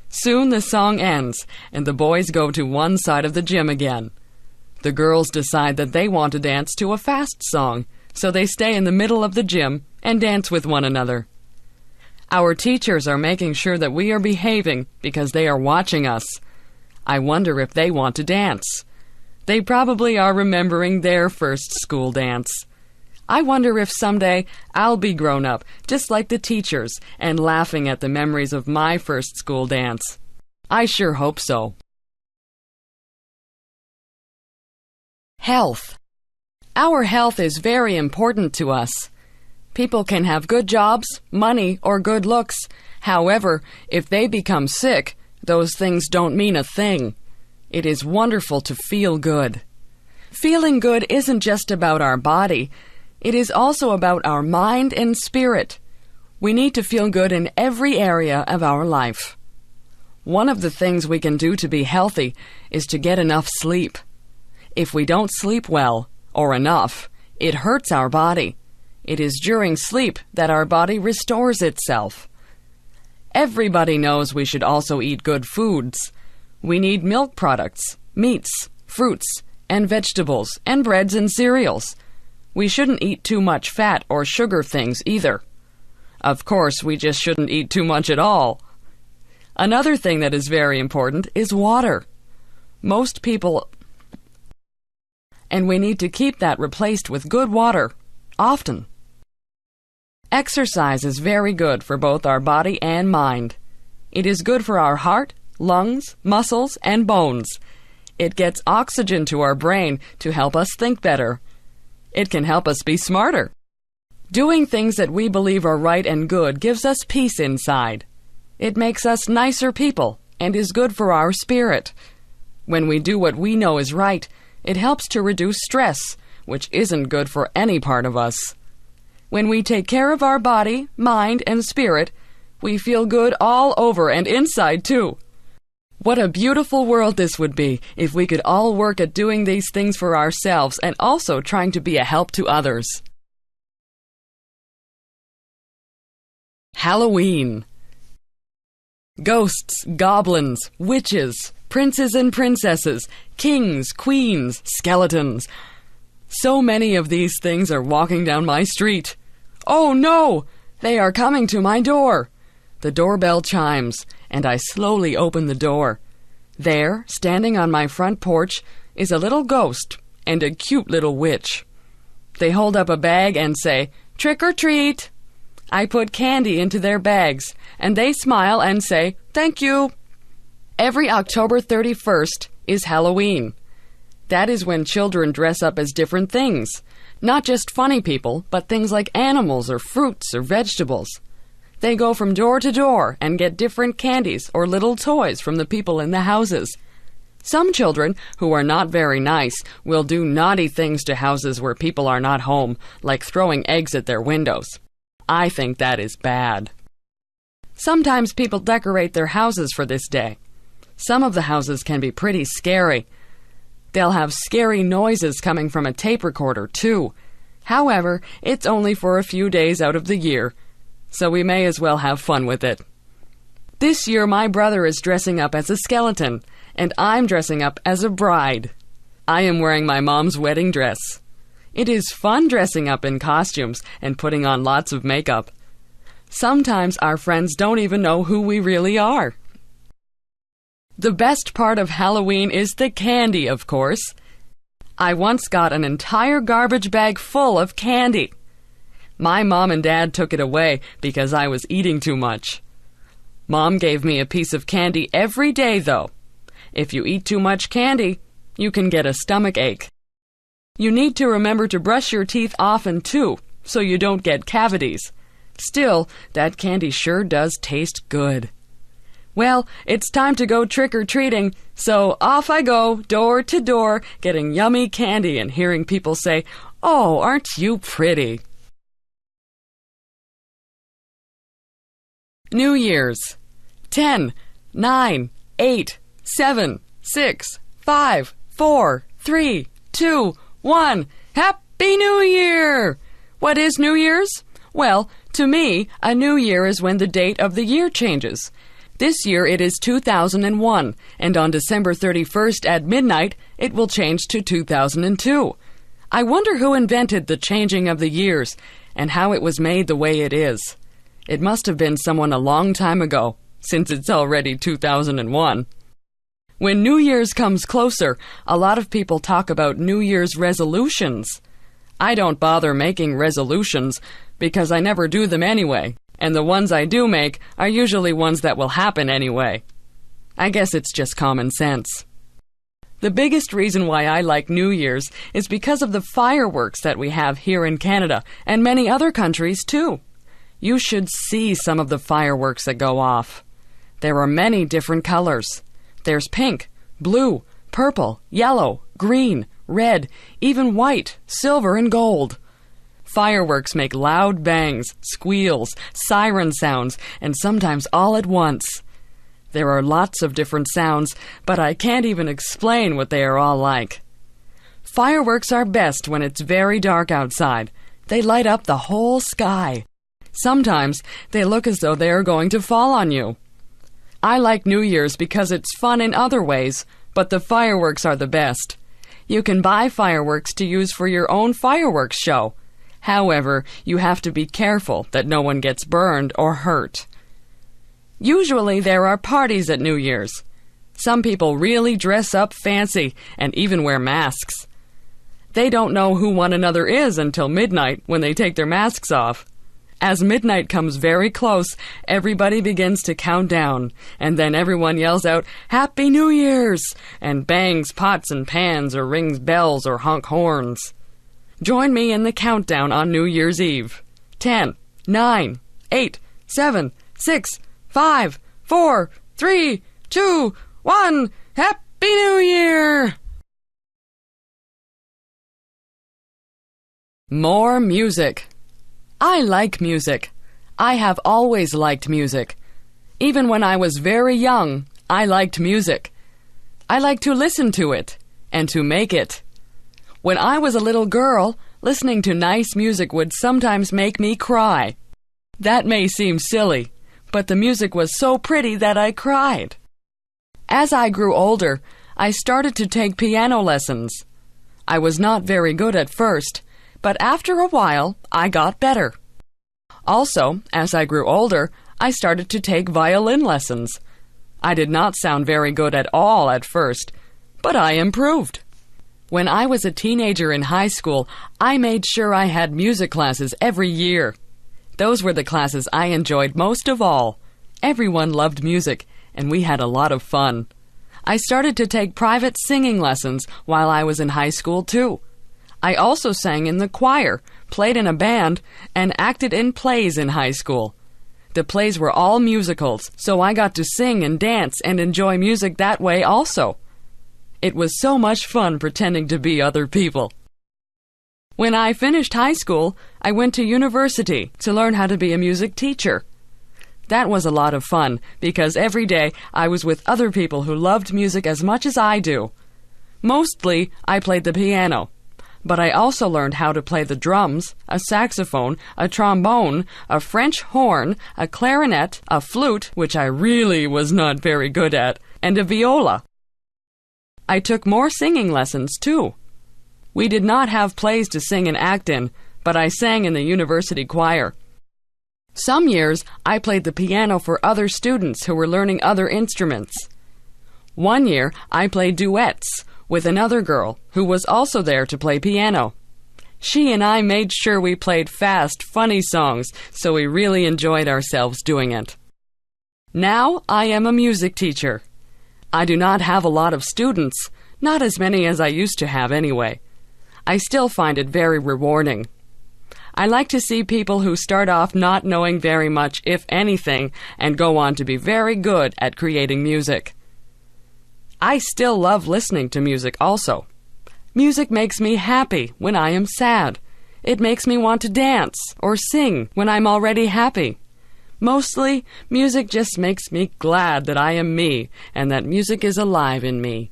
Soon the song ends, and the boys go to one side of the gym again. The girls decide that they want to dance to a fast song, so they stay in the middle of the gym and dance with one another. Our teachers are making sure that we are behaving because they are watching us. I wonder if they want to dance. They probably are remembering their first school dance. I wonder if someday I'll be grown up, just like the teachers, and laughing at the memories of my first school dance. I sure hope so. Health. Our health is very important to us. People can have good jobs, money, or good looks. However, if they become sick, those things don't mean a thing. It is wonderful to feel good. Feeling good isn't just about our body. It is also about our mind and spirit. We need to feel good in every area of our life. One of the things we can do to be healthy is to get enough sleep. If we don't sleep well, or enough, it hurts our body. It is during sleep that our body restores itself. Everybody knows we should also eat good foods. We need milk products, meats, fruits, and vegetables, and breads and cereals. We shouldn't eat too much fat or sugar things either. Of course, we just shouldn't eat too much at all. Another thing that is very important is water. Most people... And we need to keep that replaced with good water, often. Exercise is very good for both our body and mind. It is good for our heart, lungs, muscles, and bones. It gets oxygen to our brain to help us think better. It can help us be smarter. Doing things that we believe are right and good gives us peace inside. It makes us nicer people and is good for our spirit. When we do what we know is right, it helps to reduce stress, which isn't good for any part of us. When we take care of our body, mind, and spirit, we feel good all over and inside too. What a beautiful world this would be if we could all work at doing these things for ourselves and also trying to be a help to others. Halloween. Ghosts, goblins, witches, princes and princesses, kings, queens, skeletons. So many of these things are walking down my street. Oh no! They are coming to my door. The doorbell chimes, and I slowly open the door. There, standing on my front porch, is a little ghost and a cute little witch. They hold up a bag and say, "Trick or treat." I put candy into their bags, and they smile and say, "Thank you." Every October 31st is Halloween. That is when children dress up as different things. Not just funny people, but things like animals or fruits or vegetables. They go from door to door and get different candies or little toys from the people in the houses. Some children, who are not very nice, will do naughty things to houses where people are not home, like throwing eggs at their windows. I think that is bad. Sometimes people decorate their houses for this day. Some of the houses can be pretty scary. They'll have scary noises coming from a tape recorder, too. However, it's only for a few days out of the year, so we may as well have fun with it. This year my brother is dressing up as a skeleton, and I'm dressing up as a bride. I am wearing my mom's wedding dress. It is fun dressing up in costumes and putting on lots of makeup. Sometimes our friends don't even know who we really are. The best part of Halloween is the candy, of course. I once got an entire garbage bag full of candy. My mom and dad took it away because I was eating too much. Mom gave me a piece of candy every day, though. If you eat too much candy, you can get a stomach ache. You need to remember to brush your teeth often, too, so you don't get cavities. Still, that candy sure does taste good. Well, it's time to go trick-or-treating, so off I go, door to door, getting yummy candy and hearing people say, "Oh, aren't you pretty?" New Year's. 10, 9, 8, 7, 6, 5, 4, 3, 2, 1. Happy New Year! What is New Year's? Well, to me, a new year is when the date of the year changes. This year it is 2001, and on December 31st at midnight, it will change to 2002. I wonder who invented the changing of the years, and how it was made the way it is. It must have been someone a long time ago, since it's already 2001. When New Year's comes closer, a lot of people talk about New Year's resolutions. I don't bother making resolutions, because I never do them anyway. And the ones I do make are usually ones that will happen anyway. I guess it's just common sense. The biggest reason why I like New Year's is because of the fireworks that we have here in Canada and many other countries too. You should see some of the fireworks that go off. There are many different colors. There's pink, blue, purple, yellow, green, red, even white, silver, and gold. Fireworks make loud bangs, squeals, siren sounds, and sometimes all at once. There are lots of different sounds, but I can't even explain what they are all like. Fireworks are best when it's very dark outside. They light up the whole sky. Sometimes they look as though they are going to fall on you. I like New Year's because it's fun in other ways, but the fireworks are the best. You can buy fireworks to use for your own fireworks show. However, you have to be careful that no one gets burned or hurt. Usually there are parties at New Year's. Some people really dress up fancy and even wear masks. They don't know who one another is until midnight when they take their masks off. As midnight comes very close, everybody begins to count down, and then everyone yells out, "Happy New Year's!" and bangs pots and pans or rings bells or honk horns. Join me in the countdown on New Year's Eve. 10, 9, 8, 7, 6, 5, 4, 3, 2, 1. Happy New Year! More music. I like music. I have always liked music. Even when I was very young, I liked music. I liked to listen to it and to make it. When I was a little girl, listening to nice music would sometimes make me cry. That may seem silly, but the music was so pretty that I cried. As I grew older, I started to take piano lessons. I was not very good at first, but after a while, I got better. Also, as I grew older, I started to take violin lessons. I did not sound very good at all at first, but I improved. When I was a teenager in high school, I made sure I had music classes every year. Those were the classes I enjoyed most of all. Everyone loved music, and we had a lot of fun. I started to take private singing lessons while I was in high school, too. I also sang in the choir, played in a band, and acted in plays in high school. The plays were all musicals, so I got to sing and dance and enjoy music that way also. It was so much fun pretending to be other people. When I finished high school, I went to university to learn how to be a music teacher. That was a lot of fun because every day I was with other people who loved music as much as I do. Mostly, I played the piano. But I also learned how to play the drums, a saxophone, a trombone, a French horn, a clarinet, a flute, which I really was not very good at, and a viola. I took more singing lessons, too. We did not have plays to sing and act in, but I sang in the university choir. Some years, I played the piano for other students who were learning other instruments. One year, I played duets with another girl who was also there to play piano. She and I made sure we played fast, funny songs, so we really enjoyed ourselves doing it. Now I am a music teacher. I do not have a lot of students, not as many as I used to have anyway. I still find it very rewarding. I like to see people who start off not knowing very much, if anything, and go on to be very good at creating music. I still love listening to music also. Music makes me happy when I am sad. It makes me want to dance or sing when I'm already happy. Mostly, music just makes me glad that I am me and that music is alive in me.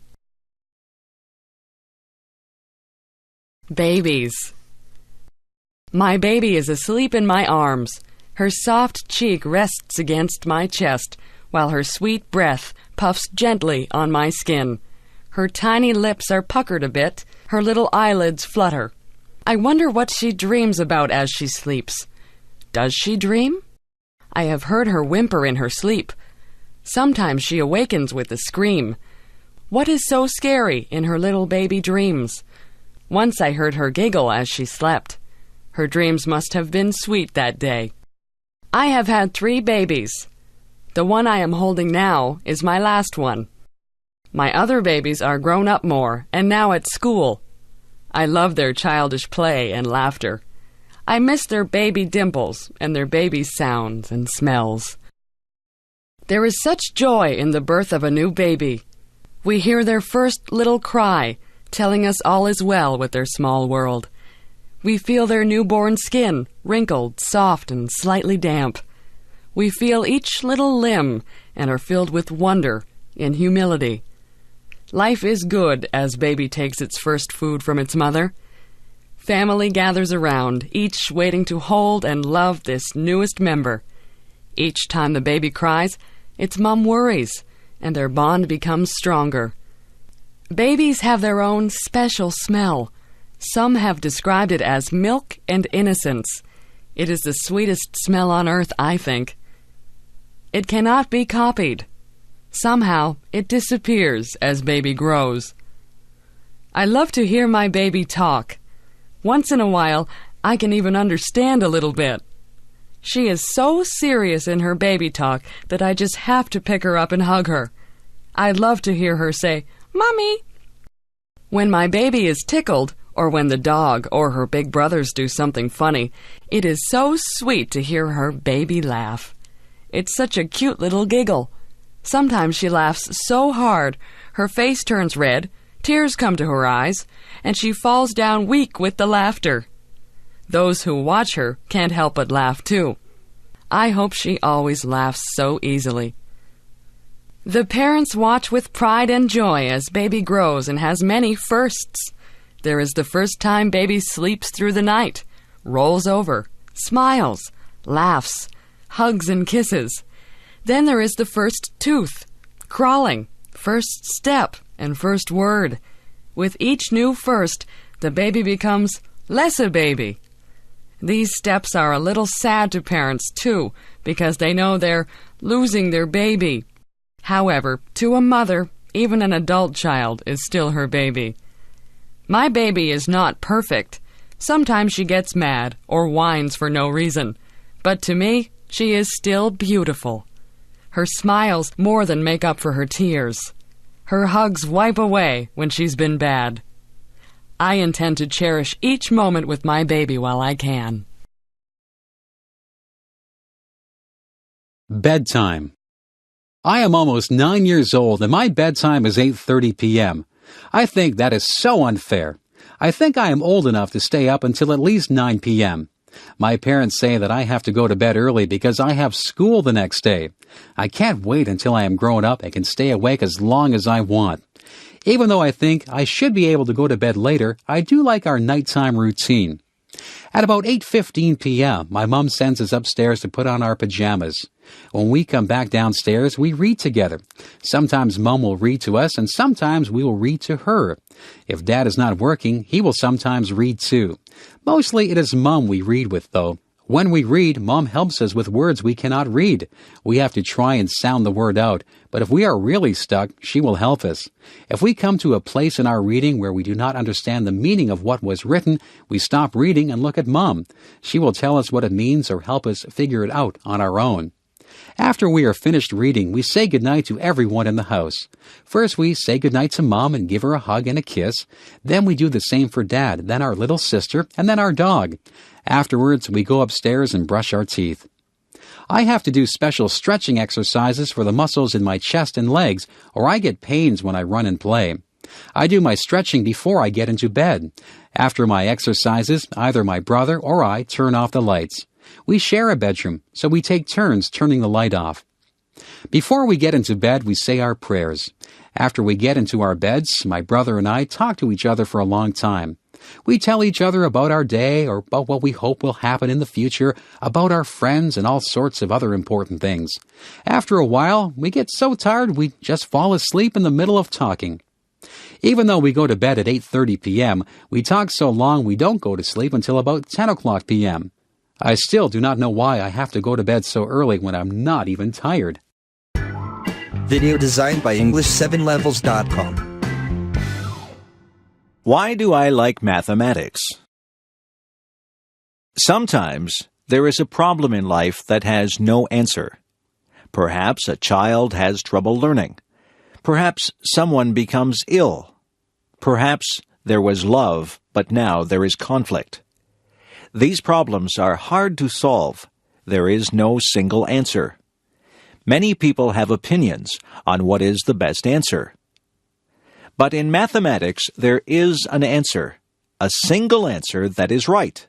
Babies. My baby is asleep in my arms. Her soft cheek rests against my chest, while her sweet breath puffs gently on my skin. Her tiny lips are puckered a bit, her little eyelids flutter. I wonder what she dreams about as she sleeps. Does she dream? I have heard her whimper in her sleep. Sometimes she awakens with a scream. What is so scary in her little baby dreams? Once I heard her giggle as she slept. Her dreams must have been sweet that day. I have had 3 babies. The one I am holding now is my last one. My other babies are grown up more and now at school. I love their childish play and laughter. I miss their baby dimples and their baby sounds and smells. There is such joy in the birth of a new baby. We hear their first little cry, telling us all is well with their small world. We feel their newborn skin, wrinkled, soft, and slightly damp. We feel each little limb and are filled with wonder and humility. Life is good as baby takes its first food from its mother. Family gathers around, each waiting to hold and love this newest member. Each time the baby cries, its mom worries, and their bond becomes stronger. Babies have their own special smell. Some have described it as milk and innocence. It is the sweetest smell on earth, I think. It cannot be copied. Somehow, it disappears as baby grows. I love to hear my baby talk. Once in a while, I can even understand a little bit. She is so serious in her baby talk that I just have to pick her up and hug her. I love to hear her say, "Mommy." When my baby is tickled, or when the dog or her big brothers do something funny, it is so sweet to hear her baby laugh. It's such a cute little giggle. Sometimes she laughs so hard, her face turns red, tears come to her eyes, and she falls down weak with the laughter. Those who watch her can't help but laugh too. I hope she always laughs so easily. The parents watch with pride and joy as baby grows and has many firsts. There is the first time baby sleeps through the night, rolls over, smiles, laughs, hugs and kisses. Then there is the first tooth, crawling, first step, and first word. With each new first, the baby becomes less a baby. These steps are a little sad to parents, too, because they know they're losing their baby. However, to a mother, even an adult child is still her baby. My baby is not perfect. Sometimes she gets mad or whines for no reason. But to me, she is still beautiful. Her smiles more than make up for her tears. Her hugs wipe away when she's been bad. I intend to cherish each moment with my baby while I can. Bedtime. I am almost 9 years old and my bedtime is 8:30 p.m. I think that is so unfair. I think I am old enough to stay up until at least 9 p.m. My parents say that I have to go to bed early because I have school the next day. I can't wait until I am grown up and can stay awake as long as I want. Even though I think I should be able to go to bed later, I do like our nighttime routine. At about 8:15 p.m., my mom sends us upstairs to put on our pajamas. When we come back downstairs, we read together. Sometimes Mom will read to us, and sometimes we will read to her. If Dad is not working, he will sometimes read too. Mostly it is Mom we read with, though. When we read, Mom helps us with words we cannot read. We have to try and sound the word out, but if we are really stuck, she will help us. If we come to a place in our reading where we do not understand the meaning of what was written, we stop reading and look at Mom. She will tell us what it means or help us figure it out on our own. After we are finished reading, we say goodnight to everyone in the house. First, we say goodnight to Mom and give her a hug and a kiss. Then we do the same for Dad, then our little sister, and then our dog. Afterwards, we go upstairs and brush our teeth. I have to do special stretching exercises for the muscles in my chest and legs, or I get pains when I run and play. I do my stretching before I get into bed. After my exercises, either my brother or I turn off the lights. We share a bedroom, so we take turns turning the light off. Before we get into bed, we say our prayers. After we get into our beds, my brother and I talk to each other for a long time. We tell each other about our day or about what we hope will happen in the future, about our friends and all sorts of other important things. After a while, we get so tired we just fall asleep in the middle of talking. Even though we go to bed at 8:30 p.m., we talk so long we don't go to sleep until about 10 o'clock p.m. I still do not know why I have to go to bed so early when I'm not even tired. Video designed by English7levels.com. Why do I like mathematics? Sometimes there is a problem in life that has no answer. Perhaps a child has trouble learning. Perhaps someone becomes ill. Perhaps there was love, but now there is conflict. These problems are hard to solve. There is no single answer. Many people have opinions on what is the best answer. But in mathematics, there is an answer, a single answer that is right.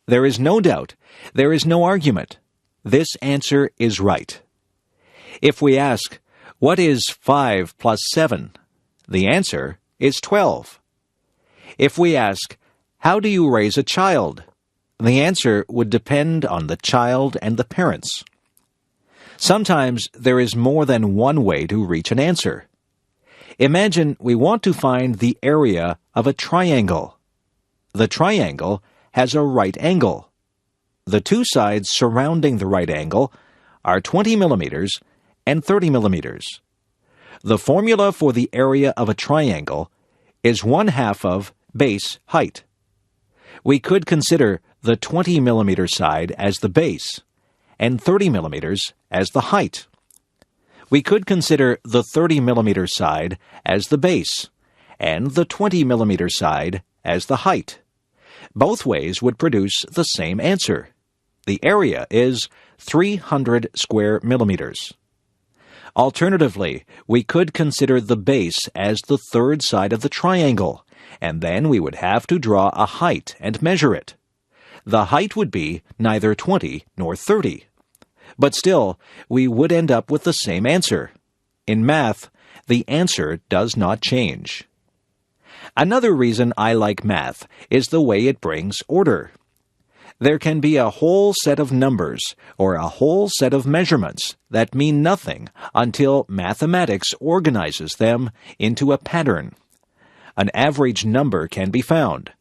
There is no doubt. There is no argument. This answer is right. If we ask, what is 5 plus 7? The answer is 12. If we ask, how do you raise a child? The answer would depend on the child and the parents. Sometimes there is more than one way to reach an answer. Imagine we want to find the area of a triangle. The triangle has a right angle. The two sides surrounding the right angle are 20 millimeters and 30 millimeters. The formula for the area of a triangle is 1/2 of base height. We could consider the 20 millimeter side as the base and 30 millimeters as the height. We could consider the 30 millimeter side as the base and the 20 millimeter side as the height. Both ways would produce the same answer. The area is 300 square millimeters. Alternatively, we could consider the base as the third side of the triangle, and then we would have to draw a height and measure it. The height would be neither 20 nor 30. But still, we would end up with the same answer. In math, the answer does not change. Another reason I like math is the way it brings order. There can be a whole set of numbers or a whole set of measurements that mean nothing until mathematics organizes them into a pattern. An average number can be found.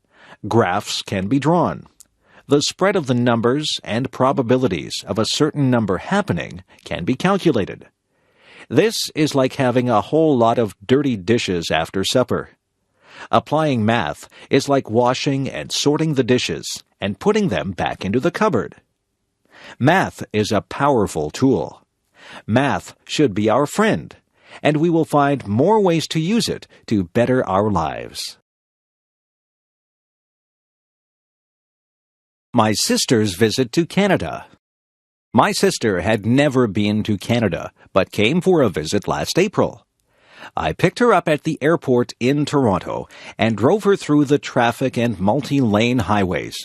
Graphs can be drawn. The spread of the numbers and probabilities of a certain number happening can be calculated. This is like having a whole lot of dirty dishes after supper. Applying math is like washing and sorting the dishes and putting them back into the cupboard. Math is a powerful tool. Math should be our friend, and we will find more ways to use it to better our lives. My sister's visit to Canada. My sister had never been to Canada, but came for a visit last April. I picked her up at the airport in Toronto and drove her through the traffic and multi-lane highways,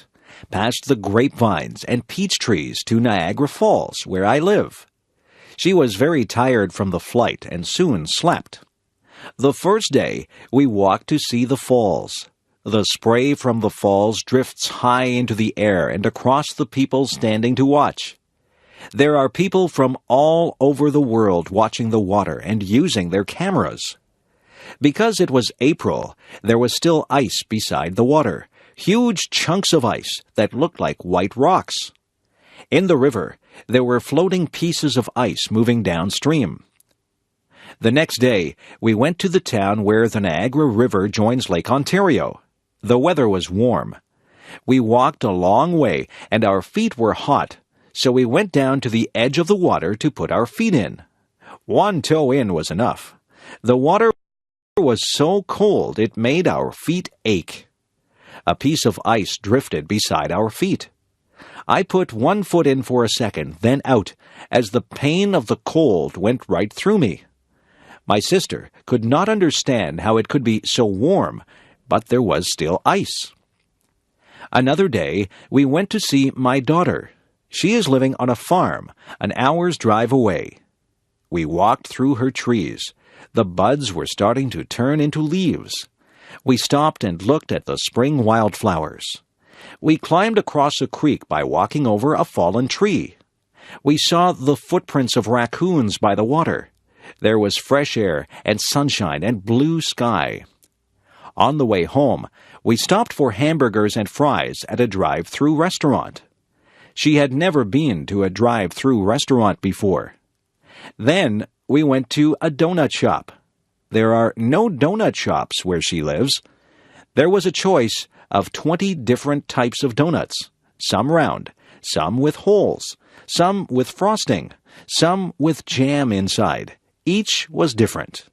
past the grapevines and peach trees to Niagara Falls, where I live. She was very tired from the flight and soon slept. The first day, we walked to see the falls. The spray from the falls drifts high into the air and across the people standing to watch. There are people from all over the world watching the water and using their cameras. Because it was April, there was still ice beside the water, huge chunks of ice that looked like white rocks. In the river, there were floating pieces of ice moving downstream. The next day, we went to the town where the Niagara River joins Lake Ontario. The weather was warm. We walked a long way, and our feet were hot, so we went down to the edge of the water to put our feet in. One toe in was enough. The water was so cold it made our feet ache. A piece of ice drifted beside our feet. I put one foot in for a second, then out, as the pain of the cold went right through me. My sister could not understand how it could be so warm, but there was still ice. Another day, we went to see my daughter. She is living on a farm, an hour's drive away. We walked through her trees. The buds were starting to turn into leaves. We stopped and looked at the spring wildflowers. We climbed across a creek by walking over a fallen tree. We saw the footprints of raccoons by the water. There was fresh air and sunshine and blue sky. On the way home, we stopped for hamburgers and fries at a drive-through restaurant. She had never been to a drive-through restaurant before. Then we went to a donut shop. There are no donut shops where she lives. There was a choice of 20 different types of donuts, some round, some with holes, some with frosting, some with jam inside. Each was different.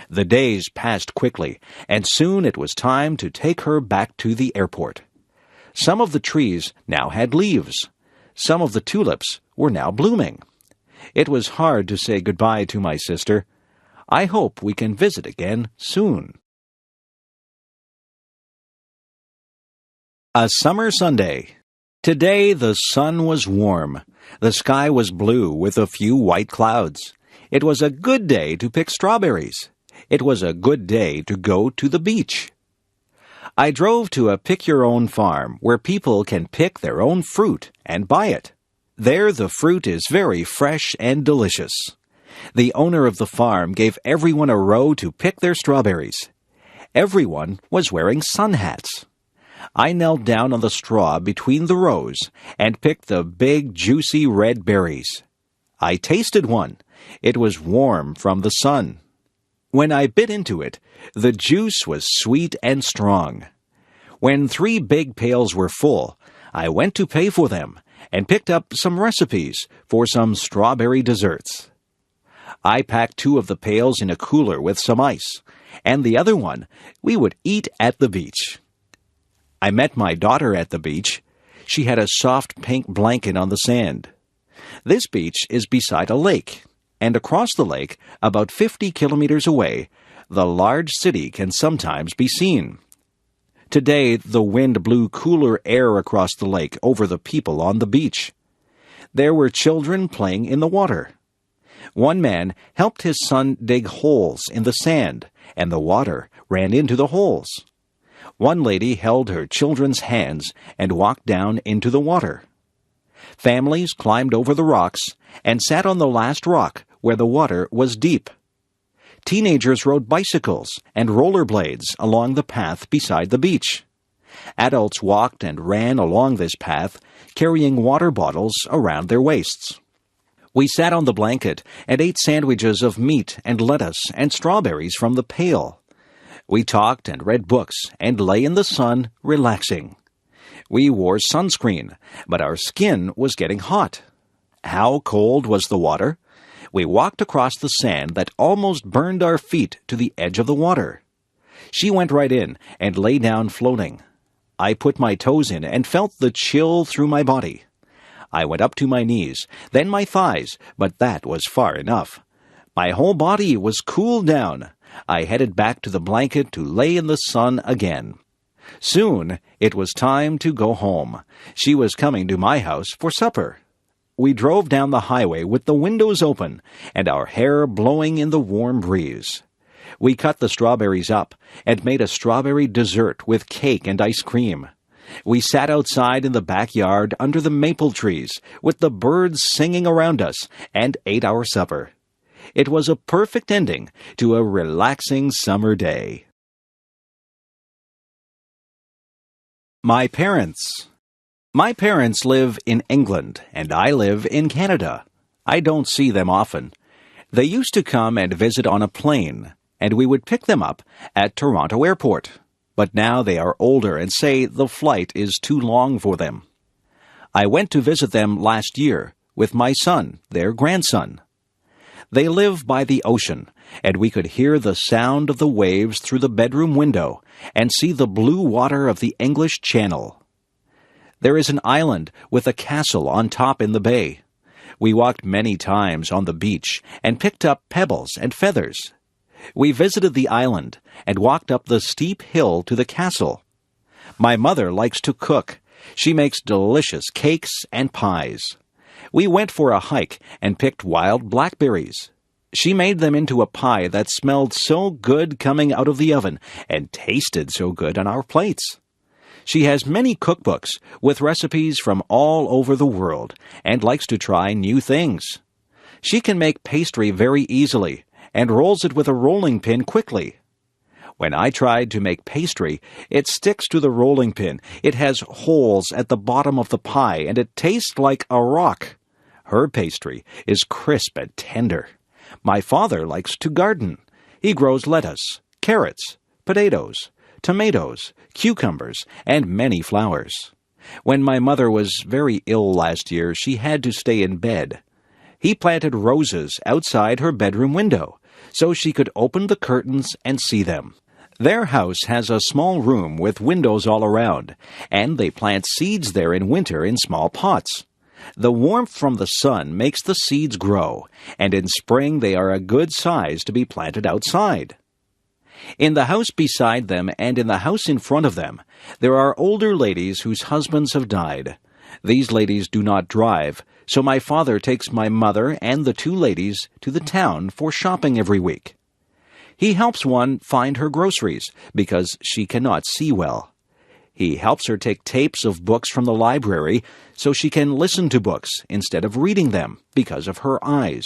The days passed quickly, and soon it was time to take her back to the airport. Some of the trees now had leaves. Some of the tulips were now blooming. It was hard to say goodbye to my sister. I hope we can visit again soon. A summer Sunday. Today the sun was warm. The sky was blue with a few white clouds. It was a good day to pick strawberries. It was a good day to go to the beach. I drove to a pick-your-own farm where people can pick their own fruit and buy it. There the fruit is very fresh and delicious. The owner of the farm gave everyone a row to pick their strawberries. Everyone was wearing sun hats. I knelt down on the straw between the rows and picked the big, juicy red berries. I tasted one. It was warm from the sun. When I bit into it, the juice was sweet and strong. When 3 big pails were full, I went to pay for them and picked up some recipes for some strawberry desserts. I packed 2 of the pails in a cooler with some ice, and the other one we would eat at the beach. I met my daughter at the beach. She had a soft pink blanket on the sand. This beach is beside a lake, and across the lake, about 50 kilometers away, the large city can sometimes be seen. Today, the wind blew cooler air across the lake over the people on the beach. There were children playing in the water. One man helped his son dig holes in the sand, and the water ran into the holes. One lady held her children's hands and walked down into the water. Families climbed over the rocks and sat on the last rock where the water was deep. Teenagers rode bicycles and rollerblades along the path beside the beach. Adults walked and ran along this path, carrying water bottles around their waists. We sat on the blanket and ate sandwiches of meat and lettuce and strawberries from the pail. We talked and read books and lay in the sun, relaxing. We wore sunscreen, but our skin was getting hot. How cold was the water? We walked across the sand that almost burned our feet to the edge of the water. She went right in and lay down floating. I put my toes in and felt the chill through my body. I went up to my knees, then my thighs, but that was far enough. My whole body was cooled down. I headed back to the blanket to lay in the sun again. Soon it was time to go home. She was coming to my house for supper. We drove down the highway with the windows open and our hair blowing in the warm breeze. We cut the strawberries up and made a strawberry dessert with cake and ice cream. We sat outside in the backyard under the maple trees with the birds singing around us and ate our supper. It was a perfect ending to a relaxing summer day. My parents. My parents live in England, and I live in Canada. I don't see them often. They used to come and visit on a plane, and we would pick them up at Toronto Airport. But now they are older and say the flight is too long for them. I went to visit them last year with my son, their grandson. They live by the ocean, and we could hear the sound of the waves through the bedroom window and see the blue water of the English Channel. There is an island with a castle on top in the bay. We walked many times on the beach and picked up pebbles and feathers. We visited the island and walked up the steep hill to the castle. My mother likes to cook. She makes delicious cakes and pies. We went for a hike and picked wild blackberries. She made them into a pie that smelled so good coming out of the oven and tasted so good on our plates. She has many cookbooks with recipes from all over the world and likes to try new things. She can make pastry very easily and rolls it with a rolling pin quickly. When I tried to make pastry, it sticks to the rolling pin. It has holes at the bottom of the pie, and it tastes like a rock. Her pastry is crisp and tender. My father likes to garden. He grows lettuce, carrots, potatoes, tomatoes, cucumbers, and many flowers. When my mother was very ill last year, she had to stay in bed. He planted roses outside her bedroom window, so she could open the curtains and see them. Their house has a small room with windows all around, and they plant seeds there in winter in small pots. The warmth from the sun makes the seeds grow, and in spring they are a good size to be planted outside. In the house beside them and in the house in front of them, there are older ladies whose husbands have died. These ladies do not drive, so my father takes my mother and the two ladies to the town for shopping every week. He helps one find her groceries because she cannot see well. He helps her take tapes of books from the library so she can listen to books instead of reading them because of her eyes.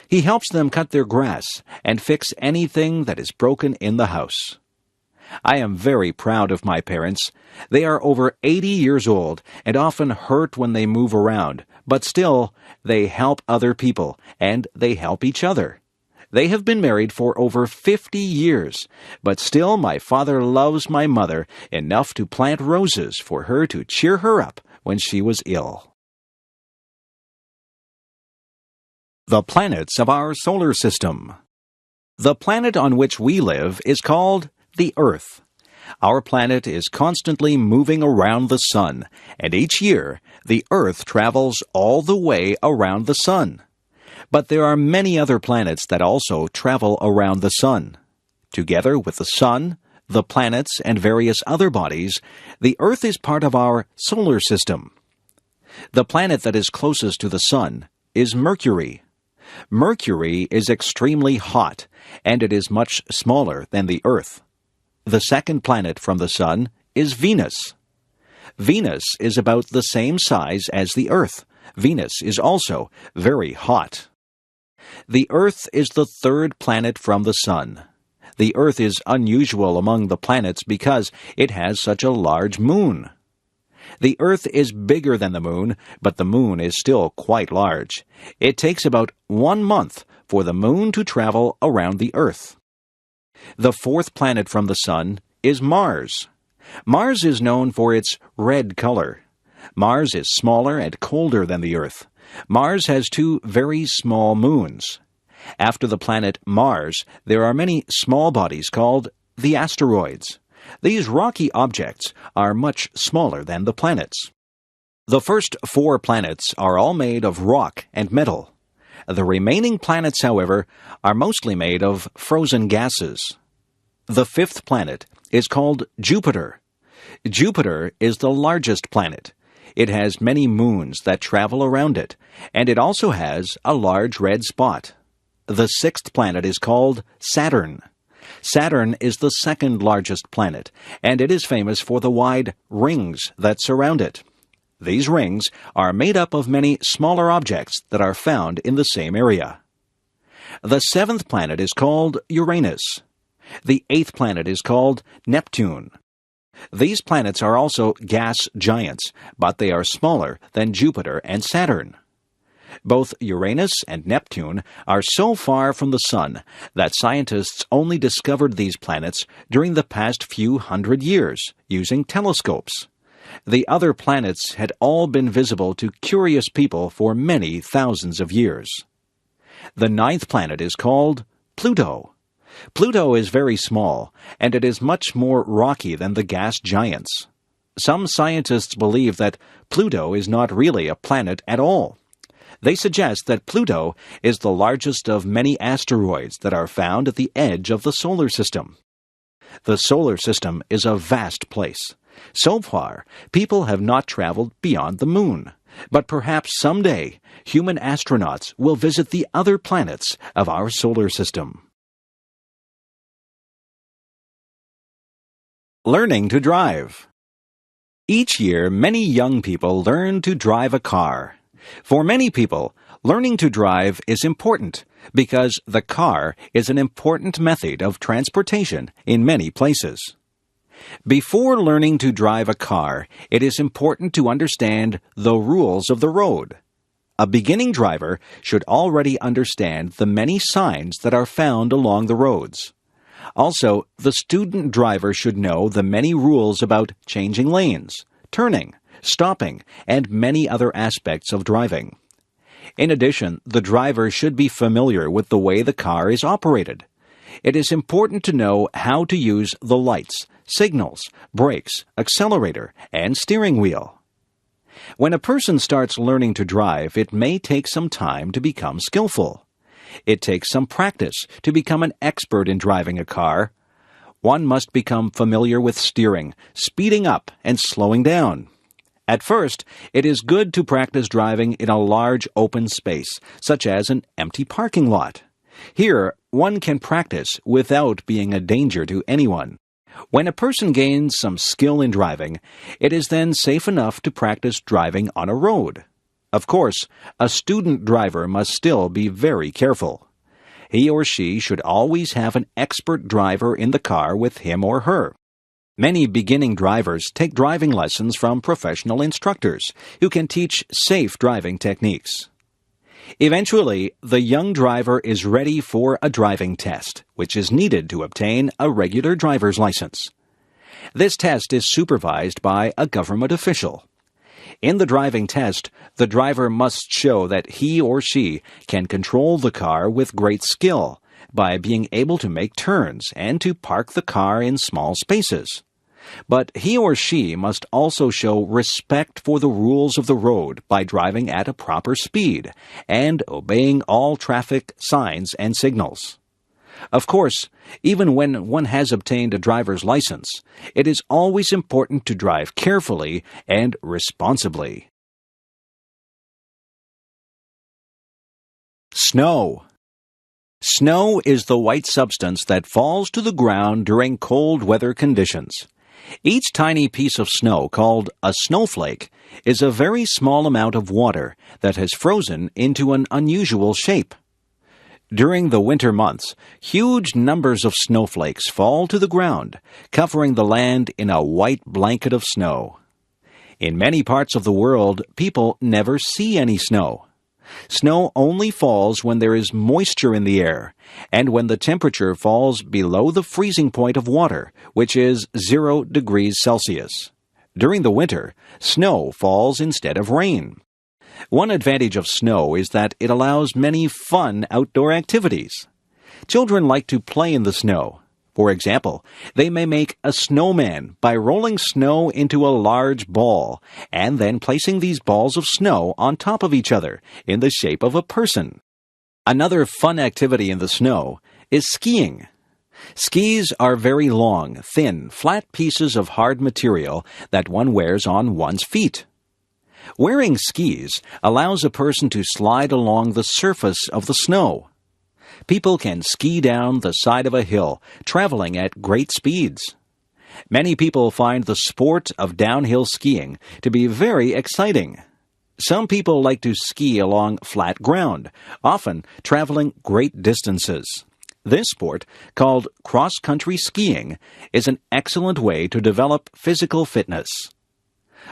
He helps them cut their grass and fix anything that is broken in the house. I am very proud of my parents. They are over 80 years old and often hurt when they move around, but still, they help other people and they help each other. They have been married for over 50 years, but still my father loves my mother enough to plant roses for her to cheer her up when she was ill. The planets of our solar system. The planet on which we live is called the Earth. Our planet is constantly moving around the sun, and each year the Earth travels all the way around the sun. But there are many other planets that also travel around the sun. Together with the sun, the planets, and various other bodies, the Earth is part of our solar system. The planet that is closest to the sun is Mercury. Mercury is extremely hot, and it is much smaller than the Earth. The second planet from the Sun is Venus. Venus is about the same size as the Earth. Venus is also very hot. The Earth is the third planet from the Sun. The Earth is unusual among the planets because it has such a large moon. The Earth is bigger than the Moon, but the Moon is still quite large. It takes about 1 month for the Moon to travel around the Earth. The fourth planet from the Sun is Mars. Mars is known for its red color. Mars is smaller and colder than the Earth. Mars has 2 very small moons. After the planet Mars, there are many small bodies called the asteroids. These rocky objects are much smaller than the planets. The first 4 planets are all made of rock and metal. The remaining planets, however, are mostly made of frozen gases. The 5th planet is called Jupiter. Jupiter is the largest planet. It has many moons that travel around it, and it also has a large red spot. The 6th planet is called Saturn. Saturn is the second largest planet, and it is famous for the wide rings that surround it. These rings are made up of many smaller objects that are found in the same area. The 7th planet is called Uranus. The 8th planet is called Neptune. These planets are also gas giants, but they are smaller than Jupiter and Saturn. Both Uranus and Neptune are so far from the Sun that scientists only discovered these planets during the past few hundred years using telescopes. The other planets had all been visible to curious people for many thousands of years. The 9th planet is called Pluto. Pluto is very small, and it is much more rocky than the gas giants. Some scientists believe that Pluto is not really a planet at all. They suggest that Pluto is the largest of many asteroids that are found at the edge of the solar system. The solar system is a vast place. So far, people have not traveled beyond the Moon, but perhaps someday human astronauts will visit the other planets of our solar system. Learning to drive. Each year, many young people learn to drive a car. For many people, learning to drive is important because the car is an important method of transportation in many places. Before learning to drive a car, it is important to understand the rules of the road. A beginning driver should already understand the many signs that are found along the roads. Also, the student driver should know the many rules about changing lanes, turning, stopping, and many other aspects of driving. In addition, the driver should be familiar with the way the car is operated. It is important to know how to use the lights, signals, brakes, accelerator, and steering wheel. When a person starts learning to drive, it may take some time to become skillful. It takes some practice to become an expert in driving a car. One must become familiar with steering, speeding up, and slowing down. At first, it is good to practice driving in a large open space, such as an empty parking lot. Here, one can practice without being a danger to anyone. When a person gains some skill in driving, it is then safe enough to practice driving on a road. Of course, a student driver must still be very careful. He or she should always have an expert driver in the car with him or her. Many beginning drivers take driving lessons from professional instructors who can teach safe driving techniques. Eventually, the young driver is ready for a driving test, which is needed to obtain a regular driver's license. This test is supervised by a government official. In the driving test, the driver must show that he or she can control the car with great skill by being able to make turns and to park the car in small spaces. But he or she must also show respect for the rules of the road by driving at a proper speed and obeying all traffic signs and signals. Of course, even when one has obtained a driver's license, it is always important to drive carefully and responsibly. Snow. Snow is the white substance that falls to the ground during cold weather conditions. Each tiny piece of snow, called a snowflake, is a very small amount of water that has frozen into an unusual shape. During the winter months, huge numbers of snowflakes fall to the ground, covering the land in a white blanket of snow. In many parts of the world, people never see any snow. Snow only falls when there is moisture in the air, and when the temperature falls below the freezing point of water, which is 0 degrees Celsius. During the winter, snow falls instead of rain. One advantage of snow is that it allows many fun outdoor activities. Children like to play in the snow. For example, they may make a snowman by rolling snow into a large ball and then placing these balls of snow on top of each other in the shape of a person. Another fun activity in the snow is skiing. Skis are very long, thin, flat pieces of hard material that one wears on one's feet. Wearing skis allows a person to slide along the surface of the snow. People can ski down the side of a hill, traveling at great speeds. Many people find the sport of downhill skiing to be very exciting. Some people like to ski along flat ground, often traveling great distances. This sport, called cross-country skiing, is an excellent way to develop physical fitness.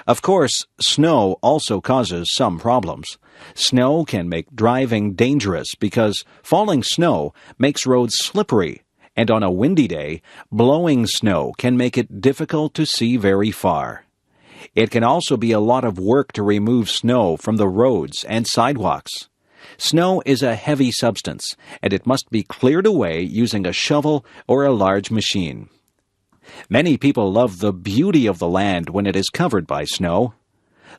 Of course, snow also causes some problems. Snow can make driving dangerous because falling snow makes roads slippery, and on a windy day, blowing snow can make it difficult to see very far. It can also be a lot of work to remove snow from the roads and sidewalks. Snow is a heavy substance, and it must be cleared away using a shovel or a large machine. Many people love the beauty of the land when it is covered by snow.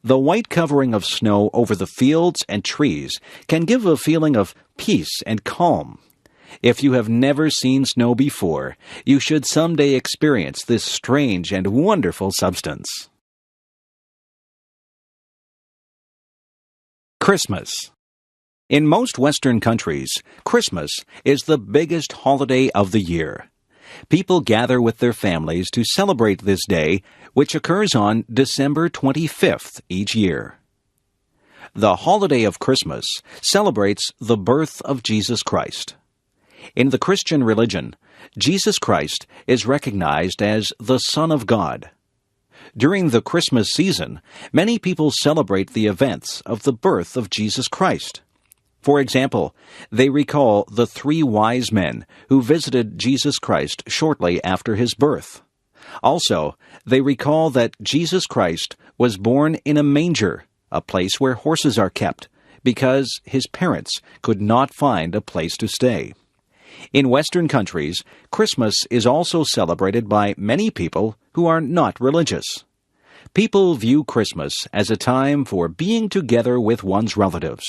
The white covering of snow over the fields and trees can give a feeling of peace and calm. If you have never seen snow before, you should someday experience this strange and wonderful substance. Christmas. In most Western countries, Christmas is the biggest holiday of the year. People gather with their families to celebrate this day, which occurs on December 25th each year. The holiday of Christmas celebrates the birth of Jesus Christ. In the Christian religion, Jesus Christ is recognized as the Son of God. During the Christmas season, many people celebrate the events of the birth of Jesus Christ. For example, they recall the 3 wise men who visited Jesus Christ shortly after his birth. Also, they recall that Jesus Christ was born in a manger, a place where horses are kept, because his parents could not find a place to stay. In Western countries, Christmas is also celebrated by many people who are not religious. People view Christmas as a time for being together with one's relatives.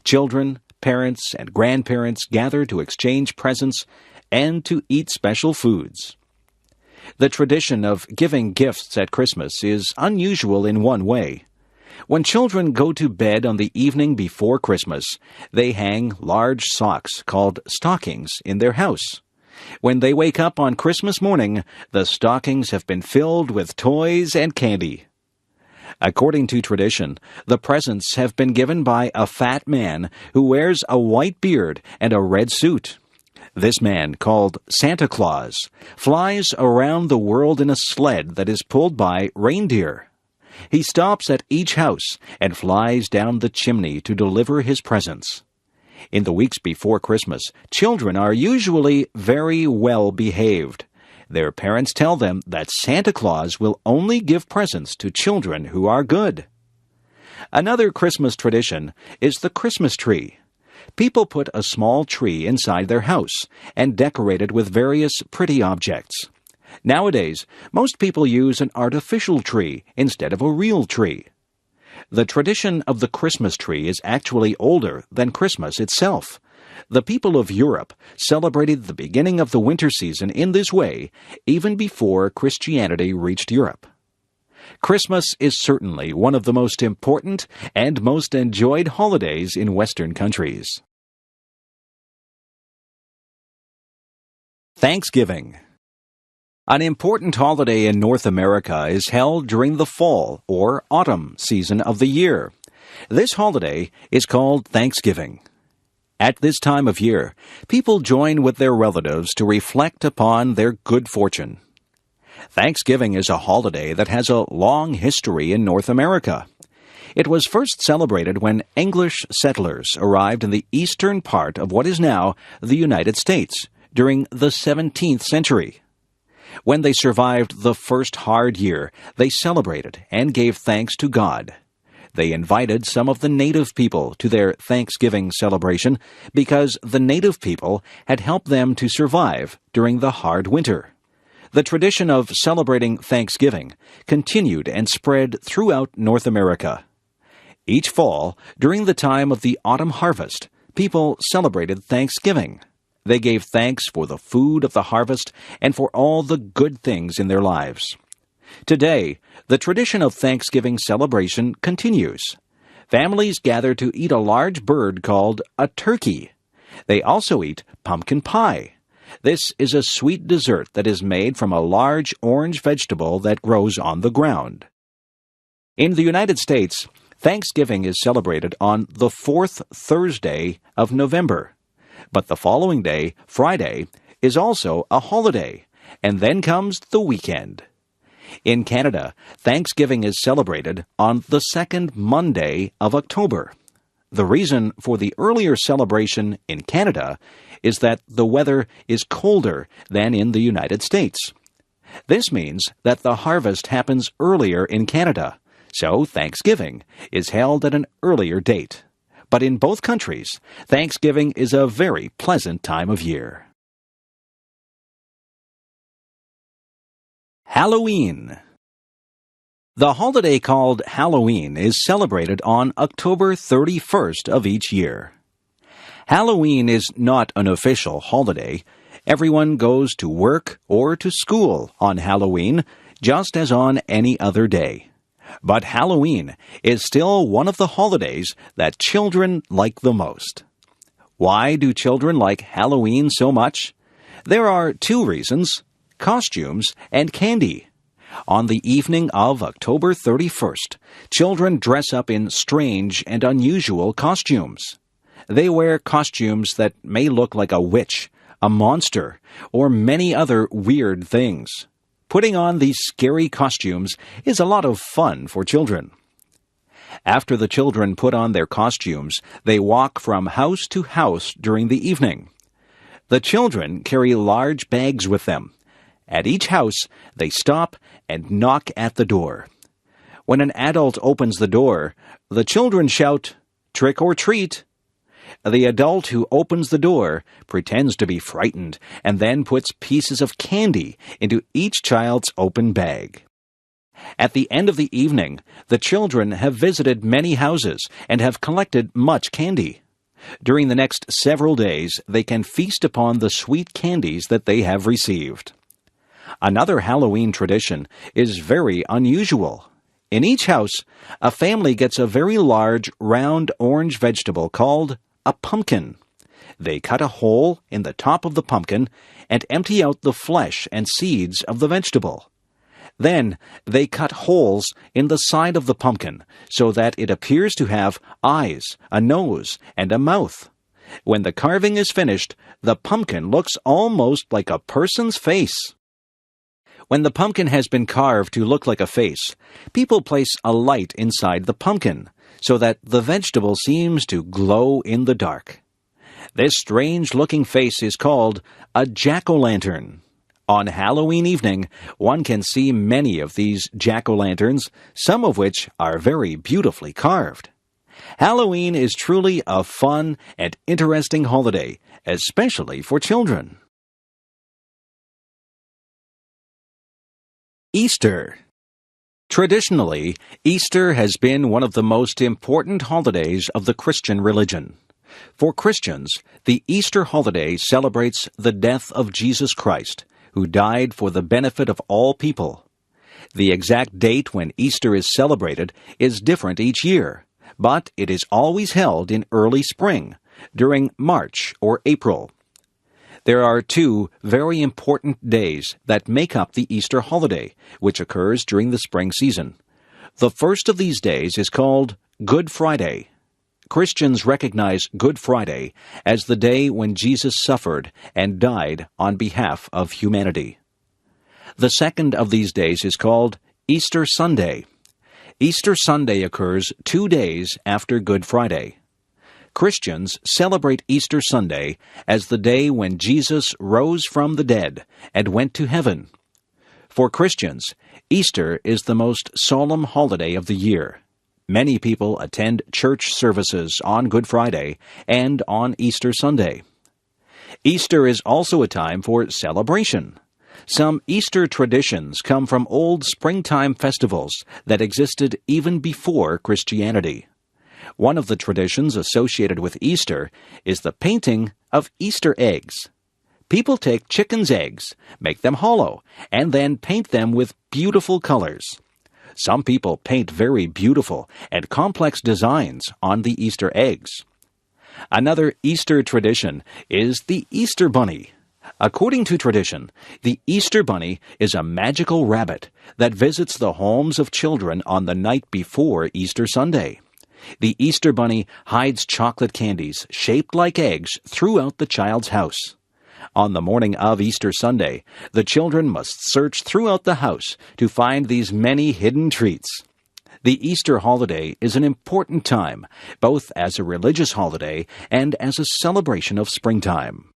Children, parents, and grandparents gather to exchange presents and to eat special foods. The tradition of giving gifts at Christmas is unusual in one way. When children go to bed on the evening before Christmas, they hang large socks called stockings in their house. When they wake up on Christmas morning, the stockings have been filled with toys and candy. According to tradition, the presents have been given by a fat man who wears a white beard and a red suit. This man, called Santa Claus, flies around the world in a sled that is pulled by reindeer. He stops at each house and flies down the chimney to deliver his presents. In the weeks before Christmas, children are usually very well behaved. Their parents tell them that Santa Claus will only give presents to children who are good. Another Christmas tradition is the Christmas tree. People put a small tree inside their house and decorate it with various pretty objects. Nowadays, most people use an artificial tree instead of a real tree. The tradition of the Christmas tree is actually older than Christmas itself. The people of Europe celebrated the beginning of the winter season in this way even before Christianity reached Europe. Christmas is certainly one of the most important and most enjoyed holidays in Western countries. Thanksgiving. An important holiday in North America is held during the fall or autumn season of the year. This holiday is called Thanksgiving. At this time of year, people join with their relatives to reflect upon their good fortune. Thanksgiving is a holiday that has a long history in North America. It was first celebrated when English settlers arrived in the eastern part of what is now the United States during the 17th century. When they survived the first hard year, they celebrated and gave thanks to God. They invited some of the native people to their Thanksgiving celebration because the native people had helped them to survive during the hard winter. The tradition of celebrating Thanksgiving continued and spread throughout North America. Each fall, during the time of the autumn harvest, people celebrated Thanksgiving. They gave thanks for the food of the harvest and for all the good things in their lives. Today, the tradition of Thanksgiving celebration continues. Families gather to eat a large bird called a turkey. They also eat pumpkin pie. This is a sweet dessert that is made from a large orange vegetable that grows on the ground. In the United States, Thanksgiving is celebrated on the fourth Thursday of November. But the following day, Friday, is also a holiday, and then comes the weekend. In Canada, Thanksgiving is celebrated on the second Monday of October. The reason for the earlier celebration in Canada is that the weather is colder than in the United States. This means that the harvest happens earlier in Canada, so Thanksgiving is held at an earlier date. But in both countries, Thanksgiving is a very pleasant time of year. Halloween. The holiday called Halloween is celebrated on October 31st of each year. Halloween is not an official holiday. Everyone goes to work or to school on Halloween, just as on any other day. But Halloween is still one of the holidays that children like the most. Why do children like Halloween so much? There are two reasons: costumes and candy. On the evening of October 31st, children dress up in strange and unusual costumes. They wear costumes that may look like a witch, a monster, or many other weird things. Putting on these scary costumes is a lot of fun for children. After the children put on their costumes, they walk from house to house during the evening. The children carry large bags with them. At each house, they stop and knock at the door. When an adult opens the door, the children shout, "Trick or treat!" The adult who opens the door pretends to be frightened and then puts pieces of candy into each child's open bag. At the end of the evening, the children have visited many houses and have collected much candy. During the next several days, they can feast upon the sweet candies that they have received. Another Halloween tradition is very unusual. In each house, a family gets a very large, round orange vegetable called a pumpkin. They cut a hole in the top of the pumpkin and empty out the flesh and seeds of the vegetable. Then they cut holes in the side of the pumpkin so that it appears to have eyes, a nose, and a mouth. When the carving is finished, the pumpkin looks almost like a person's face. When the pumpkin has been carved to look like a face, people place a light inside the pumpkin so that the vegetable seems to glow in the dark. This strange-looking face is called a jack-o'-lantern. On Halloween evening, one can see many of these jack-o'-lanterns, some of which are very beautifully carved. Halloween is truly a fun and interesting holiday, especially for children. Easter. Traditionally, Easter has been one of the most important holidays of the Christian religion. For Christians, the Easter holiday celebrates the death of Jesus Christ, who died for the benefit of all people. The exact date when Easter is celebrated is different each year, but it is always held in early spring, during March or April. There are two very important days that make up the Easter holiday, which occurs during the spring season. The first of these days is called Good Friday. Christians recognize Good Friday as the day when Jesus suffered and died on behalf of humanity. The second of these days is called Easter Sunday. Easter Sunday occurs 2 days after Good Friday. Christians celebrate Easter Sunday as the day when Jesus rose from the dead and went to heaven. For Christians, Easter is the most solemn holiday of the year. Many people attend church services on Good Friday and on Easter Sunday. Easter is also a time for celebration. Some Easter traditions come from old springtime festivals that existed even before Christianity. One of the traditions associated with Easter is the painting of Easter eggs. People take chickens' eggs, make them hollow, and then paint them with beautiful colors. Some people paint very beautiful and complex designs on the Easter eggs. Another Easter tradition is the Easter Bunny. According to tradition, the Easter Bunny is a magical rabbit that visits the homes of children on the night before Easter Sunday. The Easter Bunny hides chocolate candies shaped like eggs throughout the child's house. On the morning of Easter Sunday, the children must search throughout the house to find these many hidden treats. The Easter holiday is an important time, both as a religious holiday and as a celebration of springtime.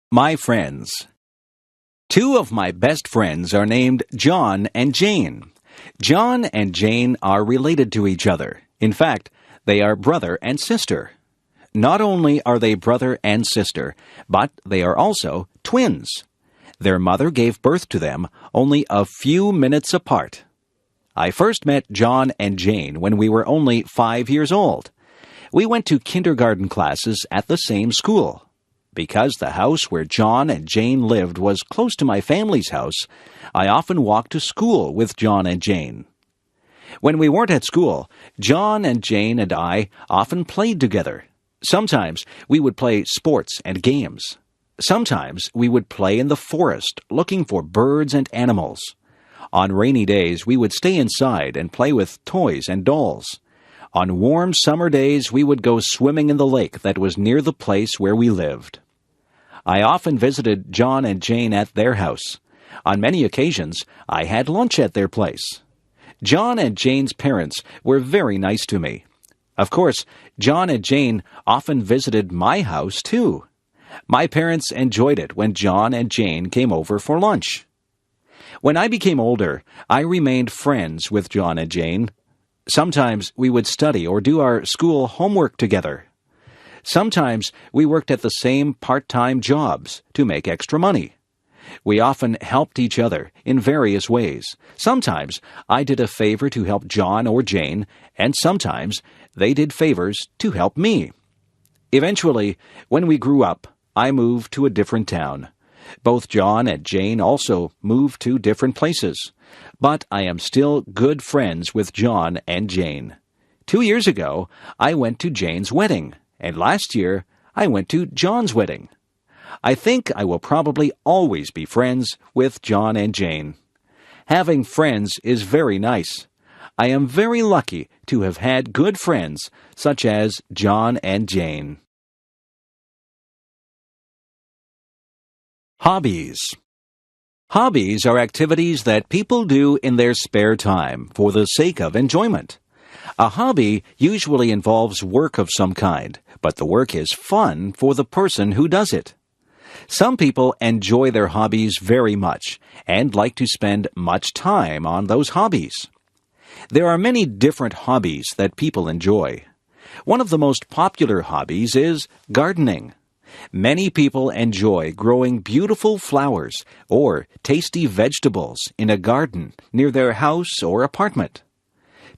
My friends. 2 of my best friends are named John and Jane. John and Jane are related to each other. In fact, they are brother and sister. Not only are they brother and sister, but they are also twins. Their mother gave birth to them only a few minutes apart. I first met John and Jane when we were only 5 years old. We went to kindergarten classes at the same school. Because the house where John and Jane lived was close to my family's house, I often walked to school with John and Jane. When we weren't at school, John and Jane and I often played together. Sometimes we would play sports and games. Sometimes we would play in the forest looking for birds and animals. On rainy days, we would stay inside and play with toys and dolls. On warm summer days, we would go swimming in the lake that was near the place where we lived. I often visited John and Jane at their house. On many occasions, I had lunch at their place. John and Jane's parents were very nice to me. Of course, John and Jane often visited my house, too. My parents enjoyed it when John and Jane came over for lunch. When I became older, I remained friends with John and Jane. Sometimes we would study or do our school homework together. Sometimes we worked at the same part-time jobs to make extra money. We often helped each other in various ways. Sometimes I did a favor to help John or Jane, and sometimes they did favors to help me. Eventually, when we grew up, I moved to a different town. Both John and Jane also moved to different places. But I am still good friends with John and Jane. 2 years ago, I went to Jane's wedding, and last year, I went to John's wedding. I think I will probably always be friends with John and Jane. Having friends is very nice. I am very lucky to have had good friends such as John and Jane. Hobbies. Hobbies are activities that people do in their spare time for the sake of enjoyment. A hobby usually involves work of some kind, but the work is fun for the person who does it. Some people enjoy their hobbies very much and like to spend much time on those hobbies. There are many different hobbies that people enjoy. One of the most popular hobbies is gardening. Many people enjoy growing beautiful flowers or tasty vegetables in a garden near their house or apartment.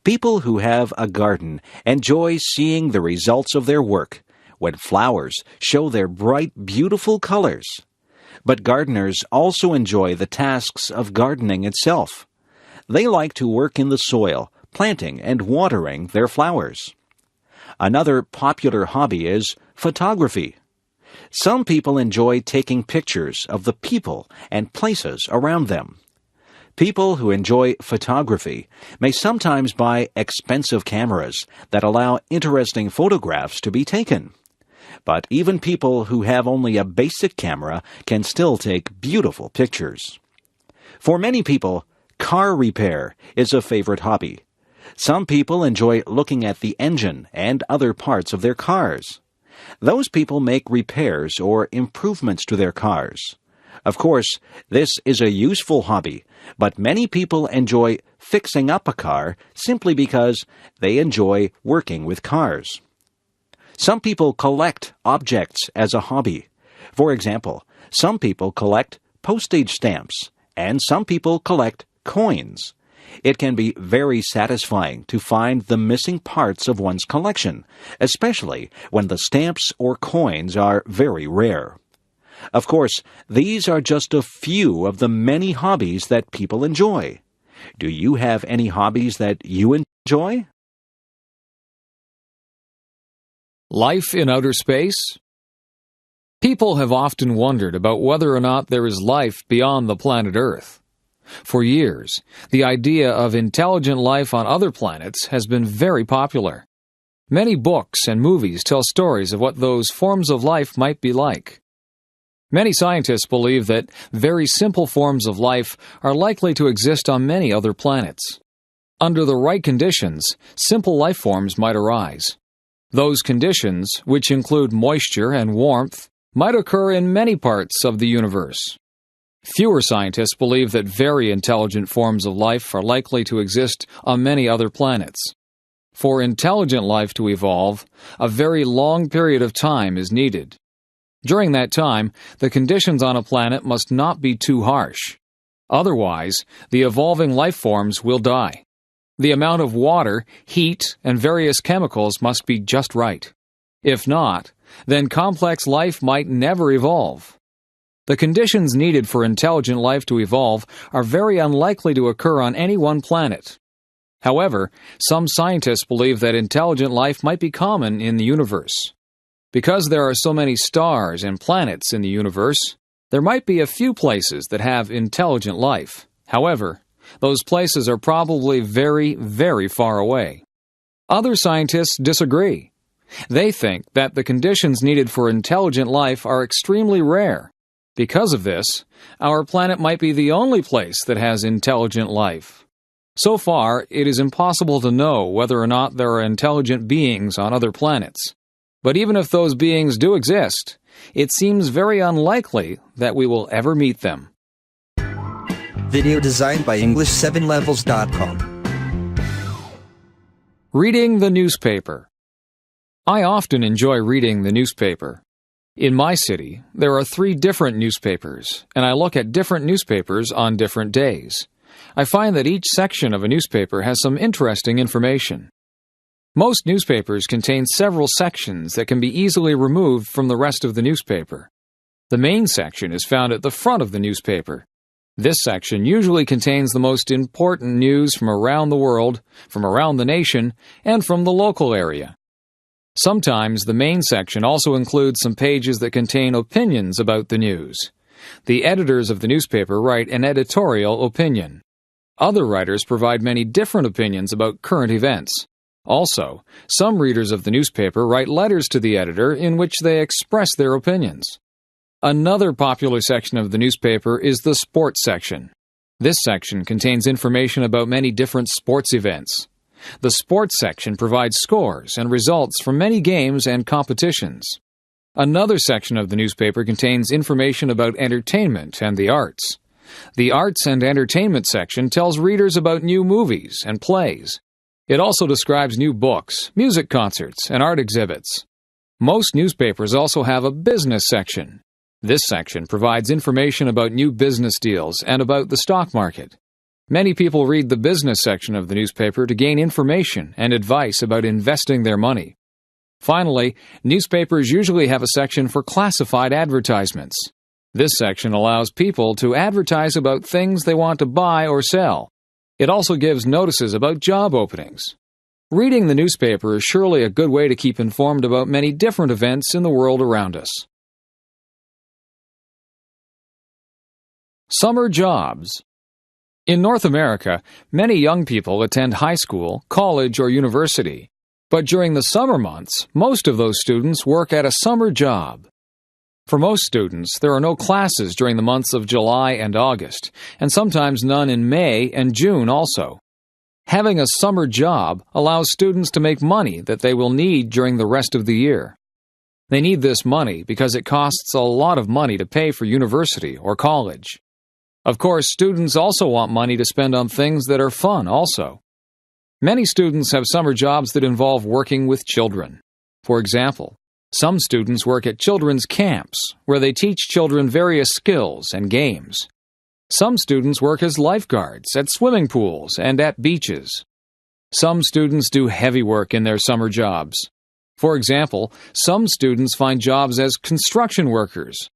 People who have a garden enjoy seeing the results of their work when flowers show their bright, beautiful colors. But gardeners also enjoy the tasks of gardening itself. They like to work in the soil, planting and watering their flowers. Another popular hobby is photography. Some people enjoy taking pictures of the people and places around them. People who enjoy photography may sometimes buy expensive cameras that allow interesting photographs to be taken. But even people who have only a basic camera can still take beautiful pictures. For many people, car repair is a favorite hobby. Some people enjoy looking at the engine and other parts of their cars. Those people make repairs or improvements to their cars. Of course, this is a useful hobby, but many people enjoy fixing up a car simply because they enjoy working with cars. Some people collect objects as a hobby. For example, some people collect postage stamps, and some people collect coins. It can be very satisfying to find the missing parts of one's collection, especially when the stamps or coins are very rare. Of course, these are just a few of the many hobbies that people enjoy. Do you have any hobbies that you enjoy? Life in outer space? People have often wondered about whether or not there is life beyond the planet Earth. For years, the idea of intelligent life on other planets has been very popular. Many books and movies tell stories of what those forms of life might be like. Many scientists believe that very simple forms of life are likely to exist on many other planets. Under the right conditions, simple life forms might arise. Those conditions, which include moisture and warmth, might occur in many parts of the universe. Fewer scientists believe that very intelligent forms of life are likely to exist on many other planets. For intelligent life to evolve, a very long period of time is needed. During that time, the conditions on a planet must not be too harsh. Otherwise, the evolving life forms will die. The amount of water, heat, and various chemicals must be just right. If not, then complex life might never evolve. The conditions needed for intelligent life to evolve are very unlikely to occur on any one planet. However, some scientists believe that intelligent life might be common in the universe. Because there are so many stars and planets in the universe, there might be a few places that have intelligent life. However, those places are probably very, very far away. Other scientists disagree. They think that the conditions needed for intelligent life are extremely rare. Because of this, our planet might be the only place that has intelligent life. So far, it is impossible to know whether or not there are intelligent beings on other planets. But even if those beings do exist, it seems very unlikely that we will ever meet them. Video designed by English7levels.com. Reading the newspaper. I often enjoy reading the newspaper. In my city, there are 3 different newspapers, and I look at different newspapers on different days. I find that each section of a newspaper has some interesting information. Most newspapers contain several sections that can be easily removed from the rest of the newspaper. The main section is found at the front of the newspaper. This section usually contains the most important news from around the world, from around the nation, and from the local area. Sometimes the main section also includes some pages that contain opinions about the news. The editors of the newspaper write an editorial opinion. Other writers provide many different opinions about current events. Also, some readers of the newspaper write letters to the editor in which they express their opinions. Another popular section of the newspaper is the sports section. This section contains information about many different sports events. The sports section provides scores and results from many games and competitions. Another section of the newspaper contains information about entertainment and the arts. The arts and entertainment section tells readers about new movies and plays. It also describes new books, music concerts, and art exhibits. Most newspapers also have a business section. This section provides information about new business deals and about the stock market. Many people read the business section of the newspaper to gain information and advice about investing their money. Finally, newspapers usually have a section for classified advertisements. This section allows people to advertise about things they want to buy or sell. It also gives notices about job openings. Reading the newspaper is surely a good way to keep informed about many different events in the world around us. Summer jobs. In North America, many young people attend high school, college, or university. But during the summer months, most of those students work at a summer job. For most students, there are no classes during the months of July and August, and sometimes none in May and June also. Having a summer job allows students to make money that they will need during the rest of the year. They need this money because it costs a lot of money to pay for university or college. Of course, students also want money to spend on things that are fun also. Many students have summer jobs that involve working with children. For example, some students work at children's camps, where they teach children various skills and games. Some students work as lifeguards at swimming pools and at beaches. Some students do heavy work in their summer jobs. For example, some students find jobs as construction workers.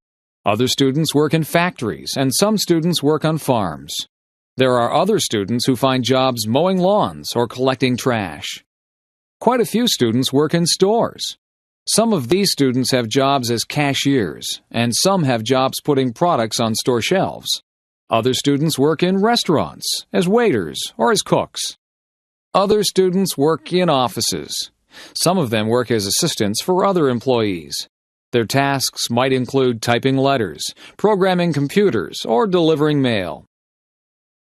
Other students work in factories, and some students work on farms. There are other students who find jobs mowing lawns or collecting trash. Quite a few students work in stores. Some of these students have jobs as cashiers, and some have jobs putting products on store shelves. Other students work in restaurants, as waiters or as cooks. Other students work in offices. Some of them work as assistants for other employees. Their tasks might include typing letters, programming computers, or delivering mail.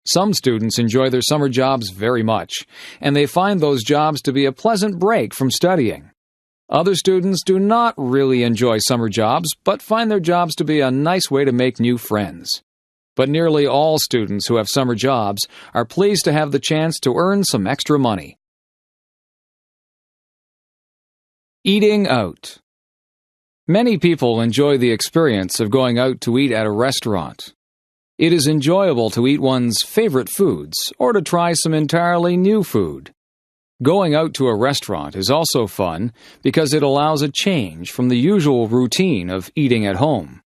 Some students enjoy their summer jobs very much, and they find those jobs to be a pleasant break from studying. Other students do not really enjoy summer jobs, but find their jobs to be a nice way to make new friends. But nearly all students who have summer jobs are pleased to have the chance to earn some extra money. Eating out. Many people enjoy the experience of going out to eat at a restaurant. It is enjoyable to eat one's favorite foods or to try some entirely new food. Going out to a restaurant is also fun because it allows a change from the usual routine of eating at home.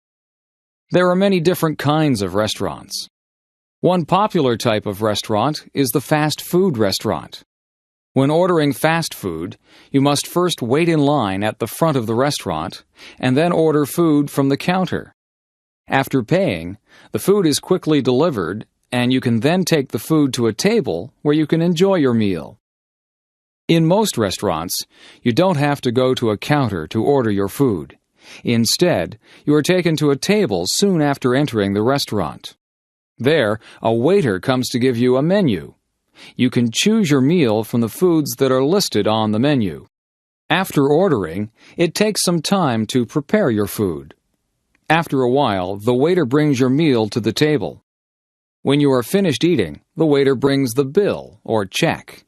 There are many different kinds of restaurants. One popular type of restaurant is the fast food restaurant. When ordering fast food, you must first wait in line at the front of the restaurant and then order food from the counter. After paying, the food is quickly delivered and you can then take the food to a table where you can enjoy your meal. In most restaurants, you don't have to go to a counter to order your food. Instead, you are taken to a table soon after entering the restaurant. There, a waiter comes to give you a menu. You can choose your meal from the foods that are listed on the menu. After ordering, it takes some time to prepare your food. After a while, the waiter brings your meal to the table. When you are finished eating, the waiter brings the bill or check.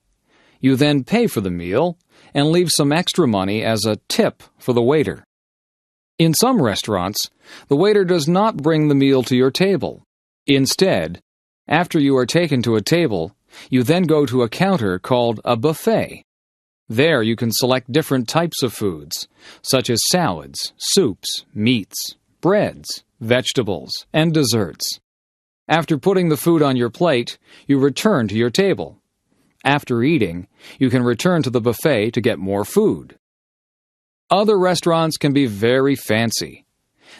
You then pay for the meal and leave some extra money as a tip for the waiter. In some restaurants, the waiter does not bring the meal to your table. Instead, after you are taken to a table, you then go to a counter called a buffet. There you can select different types of foods, such as salads, soups, meats, breads, vegetables, and desserts. After putting the food on your plate, you return to your table. After eating, you can return to the buffet to get more food. Other restaurants can be very fancy.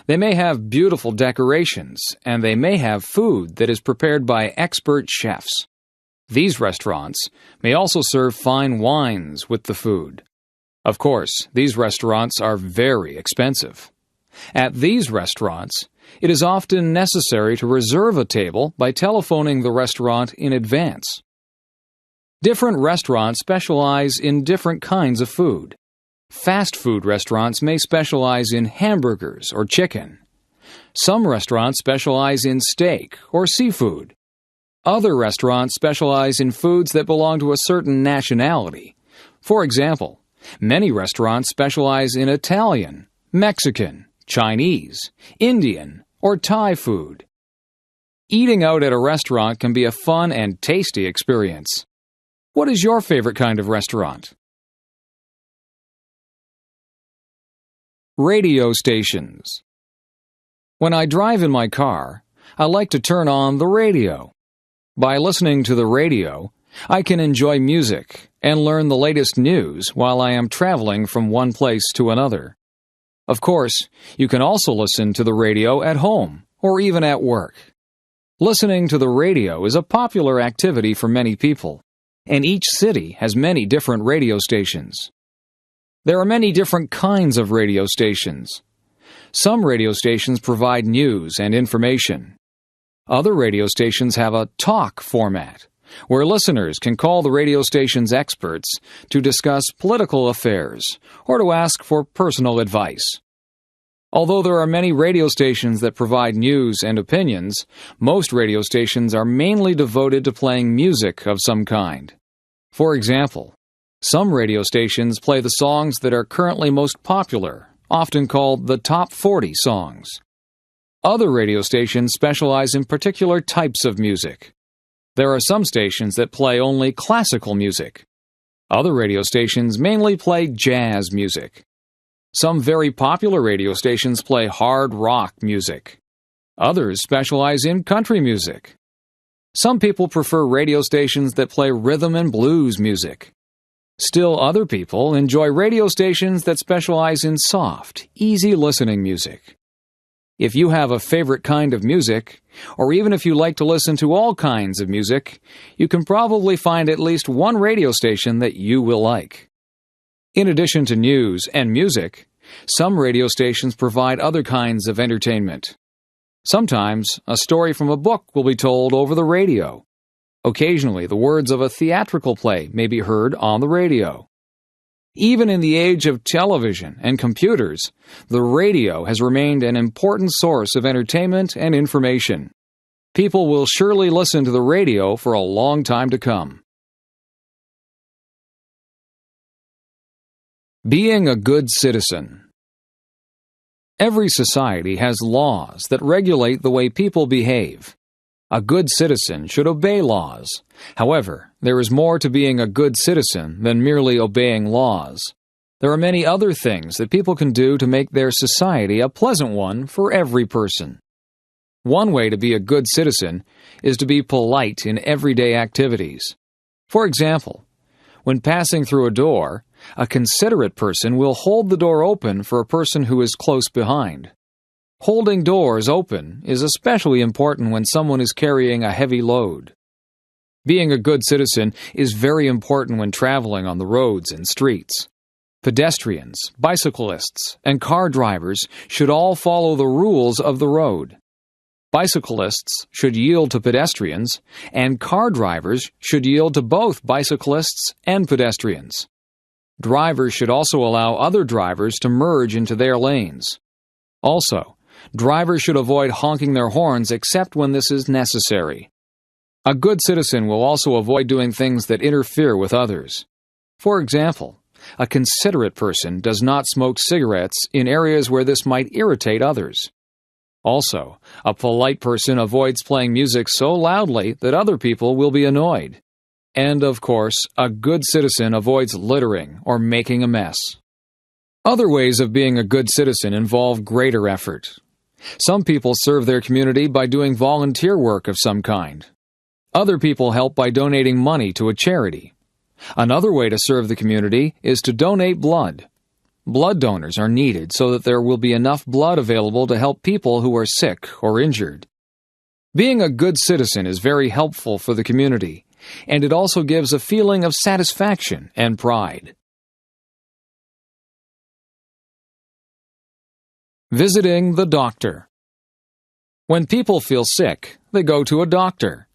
They may have beautiful decorations, and they may have food that is prepared by expert chefs. These restaurants may also serve fine wines with the food. Of course, these restaurants are very expensive. At these restaurants, it is often necessary to reserve a table by telephoning the restaurant in advance. Different restaurants specialize in different kinds of food. Fast food restaurants may specialize in hamburgers or chicken. Some restaurants specialize in steak or seafood. Other restaurants specialize in foods that belong to a certain nationality. For example, many restaurants specialize in Italian, Mexican, Chinese, Indian, or Thai food. Eating out at a restaurant can be a fun and tasty experience. What is your favorite kind of restaurant? Radio stations. When I drive in my car, I like to turn on the radio. By listening to the radio, I can enjoy music and learn the latest news while I am traveling from one place to another. Of course, you can also listen to the radio at home or even at work. Listening to the radio is a popular activity for many people, and each city has many different radio stations. There are many different kinds of radio stations. Some radio stations provide news and information. Other radio stations have a talk format, where listeners can call the radio station's experts to discuss political affairs or to ask for personal advice. Although there are many radio stations that provide news and opinions, most radio stations are mainly devoted to playing music of some kind. For example, some radio stations play the songs that are currently most popular, often called the top 40 songs. Other radio stations specialize in particular types of music. There are some stations that play only classical music. Other radio stations mainly play jazz music. Some very popular radio stations play hard rock music. Others specialize in country music. Some people prefer radio stations that play rhythm and blues music. Still other people enjoy radio stations that specialize in soft, easy listening music. If you have a favorite kind of music, or even if you like to listen to all kinds of music, you can probably find at least one radio station that you will like. In addition to news and music, some radio stations provide other kinds of entertainment. Sometimes, a story from a book will be told over the radio. Occasionally, the words of a theatrical play may be heard on the radio. Even in the age of television and computers, the radio has remained an important source of entertainment and information. People will surely listen to the radio for a long time to come. Being a good citizen. Every society has laws that regulate the way people behave. A good citizen should obey laws. However, there is more to being a good citizen than merely obeying laws. There are many other things that people can do to make their society a pleasant one for every person. One way to be a good citizen is to be polite in everyday activities. For example, when passing through a door, a considerate person will hold the door open for a person who is close behind. Holding doors open is especially important when someone is carrying a heavy load. Being a good citizen is very important when traveling on the roads and streets. Pedestrians, bicyclists, and car drivers should all follow the rules of the road. Bicyclists should yield to pedestrians, and car drivers should yield to both bicyclists and pedestrians. Drivers should also allow other drivers to merge into their lanes. Also, drivers should avoid honking their horns except when this is necessary. A good citizen will also avoid doing things that interfere with others. For example, a considerate person does not smoke cigarettes in areas where this might irritate others. Also, a polite person avoids playing music so loudly that other people will be annoyed. And, of course, a good citizen avoids littering or making a mess. Other ways of being a good citizen involve greater effort. Some people serve their community by doing volunteer work of some kind. Other people help by donating money to a charity. Another way to serve the community is to donate blood. Blood donors are needed so that there will be enough blood available to help people who are sick or injured. Being a good citizen is very helpful for the community, and it also gives a feeling of satisfaction and pride. Visiting the doctor. When people feel sick, they go to a doctor.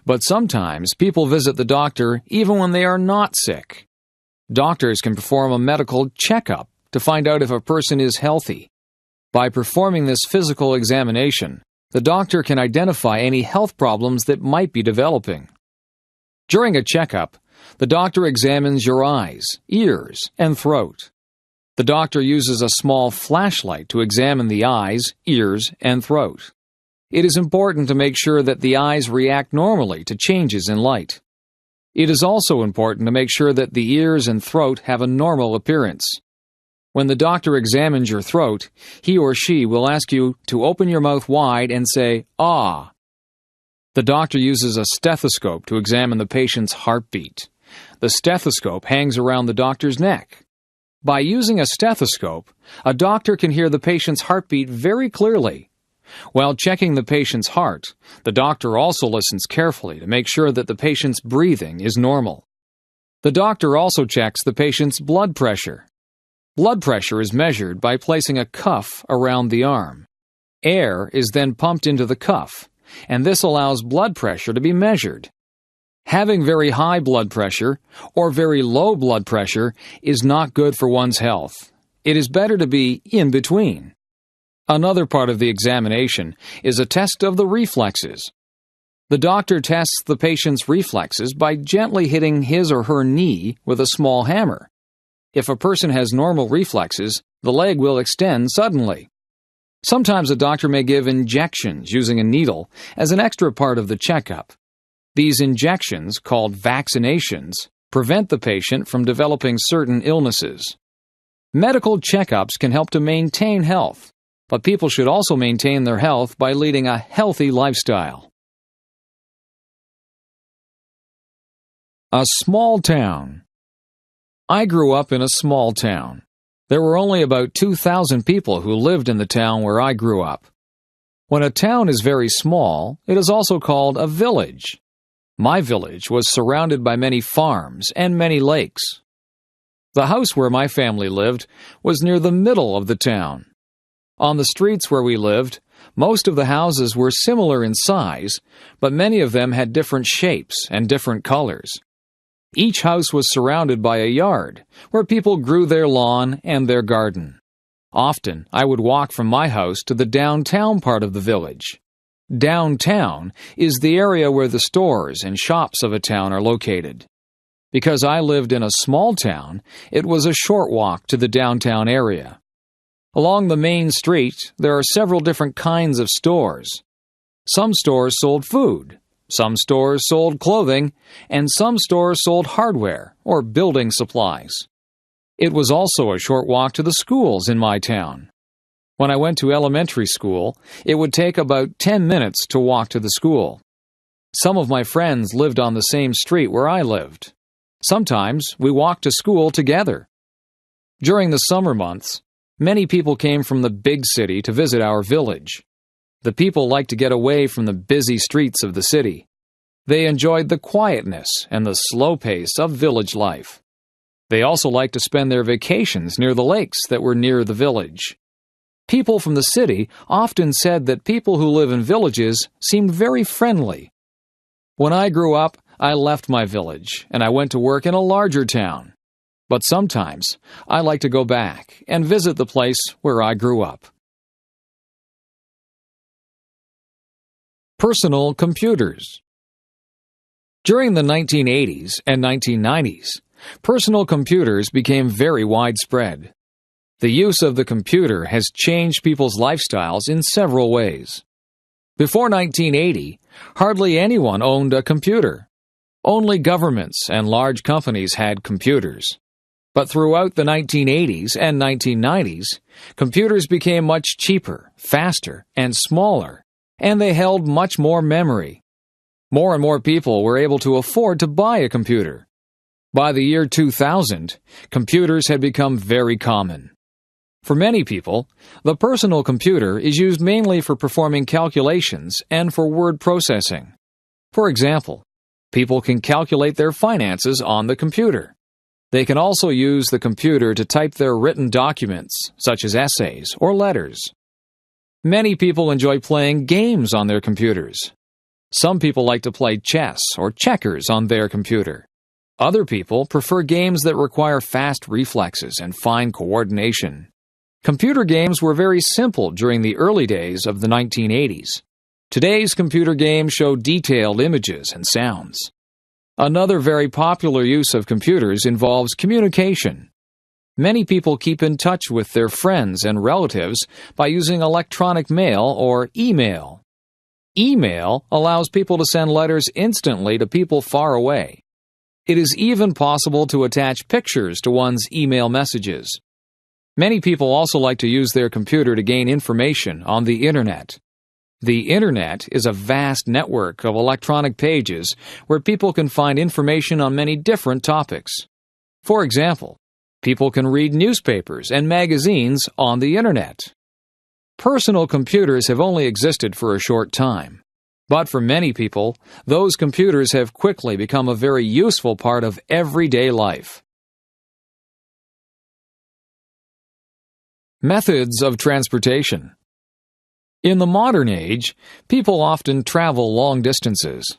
But sometimes people visit the doctor even when they are not sick. Doctors can perform a medical checkup to find out if a person is healthy. By performing this physical examination, the doctor can identify any health problems that might be developing. During a checkup, the doctor examines your eyes, ears, and throat. The doctor uses a small flashlight to examine the eyes, ears, and throat. It is important to make sure that the eyes react normally to changes in light. It is also important to make sure that the ears and throat have a normal appearance. When the doctor examines your throat, he or she will ask you to open your mouth wide and say, "Ah." The doctor uses a stethoscope to examine the patient's heartbeat. The stethoscope hangs around the doctor's neck. By using a stethoscope, a doctor can hear the patient's heartbeat very clearly. While checking the patient's heart, the doctor also listens carefully to make sure that the patient's breathing is normal. The doctor also checks the patient's blood pressure. Blood pressure is measured by placing a cuff around the arm. Air is then pumped into the cuff, and this allows blood pressure to be measured. Having very high blood pressure or very low blood pressure is not good for one's health. It is better to be in between. Another part of the examination is a test of the reflexes. The doctor tests the patient's reflexes by gently hitting his or her knee with a small hammer. If a person has normal reflexes, the leg will extend suddenly. Sometimes a doctor may give injections using a needle as an extra part of the checkup. These injections, called vaccinations, prevent the patient from developing certain illnesses. Medical checkups can help to maintain health, but people should also maintain their health by leading a healthy lifestyle. A small town. I grew up in a small town. There were only about 2,000 people who lived in the town where I grew up. When a town is very small, it is also called a village. My village was surrounded by many farms and many lakes. The house where my family lived was near the middle of the town. On the streets where we lived, most of the houses were similar in size, but many of them had different shapes and different colors. Each house was surrounded by a yard, where people grew their lawn and their garden. Often, I would walk from my house to the downtown part of the village. Downtown is the area where the stores and shops of a town are located. Because I lived in a small town, it was a short walk to the downtown area. Along the main street, there are several different kinds of stores. Some stores sold food, some stores sold clothing, and some stores sold hardware or building supplies. It was also a short walk to the schools in my town. When I went to elementary school, it would take about 10 minutes to walk to the school. Some of my friends lived on the same street where I lived. Sometimes we walked to school together. During the summer months, many people came from the big city to visit our village. The people liked to get away from the busy streets of the city. They enjoyed the quietness and the slow pace of village life. They also liked to spend their vacations near the lakes that were near the village. People from the city often said that people who live in villages seemed very friendly. When I grew up, I left my village and I went to work in a larger town. But sometimes I like to go back and visit the place where I grew up. Personal computers. During the 1980s and 1990s, personal computers became very widespread. The use of the computer has changed people's lifestyles in several ways. Before 1980, hardly anyone owned a computer. Only governments and large companies had computers. But throughout the 1980s and 1990s, computers became much cheaper, faster, and smaller, and they held much more memory. More and more people were able to afford to buy a computer. By the year 2000, computers had become very common. For many people, the personal computer is used mainly for performing calculations and for word processing. For example, people can calculate their finances on the computer. They can also use the computer to type their written documents, such as essays or letters. Many people enjoy playing games on their computers. Some people like to play chess or checkers on their computer. Other people prefer games that require fast reflexes and fine coordination. Computer games were very simple during the early days of the 1980s. Today's computer games show detailed images and sounds. Another very popular use of computers involves communication. Many people keep in touch with their friends and relatives by using electronic mail or email. Email allows people to send letters instantly to people far away. It is even possible to attach pictures to one's email messages. Many people also like to use their computer to gain information on the internet. The Internet is a vast network of electronic pages where people can find information on many different topics. For example, people can read newspapers and magazines on the Internet. Personal computers have only existed for a short time, but for many people, those computers have quickly become a very useful part of everyday life. Methods of transportation. In the modern age, people often travel long distances.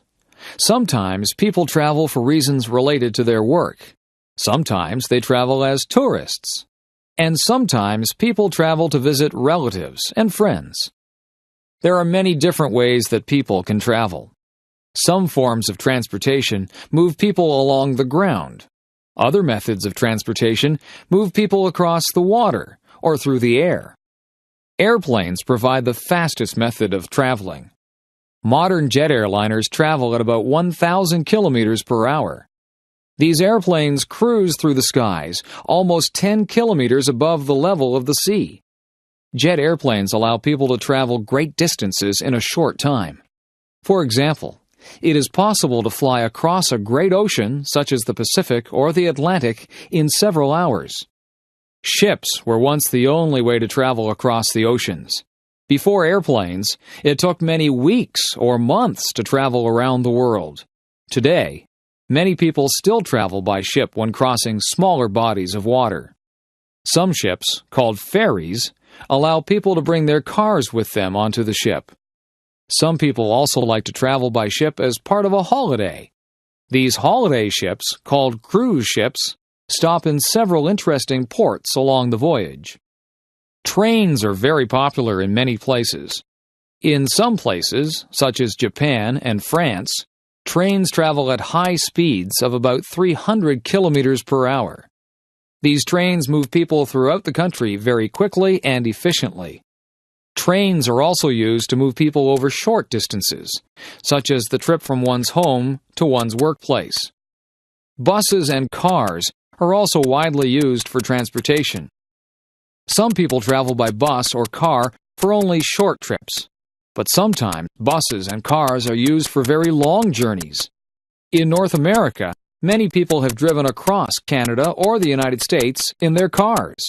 Sometimes people travel for reasons related to their work. Sometimes they travel as tourists. And sometimes people travel to visit relatives and friends. There are many different ways that people can travel. Some forms of transportation move people along the ground. Other methods of transportation move people across the water or through the air. Airplanes provide the fastest method of traveling. Modern jet airliners travel at about 1,000 kilometers per hour. These airplanes cruise through the skies almost 10 kilometers above the level of the sea. Jet airplanes allow people to travel great distances in a short time. For example, it is possible to fly across a great ocean, such as the Pacific or the Atlantic, in several hours. Ships were once the only way to travel across the oceans. Before airplanes, it took many weeks or months to travel around the world. Today, many people still travel by ship when crossing smaller bodies of water. Some ships, called ferries, allow people to bring their cars with them onto the ship. Some people also like to travel by ship as part of a holiday. These holiday ships, called cruise ships, stop in several interesting ports along the voyage. Trains are very popular in many places. In some places, such as Japan and France, trains travel at high speeds of about 300 kilometers per hour. These trains move people throughout the country very quickly and efficiently. Trains are also used to move people over short distances, such as the trip from one's home to one's workplace. Buses and cars are also widely used for transportation. Some people travel by bus or car for only short trips, but sometimes buses and cars are used for very long journeys. In North America, many people have driven across Canada or the United States in their cars.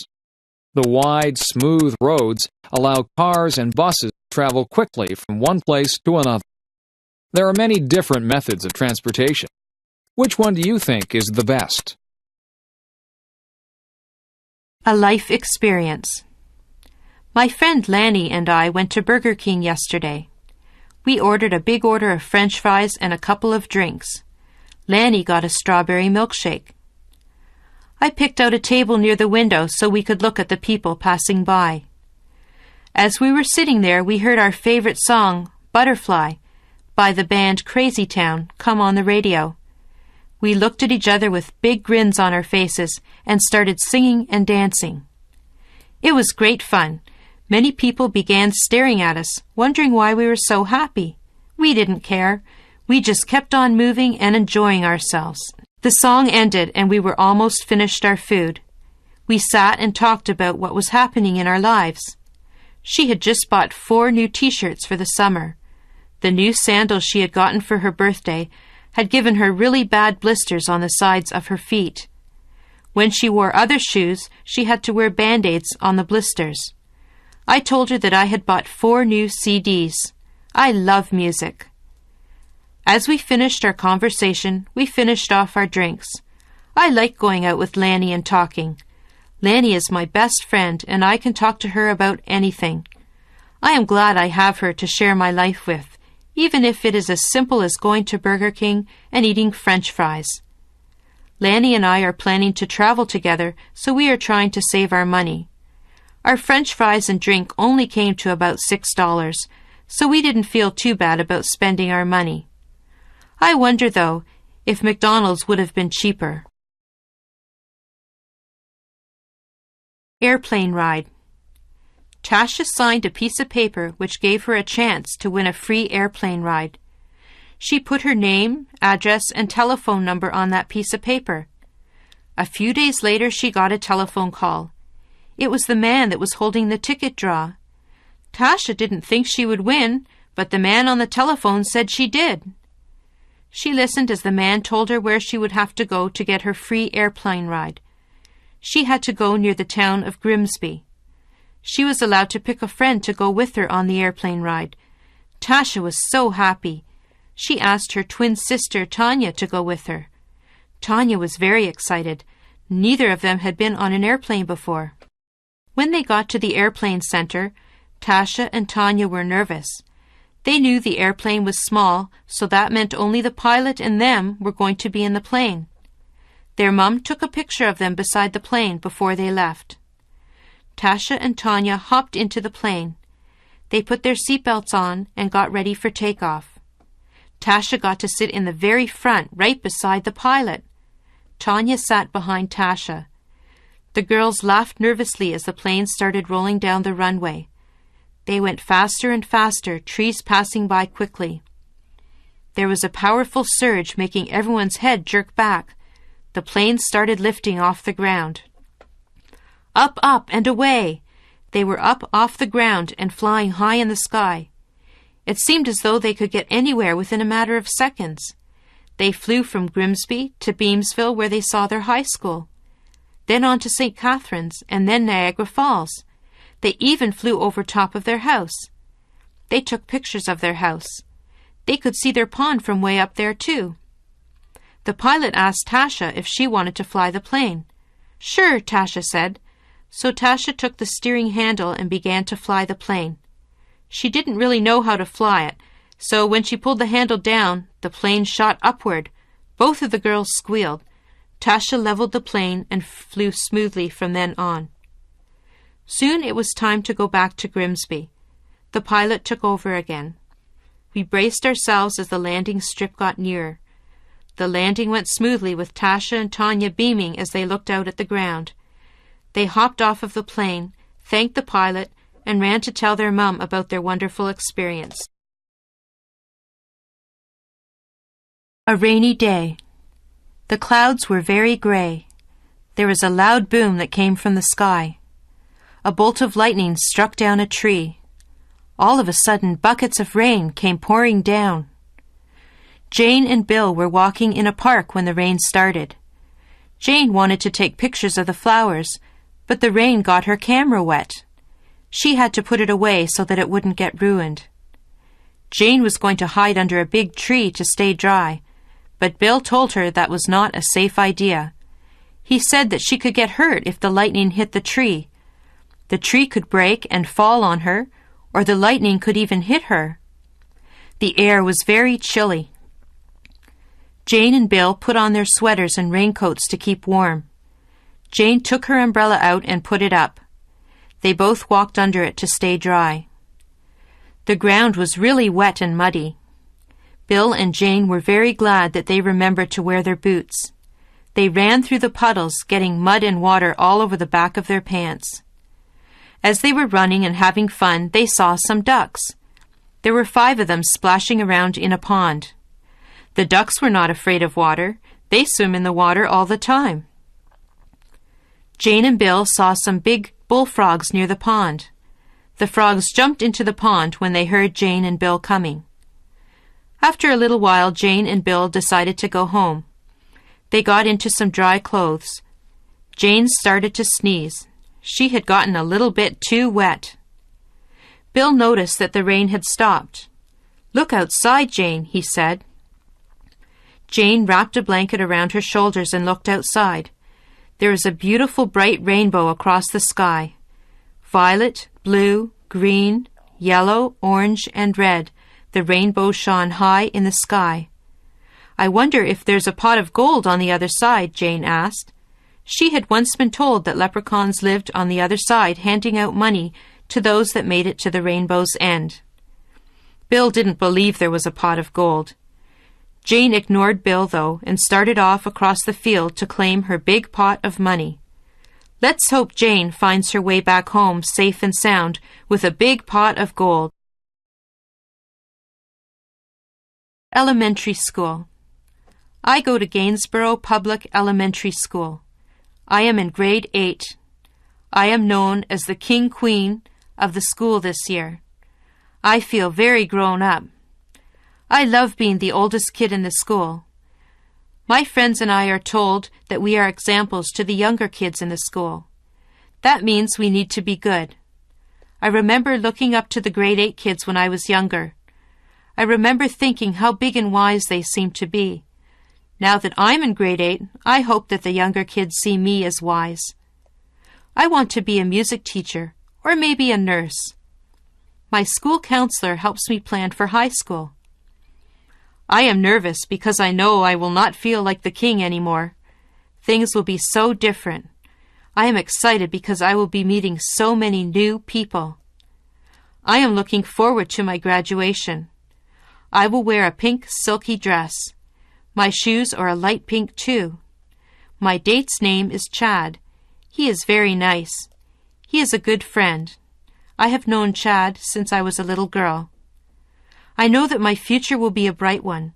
The wide, smooth roads allow cars and buses to travel quickly from one place to another. There are many different methods of transportation. Which one do you think is the best? A life experience. My friend Lanny and I went to Burger King yesterday. We ordered a big order of French fries and a couple of drinks. Lanny got a strawberry milkshake. I picked out a table near the window so we could look at the people passing by. As we were sitting there, we heard our favorite song, Butterfly, by the band Crazy Town, come on the radio. We looked at each other with big grins on our faces and started singing and dancing. It was great fun. Many people began staring at us, wondering why we were so happy. We didn't care. We just kept on moving and enjoying ourselves. The song ended and we were almost finished our food. We sat and talked about what was happening in our lives. She had just bought 4 new t-shirts for the summer. The new sandals she had gotten for her birthday had given her really bad blisters on the sides of her feet. When she wore other shoes, she had to wear Band-Aids on the blisters. I told her that I had bought 4 new CDs. I love music. As we finished our conversation, we finished off our drinks. I like going out with Lanny and talking. Lanny is my best friend, and I can talk to her about anything. I am glad I have her to share my life with, even if it is as simple as going to Burger King and eating French fries. Lanny and I are planning to travel together, so we are trying to save our money. Our French fries and drink only came to about $6, so we didn't feel too bad about spending our money. I wonder, though, if McDonald's would have been cheaper. Airplane ride. Tasha signed a piece of paper which gave her a chance to win a free airplane ride. She put her name, address, and telephone number on that piece of paper. A few days later she got a telephone call. It was the man that was holding the ticket draw. Tasha didn't think she would win, but the man on the telephone said she did. She listened as the man told her where she would have to go to get her free airplane ride. She had to go near the town of Grimsby. She was allowed to pick a friend to go with her on the airplane ride. Tasha was so happy. She asked her twin sister Tanya to go with her. Tanya was very excited. Neither of them had been on an airplane before. When they got to the airplane center, Tasha and Tanya were nervous. They knew the airplane was small, so that meant only the pilot and them were going to be in the plane. Their mum took a picture of them beside the plane before they left. Tasha and Tanya hopped into the plane. They put their seatbelts on and got ready for takeoff. Tasha got to sit in the very front, right beside the pilot. Tanya sat behind Tasha. The girls laughed nervously as the plane started rolling down the runway. They went faster and faster, trees passing by quickly. There was a powerful surge making everyone's head jerk back. The plane started lifting off the ground. Up, up, and away! They were up off the ground and flying high in the sky. It seemed as though they could get anywhere within a matter of seconds. They flew from Grimsby to Beamsville, where they saw their high school. Then on to St. Catharines, and then Niagara Falls. They even flew over top of their house. They took pictures of their house. They could see their pond from way up there, too. The pilot asked Tasha if she wanted to fly the plane. Sure, Tasha said. So Tasha took the steering handle and began to fly the plane. She didn't really know how to fly it, so when she pulled the handle down, the plane shot upward. Both of the girls squealed. Tasha leveled the plane and flew smoothly from then on. Soon it was time to go back to Grimsby. The pilot took over again. We braced ourselves as the landing strip got nearer. The landing went smoothly with Tasha and Tanya beaming as they looked out at the ground. They hopped off of the plane, thanked the pilot, and ran to tell their mum about their wonderful experience. A rainy day. The clouds were very gray. There was a loud boom that came from the sky. A bolt of lightning struck down a tree. All of a sudden, buckets of rain came pouring down. Jane and Bill were walking in a park when the rain started. Jane wanted to take pictures of the flowers, but the rain got her camera wet. She had to put it away so that it wouldn't get ruined. Jane was going to hide under a big tree to stay dry, but Bill told her that was not a safe idea. He said that she could get hurt if the lightning hit the tree. The tree could break and fall on her, or the lightning could even hit her. The air was very chilly. Jane and Bill put on their sweaters and raincoats to keep warm. Jane took her umbrella out and put it up. They both walked under it to stay dry. The ground was really wet and muddy. Bill and Jane were very glad that they remembered to wear their boots. They ran through the puddles, getting mud and water all over the back of their pants. As they were running and having fun, they saw some ducks. There were 5 of them splashing around in a pond. The ducks were not afraid of water. They swim in the water all the time. Jane and Bill saw some big bullfrogs near the pond. The frogs jumped into the pond when they heard Jane and Bill coming. After a little while, Jane and Bill decided to go home. They got into some dry clothes. Jane started to sneeze. She had gotten a little bit too wet. Bill noticed that the rain had stopped. "Look outside, Jane," he said. Jane wrapped a blanket around her shoulders and looked outside. There was a beautiful bright rainbow across the sky. Violet, blue, green, yellow, orange, and red. The rainbow shone high in the sky. "I wonder if there's a pot of gold on the other side," Jane asked. She had once been told that leprechauns lived on the other side, handing out money to those that made it to the rainbow's end. Bill didn't believe there was a pot of gold. Jane ignored Bill, though, and started off across the field to claim her big pot of money. Let's hope Jane finds her way back home safe and sound with a big pot of gold. Elementary School. I go to Gainsborough Public Elementary School. I am in grade 8. I am known as the King Queen of the school this year. I feel very grown up. I love being the oldest kid in the school. My friends and I are told that we are examples to the younger kids in the school. That means we need to be good. I remember looking up to the grade 8 kids when I was younger. I remember thinking how big and wise they seemed to be. Now that I'm in grade 8, I hope that the younger kids see me as wise. I want to be a music teacher or maybe a nurse. My school counselor helps me plan for high school. I am nervous because I know I will not feel like the king anymore. Things will be so different. I am excited because I will be meeting so many new people. I am looking forward to my graduation. I will wear a pink silky dress. My shoes are a light pink too. My date's name is Chad. He is very nice. He is a good friend. I have known Chad since I was a little girl. I know that my future will be a bright one.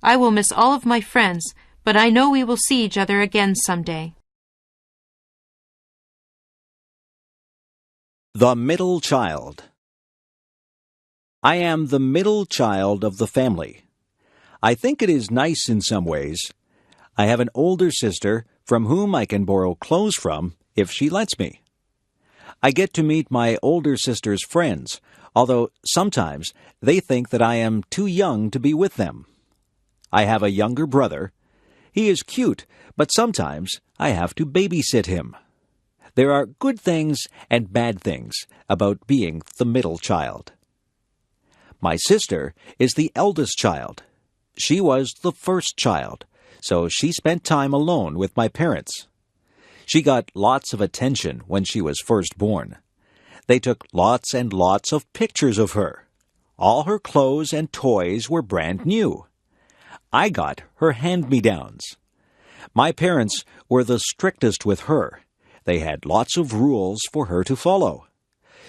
I will miss all of my friends, but I know we will see each other again someday. The middle child. I am the middle child of the family. I think it is nice in some ways. I have an older sister from whom I can borrow clothes from if she lets me. I get to meet my older sister's friends, although sometimes they think that I am too young to be with them. I have a younger brother. He is cute, but sometimes I have to babysit him. There are good things and bad things about being the middle child. My sister is the eldest child. She was the first child, so she spent time alone with my parents. She got lots of attention when she was first born. They took lots and lots of pictures of her. All her clothes and toys were brand new. I got her hand-me-downs. My parents were the strictest with her. They had lots of rules for her to follow.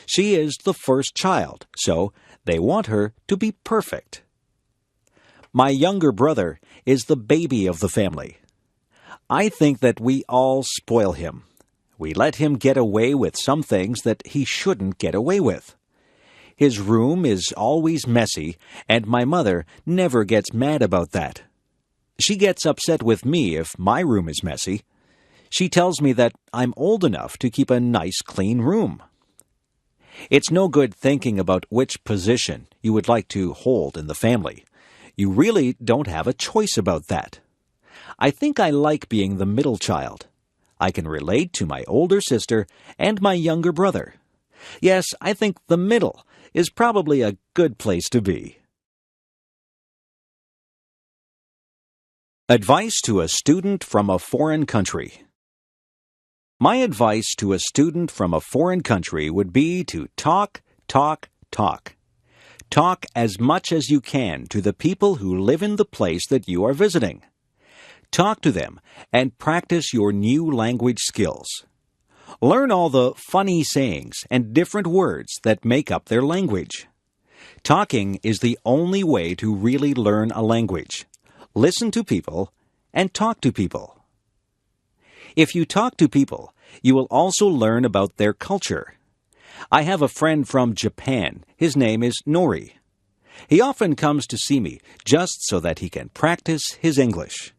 She is the first child, so they want her to be perfect. My younger brother is the baby of the family. I think that we all spoil him. We let him get away with some things that he shouldn't get away with. His room is always messy, and my mother never gets mad about that. She gets upset with me if my room is messy. She tells me that I'm old enough to keep a nice, clean room. It's no good thinking about which position you would like to hold in the family. You really don't have a choice about that. I think I like being the middle child. I can relate to my older sister and my younger brother. Yes, I think the middle is probably a good place to be. Advice to a student from a foreign country. My advice to a student from a foreign country would be to talk, talk, talk. Talk as much as you can to the people who live in the place that you are visiting. Talk to them and practice your new language skills. Learn all the funny sayings and different words that make up their language. Talking is the only way to really learn a language. Listen to people and talk to people. If you talk to people, you will also learn about their culture. I have a friend from Japan. His name is Nori. He often comes to see me just so that he can practice his English.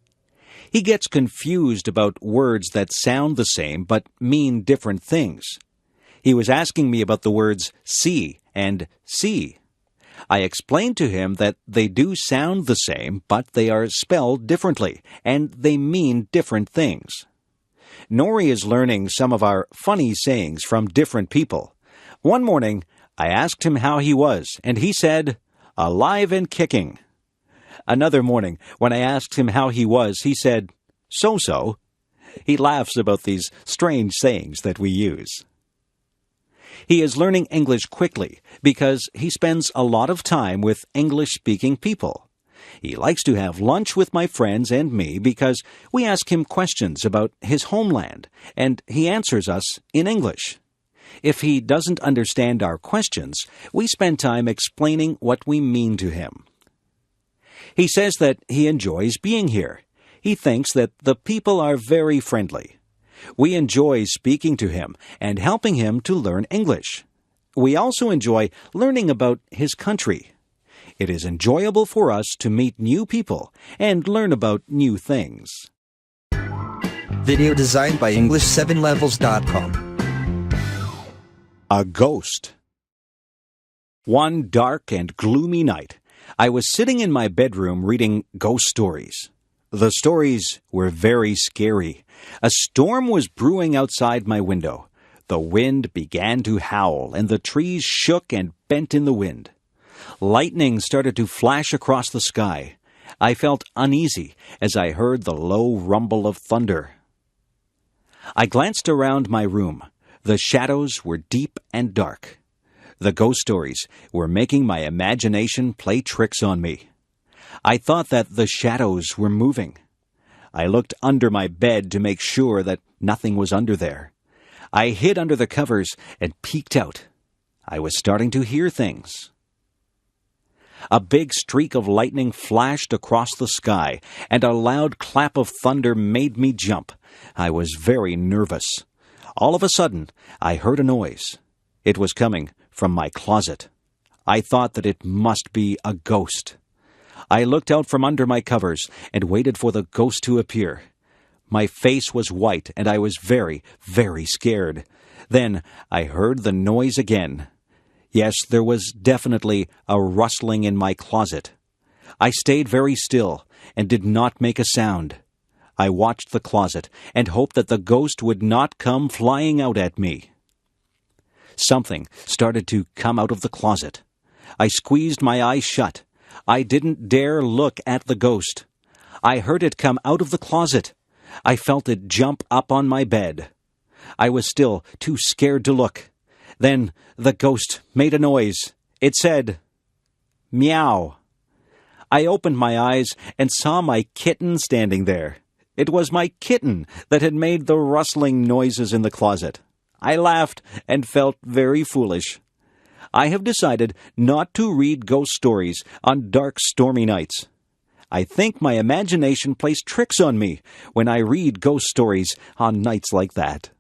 He gets confused about words that sound the same but mean different things. He was asking me about the words see and see. I explained to him that they do sound the same, but they are spelled differently, and they mean different things. Nori is learning some of our funny sayings from different people. One morning, I asked him how he was, and he said, "Alive and kicking." Another morning, when I asked him how he was, he said, "So-so." He laughs about these strange sayings that we use. He is learning English quickly because he spends a lot of time with English-speaking people. He likes to have lunch with my friends and me because we ask him questions about his homeland, and he answers us in English. If he doesn't understand our questions, we spend time explaining what we mean to him. He says that he enjoys being here. He thinks that the people are very friendly. We enjoy speaking to him and helping him to learn English. We also enjoy learning about his country. It is enjoyable for us to meet new people and learn about new things. Video designed by English7levels.com. A ghost. One dark and gloomy night, I was sitting in my bedroom reading ghost stories. The stories were very scary. A storm was brewing outside my window. The wind began to howl, and the trees shook and bent in the wind. Lightning started to flash across the sky. I felt uneasy as I heard the low rumble of thunder. I glanced around my room. The shadows were deep and dark. The ghost stories were making my imagination play tricks on me. I thought that the shadows were moving. I looked under my bed to make sure that nothing was under there. I hid under the covers and peeked out. I was starting to hear things. A big streak of lightning flashed across the sky, and a loud clap of thunder made me jump. I was very nervous. All of a sudden, I heard a noise. It was coming from my closet. I thought that it must be a ghost. I looked out from under my covers and waited for the ghost to appear. My face was white, and I was very, very scared. Then I heard the noise again. Yes, there was definitely a rustling in my closet. I stayed very still and did not make a sound. I watched the closet and hoped that the ghost would not come flying out at me. Something started to come out of the closet. I squeezed my eyes shut. I didn't dare look at the ghost. I heard it come out of the closet. I felt it jump up on my bed. I was still too scared to look. Then the ghost made a noise. It said, "Meow." I opened my eyes and saw my kitten standing there. It was my kitten that had made the rustling noises in the closet. I laughed and felt very foolish. I have decided not to read ghost stories on dark, stormy nights. I think my imagination plays tricks on me when I read ghost stories on nights like that.